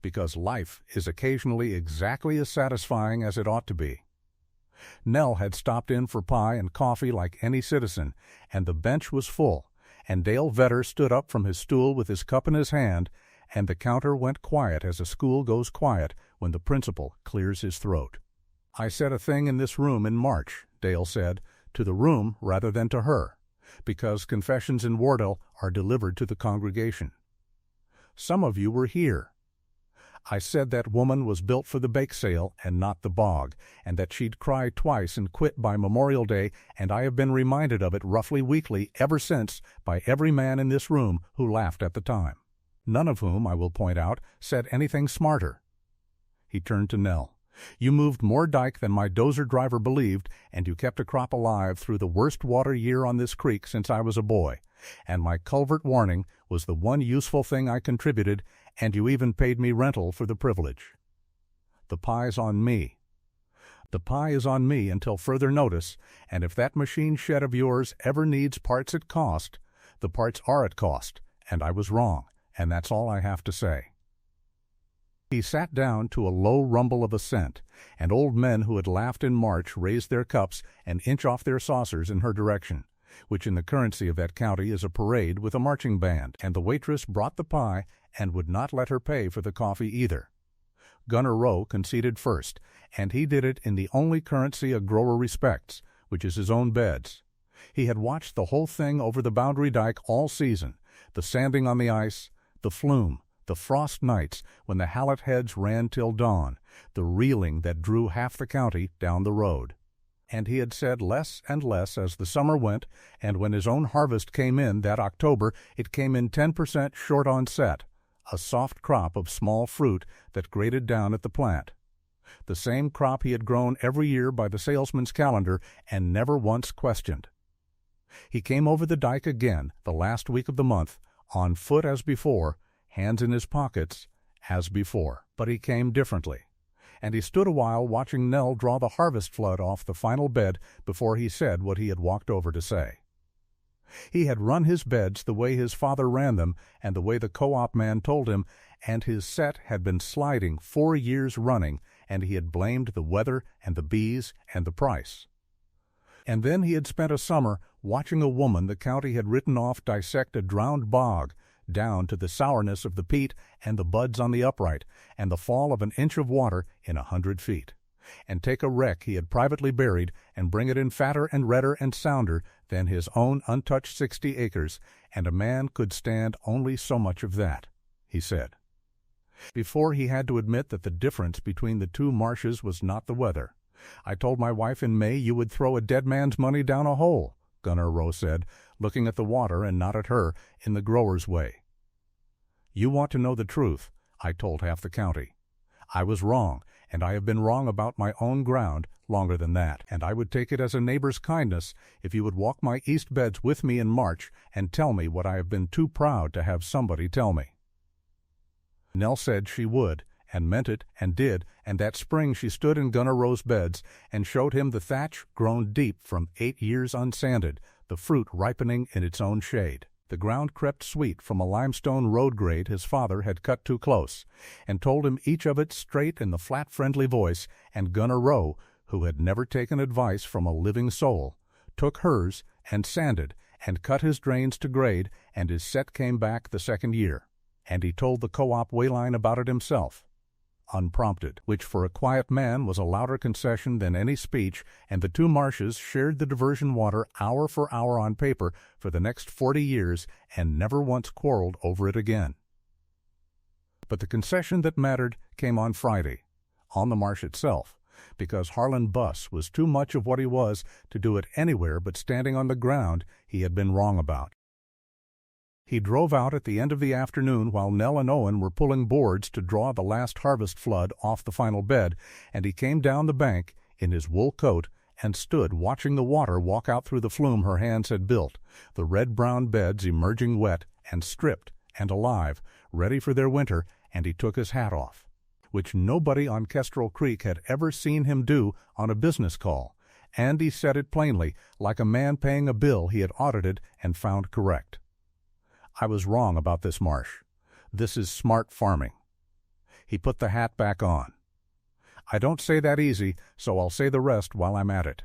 because life is occasionally exactly as satisfying as it ought to be. Nell had stopped in for pie and coffee like any citizen, and the bench was full, and Dale Vedder stood up from his stool with his cup in his hand, and the counter went quiet as a school goes quiet when the principal clears his throat. "I said a thing in this room in March," Dale said, "to the room rather than to her, because confessions in Wardell are delivered to the congregation. Some of you were here. I said that woman was built for the bake sale and not the bog, and that she'd cry twice and quit by Memorial Day, and I have been reminded of it roughly weekly ever since by every man in this room who laughed at the time. None of whom, I will point out, said anything smarter." He turned to Nell. "You moved more dike than my dozer driver believed, and you kept a crop alive through the worst water year on this creek since I was a boy, and my culvert warning was the one useful thing I contributed, and you even paid me rental for the privilege. The pie's on me. The pie is on me until further notice, and if that machine shed of yours ever needs parts at cost, the parts are at cost, and I was wrong, and that's all I have to say." He sat down to a low rumble of assent, and old men who had laughed in March raised their cups and inch off their saucers in her direction, which in the currency of that county is a parade with a marching band, and the waitress brought the pie and would not let her pay for the coffee either. Gunner Rowe conceded first, and he did it in the only currency a grower respects, which is his own beds. He had watched the whole thing over the boundary dike all season, the sanding on the ice, the flume, the frost nights when the Hallett heads ran till dawn, the reeling that drew half the county down the road. And he had said less and less as the summer went, and when his own harvest came in that October, it came in 10% short on set, a soft crop of small fruit that grated down at the plant. The same crop he had grown every year by the salesman's calendar and never once questioned. He came over the dike again the last week of the month, on foot as before, hands in his pockets as before. But he came differently, and he stood a while watching Nell draw the harvest flood off the final bed before he said what he had walked over to say. He had run his beds the way his father ran them and the way the co-op man told him, and his set had been sliding 4 years running, and he had blamed the weather and the bees and the price. And then he had spent a summer watching a woman the county had written off dissect a drowned bog, down to the sourness of the peat and the buds on the upright, and the fall of an inch of water in 100 feet, and take a wreck he had privately buried and bring it in fatter and redder and sounder than his own untouched 60 acres, and a man could stand only so much of that, he said. Before he had to admit that the difference between the two marshes was not the weather. I told my wife in May you would throw a dead man's money down a hole, Gunner Rowe said, looking at the water and not at her, in the grower's way. You want to know the truth, I told half the county. I was wrong, and I have been wrong about my own ground longer than that, and I would take it as a neighbor's kindness if you would walk my east beds with me in March and tell me what I have been too proud to have somebody tell me. Nell said she would, and meant it, and did, and that spring she stood in Gunner Rowe's beds and showed him the thatch grown deep from 8 years unsanded, the fruit ripening in its own shade. The ground crept sweet from a limestone road grade his father had cut too close, and told him each of it straight in the flat friendly voice, and Gunner Rowe, who had never taken advice from a living soul, took hers and sanded and cut his drains to grade, and his set came back the second year. And he told the co-op wayline about it himself, unprompted, which for a quiet man was a louder concession than any speech, and the two marshes shared the diversion water hour for hour on paper for the next 40 years and never once quarreled over it again. But the concession that mattered came on Friday, on the marsh itself, because Harlan Buss was too much of what he was to do it anywhere but standing on the ground he had been wrong about. He drove out at the end of the afternoon while Nell and Owen were pulling boards to draw the last harvest flood off the final bed, and he came down the bank in his wool coat and stood watching the water walk out through the flume her hands had built, the red-brown beds emerging wet and stripped and alive, ready for their winter, and he took his hat off, which nobody on Kestrel Creek had ever seen him do on a business call, and he said it plainly, like a man paying a bill he had audited and found correct. I was wrong about this marsh. This is smart farming. He put the hat back on. I don't say that easy, so I'll say the rest while I'm at it.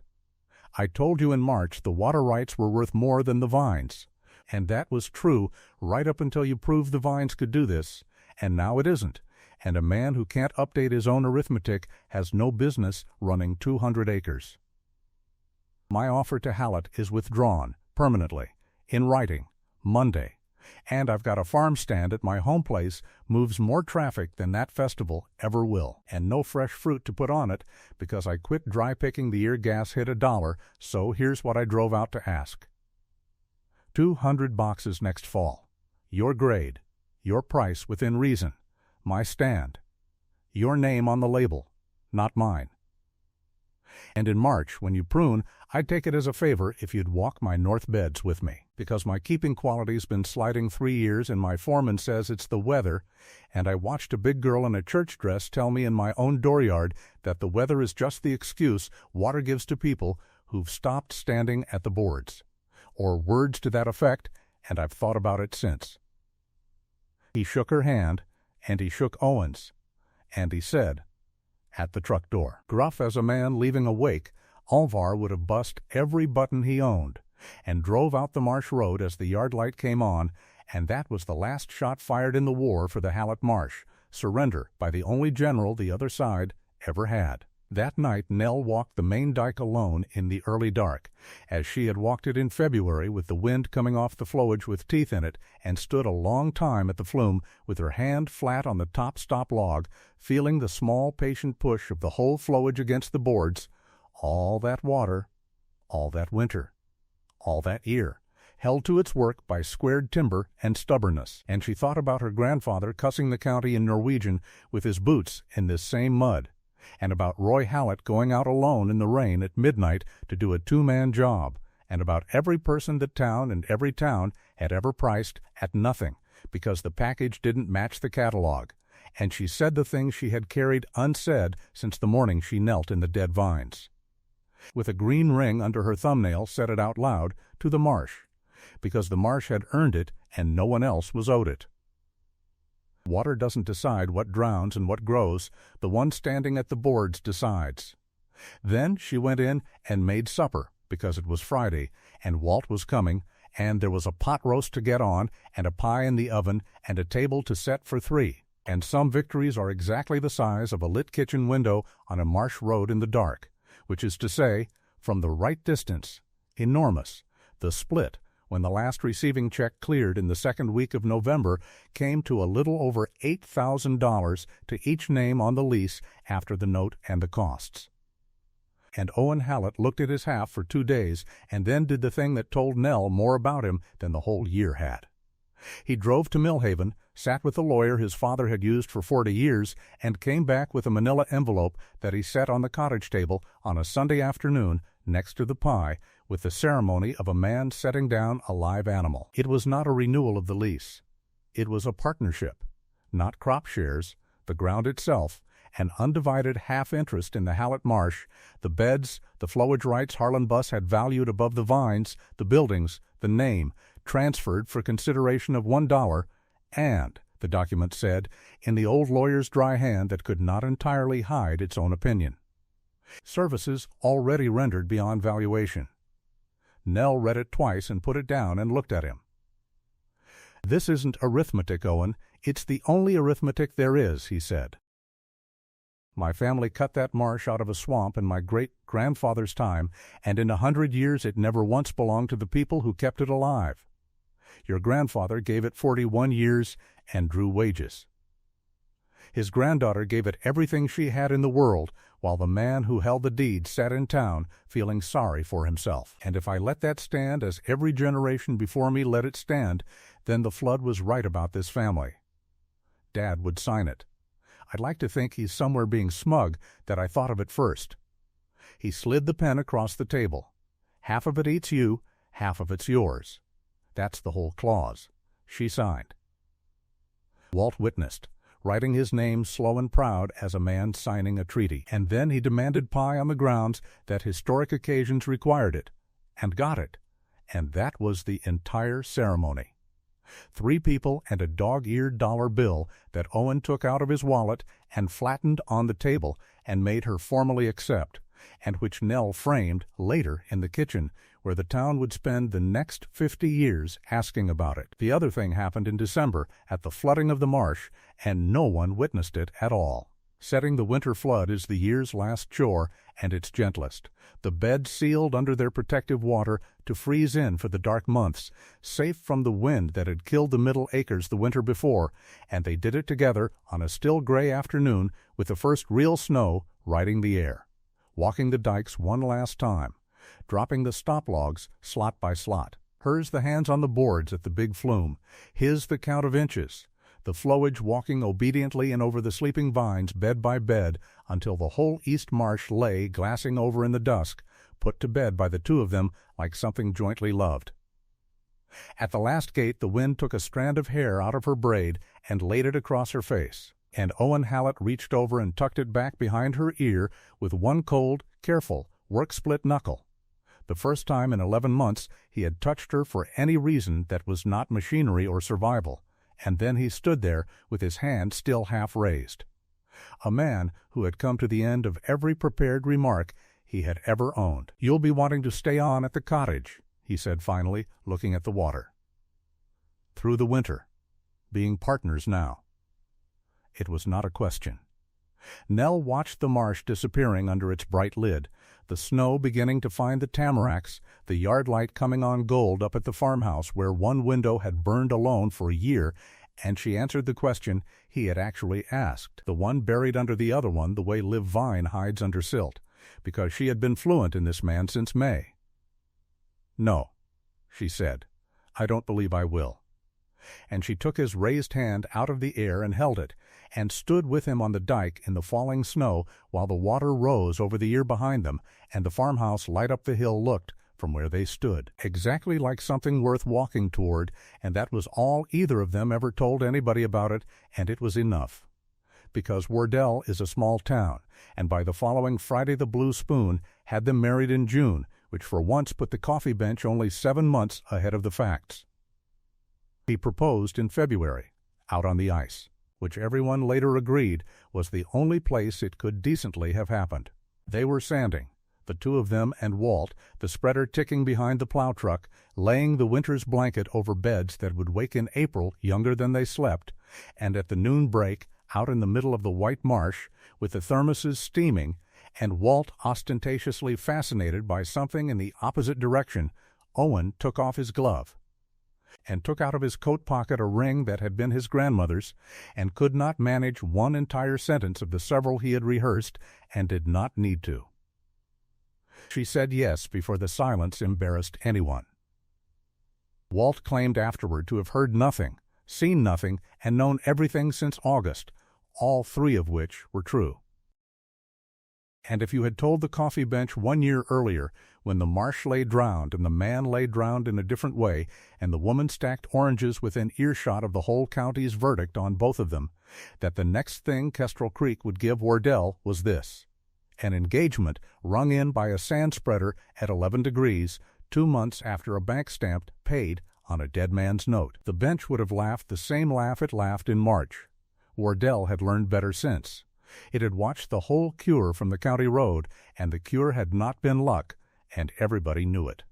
I told you in March the water rights were worth more than the vines, and that was true right up until you proved the vines could do this, and now it isn't, and a man who can't update his own arithmetic has no business running 200 acres. My offer to Hallett is withdrawn, permanently, in writing, Monday. And I've got a farm stand at my home place moves more traffic than that festival ever will, and no fresh fruit to put on it because I quit dry picking the year gas hit $1, so here's what I drove out to ask. 200 boxes next fall. Your grade. Your price within reason. My stand. Your name on the label, not mine. And in March, when you prune, I'd take it as a favor if you'd walk my north beds with me, because my keeping quality's been sliding 3 years and my foreman says it's the weather, and I watched a big girl in a church dress tell me in my own dooryard that the weather is just the excuse water gives to people who've stopped standing at the boards, or words to that effect, and I've thought about it since. He shook her hand, and he shook Owen's, and he said, at the truck door, gruff as a man leaving a wake, Alvar would have bust every button he owned, and drove out the marsh road as the yard light came on, and that was the last shot fired in the war for the Hallett Marsh, surrender by the only general the other side ever had. That night Nell walked the main dike alone in the early dark, as she had walked it in February with the wind coming off the flowage with teeth in it, and stood a long time at the flume with her hand flat on the top stop log, feeling the small patient push of the whole flowage against the boards, all that water, all that winter, all that year, held to its work by squared timber and stubbornness, and she thought about her grandfather cussing the county in Norwegian with his boots in this same mud, and about Roy Hallett going out alone in the rain at midnight to do a 2-man job, and about every person that town and every town had ever priced at nothing because the package didn't match the catalog, and she said the things she had carried unsaid since the morning she knelt in the dead vines. With a green ring under her thumbnail said it out loud, to the marsh, because the marsh had earned it and no one else was owed it. Water doesn't decide what drowns and what grows. The one standing at the boards decides. Then she went in and made supper, because it was Friday, and Walt was coming, and there was a pot roast to get on, and a pie in the oven, and a table to set for 3. And some victories are exactly the size of a lit kitchen window on a marsh road in the dark, which is to say, from the right distance, enormous. The split, when the last receiving check cleared in the second week of November, came to a little over $8,000 to each name on the lease after the note and the costs. And Owen Hallett looked at his half for 2 days and then did the thing that told Nell more about him than the whole year had. He drove to Millhaven, sat with the lawyer his father had used for 40 years, and came back with a manila envelope that he set on the cottage table on a Sunday afternoon next to the pie, with the ceremony of a man setting down a live animal. It was not a renewal of the lease. It was a partnership, not crop shares, the ground itself, an undivided half-interest in the Hallett Marsh, the beds, the flowage rights Harlan Buss had valued above the vines, the buildings, the name, transferred for consideration of $1, and, the document said, in the old lawyer's dry hand that could not entirely hide its own opinion. Services already rendered beyond valuation. Nell read it twice and put it down and looked at him. "This isn't arithmetic, Owen. It's the only arithmetic there is," he said. "My family cut that marsh out of a swamp in my great-grandfather's time, and in 100 years it never once belonged to the people who kept it alive. Your grandfather gave it 41 years and drew wages. His granddaughter gave it everything she had in the world, while the man who held the deed sat in town feeling sorry for himself. And if I let that stand as every generation before me let it stand, then the flood was right about this family. Dad would sign it. I'd like to think he's somewhere being smug that I thought of it first." He slid the pen across the table. "Half of it eats you, half of it's yours. That's the whole clause." She signed. Walt witnessed, writing his name slow and proud as a man signing a treaty. And then he demanded pie on the grounds that historic occasions required it, and got it. And that was the entire ceremony. 3 people and a dog-eared dollar bill that Owen took out of his wallet and flattened on the table and made her formally accept, and which Nell framed later in the kitchen, where the town would spend the next 50 years asking about it. The other thing happened in December at the flooding of the marsh, and no one witnessed it at all. Setting the winter flood is the year's last chore, and its gentlest. The beds sealed under their protective water to freeze in for the dark months, safe from the wind that had killed the middle acres the winter before, and they did it together on a still gray afternoon with the first real snow riding the air, walking the dikes one last time, dropping the stop logs slot by slot. Hers the hands on the boards at the big flume, his the count of inches, the flowage walking obediently in over the sleeping vines bed by bed until the whole East Marsh lay glassing over in the dusk, put to bed by the 2 of them like something jointly loved. At the last gate the wind took a strand of hair out of her braid and laid it across her face, and Owen Hallett reached over and tucked it back behind her ear with one cold, careful, work-split knuckle. The first time in 11 months he had touched her for any reason that was not machinery or survival, and then he stood there with his hand still half raised. A man who had come to the end of every prepared remark he had ever owned. "You'll be wanting to stay on at the cottage," he said finally, looking at the water. "Through the winter. Being partners now." It was not a question. Nell watched the marsh disappearing under its bright lid, the snow beginning to find the tamaracks, the yard light coming on gold up at the farmhouse where one window had burned alone for a year, and she answered the question he had actually asked, the one buried under the other one the way Liv Vine hides under silt, because she had been fluent in this man since May. "No," she said, "I don't believe I will." And she took his raised hand out of the air and held it, and stood with him on the dike in the falling snow while the water rose over the ear behind them, and the farmhouse light up the hill looked, from where they stood, exactly like something worth walking toward, and that was all either of them ever told anybody about it, and it was enough. Because Wardell is a small town, and by the following Friday the Blue Spoon had them married in June, which for once put the coffee bench only 7 months ahead of the facts. He proposed in February, out on the ice, which everyone later agreed was the only place it could decently have happened. They were sanding, the two of them and Walt, the spreader ticking behind the plow truck, laying the winter's blanket over beds that would wake in April younger than they slept, and at the noon break, out in the middle of the white marsh, with the thermoses steaming, and Walt ostentatiously fascinated by something in the opposite direction, Owen took off his glove, and took out of his coat pocket a ring that had been his grandmother's, and could not manage one entire sentence of the several he had rehearsed, and did not need to. She said yes before the silence embarrassed anyone. Walt claimed afterward to have heard nothing, seen nothing, and known everything since August, all three of which were true. And if you had told the coffee bench 1 year earlier, when the marsh lay drowned and the man lay drowned in a different way, and the woman stacked oranges within earshot of the whole county's verdict on both of them, that the next thing Kestrel Creek would give Wardell was this: an engagement rung in by a sand spreader at 11 degrees, 2 months after a bank stamp paid on a dead man's note. The bench would have laughed the same laugh it laughed in March. Wardell had learned better since. It had watched the whole cure from the county road, and the cure had not been luck, and everybody knew it.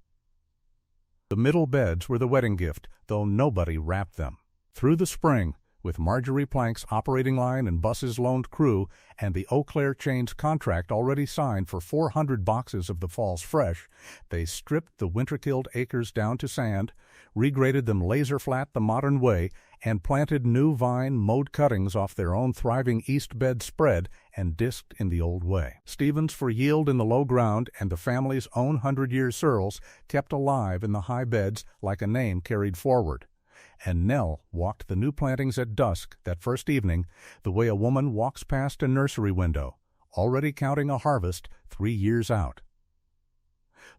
The middle beds were the wedding gift, though nobody wrapped them. Through the spring, with Marjorie Plank's operating line and bus's loaned crew, and the Eau Claire chain's contract already signed for 400 boxes of the Falls Fresh, they stripped the winter-killed acres down to sand, regraded them laser-flat the modern way, and planted new vine mowed cuttings off their own thriving east bed spread and disked in the old way. Stevens for yield in the low ground, and the family's own 100-year Searles kept alive in the high beds like a name carried forward. And Nell walked the new plantings at dusk that first evening the way a woman walks past a nursery window, already counting a harvest 3 years out.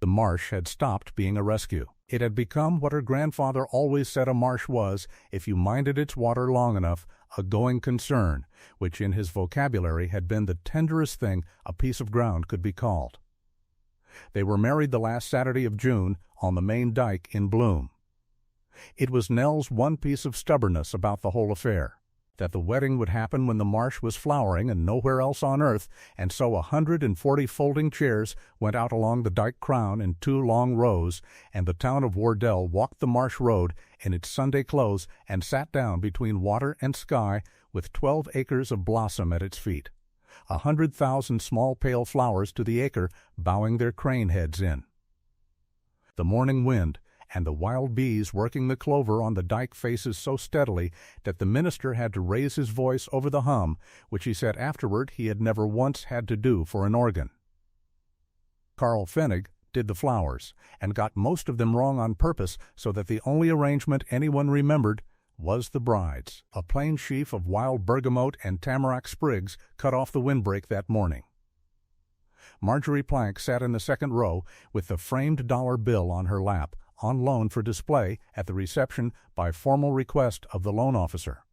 The marsh had stopped being a rescue. It had become what her grandfather always said a marsh was, if you minded its water long enough, a going concern, which in his vocabulary had been the tenderest thing a piece of ground could be called. They were married the last Saturday of June on the main dike in bloom. It was Nell's one piece of stubbornness about the whole affair, that the wedding would happen when the marsh was flowering and nowhere else on earth, and so 140 folding chairs went out along the dike crown in 2 long rows, and the town of Wardell walked the marsh road in its Sunday clothes and sat down between water and sky with 12 acres of blossom at its feet, 100,000 small pale flowers to the acre bowing their crane heads in. The morning wind and the wild bees working the clover on the dike faces so steadily that the minister had to raise his voice over the hum, which he said afterward he had never once had to do for an organ. Carl Pfennig did the flowers, and got most of them wrong on purpose, so that the only arrangement anyone remembered was the bride's, a plain sheaf of wild bergamot and tamarack sprigs cut off the windbreak that morning. Marjorie Plank sat in the second row with the framed dollar bill on her lap, on loan for display at the reception by formal request of the loan officer.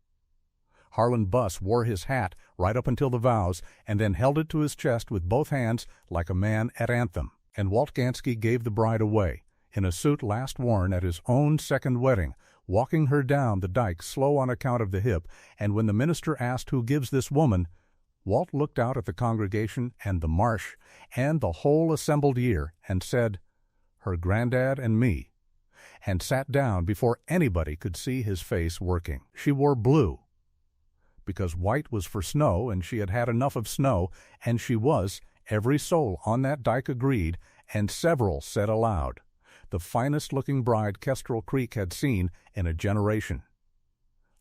Harlan Buss wore his hat right up until the vows, and then held it to his chest with both hands like a man at anthem. And Walt Gansky gave the bride away, in a suit last worn at his own second wedding, walking her down the dike slow on account of the hip, and when the minister asked who gives this woman, Walt looked out at the congregation and the marsh and the whole assembled year and said, "Her granddad and me," and sat down before anybody could see his face working. She wore blue, because white was for snow, and she had had enough of snow, and she was, every soul on that dike agreed, and several said aloud, the finest-looking bride Kestrel Creek had seen in a generation.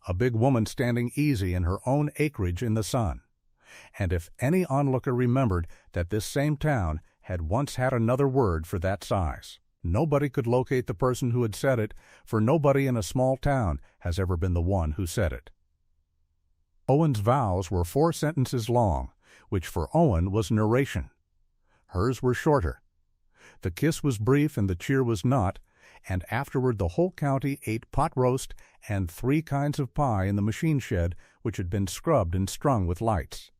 A big woman standing easy in her own acreage in the sun. And if any onlooker remembered that this same town had once had another word for that size, nobody could locate the person who had said it, for nobody in a small town has ever been the one who said it. Owen's vows were 4 sentences long, which for Owen was narration. Hers were shorter. The kiss was brief and the cheer was not, and afterward the whole county ate pot roast and 3 kinds of pie in the machine shed, which had been scrubbed and strung with lights.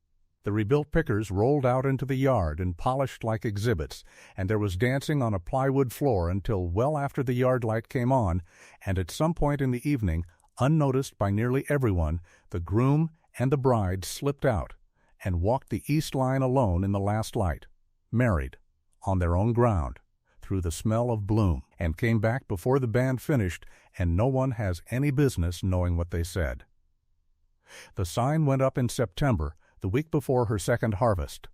The rebuilt pickers rolled out into the yard and polished like exhibits, and there was dancing on a plywood floor until well after the yard light came on, and at some point in the evening, unnoticed by nearly everyone, the groom and the bride slipped out and walked the east line alone in the last light, married, on their own ground, through the smell of bloom, and came back before the band finished, and no one has any business knowing what they said. The sign went up in September, the week before her second harvest.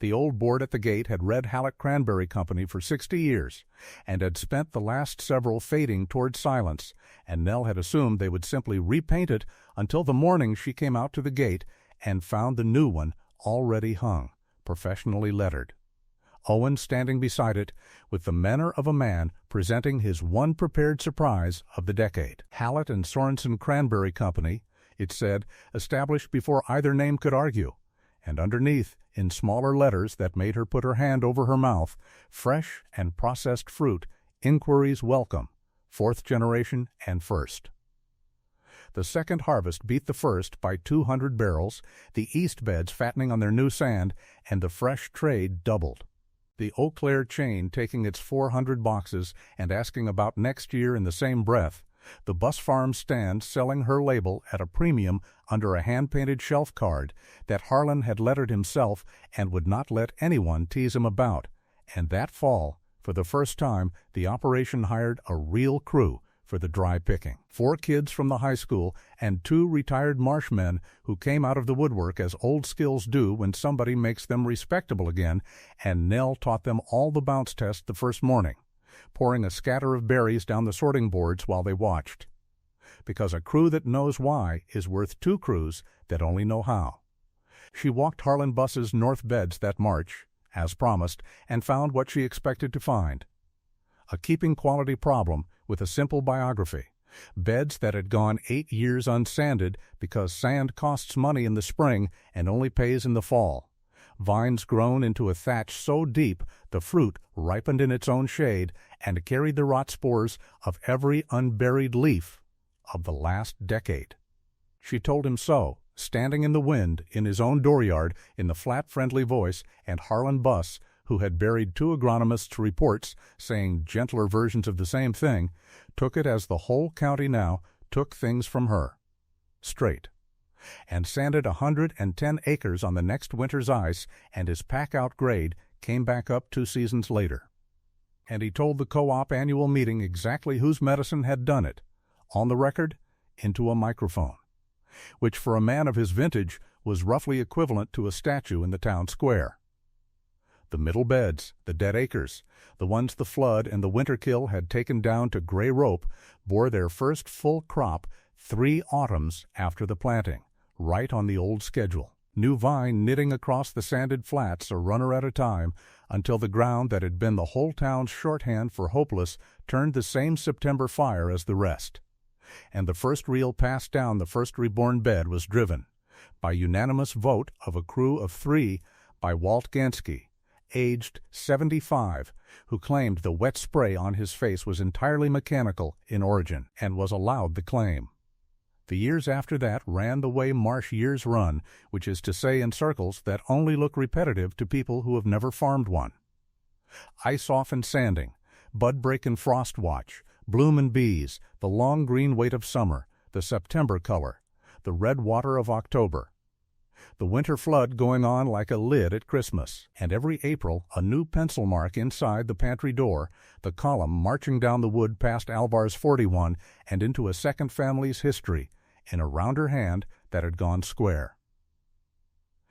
The old board at the gate had read Halleck Cranberry Company for 60 years, and had spent the last several fading toward silence, and Nell had assumed they would simply repaint it until the morning she came out to the gate and found the new one already hung, professionally lettered. Owen standing beside it, with the manner of a man presenting his one prepared surprise of the decade. Hallett and Sorensen Cranberry Company, it said, established before either name could argue, and underneath, in smaller letters that made her put her hand over her mouth, fresh and processed fruit, inquiries welcome, fourth generation and first. The second harvest beat the first by 200 barrels, the east beds fattening on their new sand, and the fresh trade doubled. The Eau Claire chain taking its 400 boxes and asking about next year in the same breath, the Bus Farm stand selling her label at a premium under a hand-painted shelf card that Harlan had lettered himself and would not let anyone tease him about, and that fall, for the first time, the operation hired a real crew for the dry picking. 4 kids from the high school and 2 retired marshmen who came out of the woodwork as old skills do when somebody makes them respectable again, and Nell taught them all the bounce test the first morning, pouring a scatter of berries down the sorting boards while they watched. Because a crew that knows why is worth 2 crews that only know how. She walked Harlan Buss's north beds that March, as promised, and found what she expected to find. A keeping quality problem with a simple biography. Beds that had gone 8 years unsanded because sand costs money in the spring and only pays in the fall. Vines grown into a thatch so deep the fruit ripened in its own shade and carried the rot spores of every unburied leaf of the last decade. She told him so, standing in the wind in his own dooryard in the flat, friendly voice, and Harlan Buss, who had buried 2 agronomists' reports saying gentler versions of the same thing, took it as the whole county now took things from her, straight, and sanded 110 acres on the next winter's ice, and his pack-out grade came back up 2 seasons later. And he told the co-op annual meeting exactly whose medicine had done it, on the record, into a microphone, which for a man of his vintage was roughly equivalent to a statue in the town square. The middle beds, the dead acres, the ones the flood and the winter kill had taken down to gray rope, bore their first full crop 3 autumns after the planting, right on the old schedule. New vine knitting across the sanded flats a runner at a time until the ground that had been the whole town's shorthand for hopeless turned the same September fire as the rest. And the first reel passed down the first reborn bed was driven, by unanimous vote of a crew of 3, by Walt Gansky, aged 75, who claimed the wet spray on his face was entirely mechanical in origin, and was allowed the claim. The years after that ran the way marsh years run, which is to say in circles that only look repetitive to people who have never farmed one. Ice off and sanding, bud break and frost watch, bloom and bees, the long green weight of summer, the September color, the red water of October, the winter flood going on like a lid at Christmas, and every April a new pencil mark inside the pantry door, the column marching down the wood past Alvar's 41 and into a second family's history, in a rounder hand that had gone square.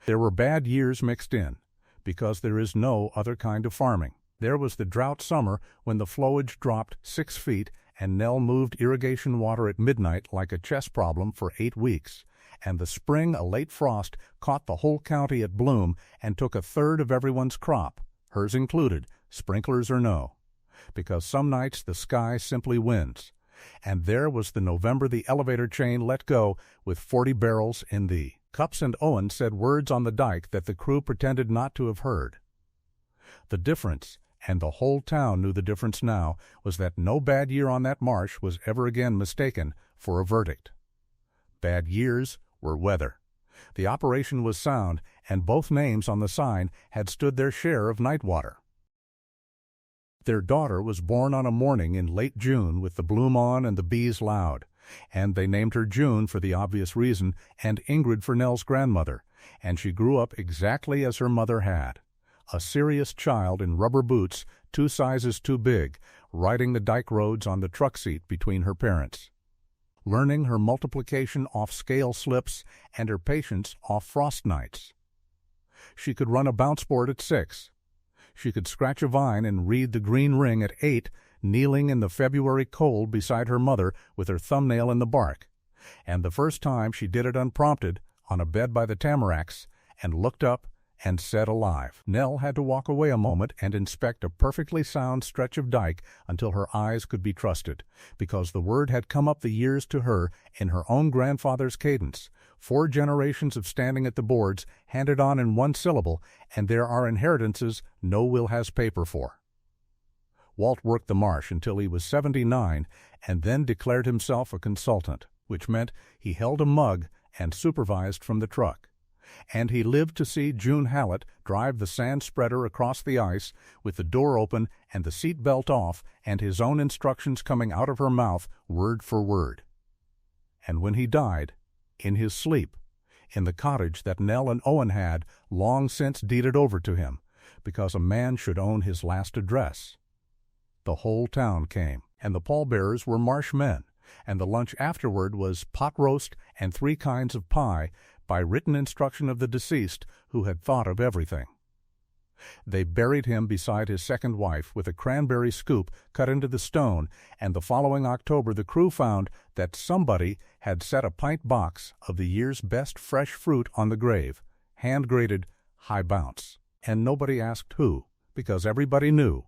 There were bad years mixed in, because there is no other kind of farming. There was the drought summer when the flowage dropped 6 feet and Nell moved irrigation water at midnight like a chess problem for 8 weeks, and the spring a late frost caught the whole county at bloom and took 1/3 of everyone's crop, hers included, sprinklers or no, because some nights the sky simply wins. And there was the November the elevator chain let go with 40 barrels in the cups, and Owen said words on the dike that the crew pretended not to have heard. The difference, and the whole town knew the difference now, was that no bad year on that marsh was ever again mistaken for a verdict. Bad years were weather. The operation was sound, and both names on the sign had stood their share of night water. Their daughter was born on a morning in late June with the bloom on and the bees loud, and they named her June for the obvious reason, and Ingrid for Nell's grandmother, and she grew up exactly as her mother had. A serious child in rubber boots, 2 sizes too big, riding the dike roads on the truck seat between her parents. Learning her multiplication off scale slips and her patience off frost nights. She could run a bounce board at 6. She could scratch a vine and read the green ring at 8, kneeling in the February cold beside her mother with her thumbnail in the bark. And the first time she did it unprompted, on a bed by the tamaracks, and looked up and said alive. Nell had to walk away a moment and inspect a perfectly sound stretch of dike until her eyes could be trusted, because the word had come up the years to her in her own grandfather's cadence, 4 generations of standing at the boards, handed on in 1 syllable, and there are inheritances no will has paper for. Walt worked the marsh until he was 79 and then declared himself a consultant, which meant he held a mug and supervised from the truck. And he lived to see June Hallett drive the sand spreader across the ice with the door open and the seat belt off and his own instructions coming out of her mouth word for word. And when he died, in his sleep, in the cottage that Nell and Owen had long since deeded over to him, because a man should own his last address, the whole town came, and the pallbearers were marsh men, and the lunch afterward was pot roast and 3 kinds of pie, by written instruction of the deceased, who had thought of everything. They buried him beside his second wife with a cranberry scoop cut into the stone, and the following October the crew found that somebody had set a pint box of the year's best fresh fruit on the grave, hand-graded high bounce. And nobody asked who, because everybody knew,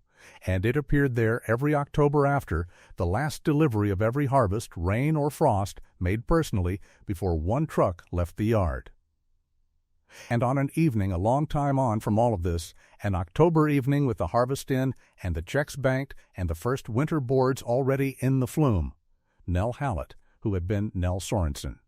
and it appeared there every October after, the last delivery of every harvest, rain or frost, made personally, before 1 truck left the yard. And on an evening a long time on from all of this, an October evening with the harvest in, and the checks banked, and the first winter boards already in the flume, Nell Hallett, who had been Nell Sorensen,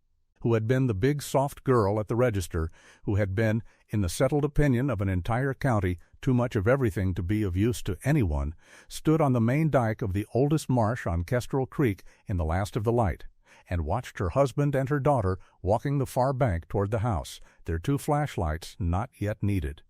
who had been the big soft girl at the register, who had been, in the settled opinion of an entire county, too much of everything to be of use to anyone, stood on the main dike of the oldest marsh on Kestrel Creek in the last of the light, and watched her husband and her daughter walking the far bank toward the house, their 2 flashlights not yet needed.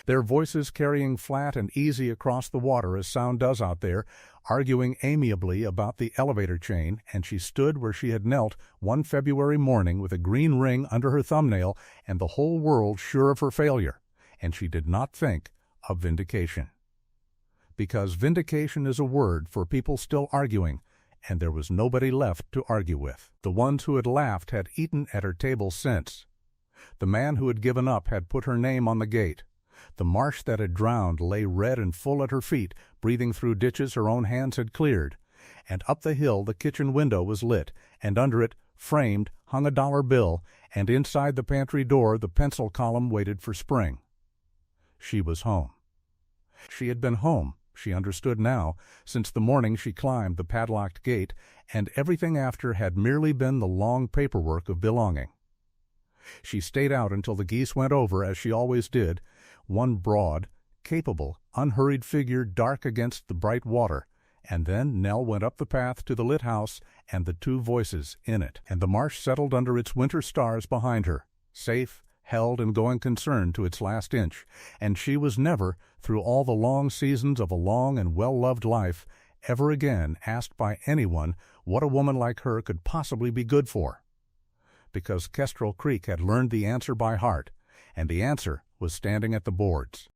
Their voices carrying flat and easy across the water as sound does out there, arguing amiably about the elevator chain, and she stood where she had knelt one February morning with a green ring under her thumbnail and the whole world sure of her failure, and she did not think of vindication. Because vindication is a word for people still arguing, and there was nobody left to argue with. The ones who had laughed had eaten at her table since. The man who had given up had put her name on the gate. The marsh that had drowned lay red and full at her feet, breathing through ditches her own hands had cleared. And up the hill the kitchen window was lit, and under it, framed, hung a $1 bill, and inside the pantry door the pencil column waited for spring. She was home. She had been home, she understood now, since the morning she climbed the padlocked gate, and everything after had merely been the long paperwork of belonging. She stayed out until the geese went over, as she always did, one broad, capable, unhurried figure dark against the bright water, and then Nell went up the path to the lit house and the 2 voices in it, and the marsh settled under its winter stars behind her, safe, held and going concern to its last inch, and she was never, through all the long seasons of a long and well-loved life, ever again asked by anyone what a woman like her could possibly be good for. Because Kestrel Creek had learned the answer by heart, and the answer was standing at the boards.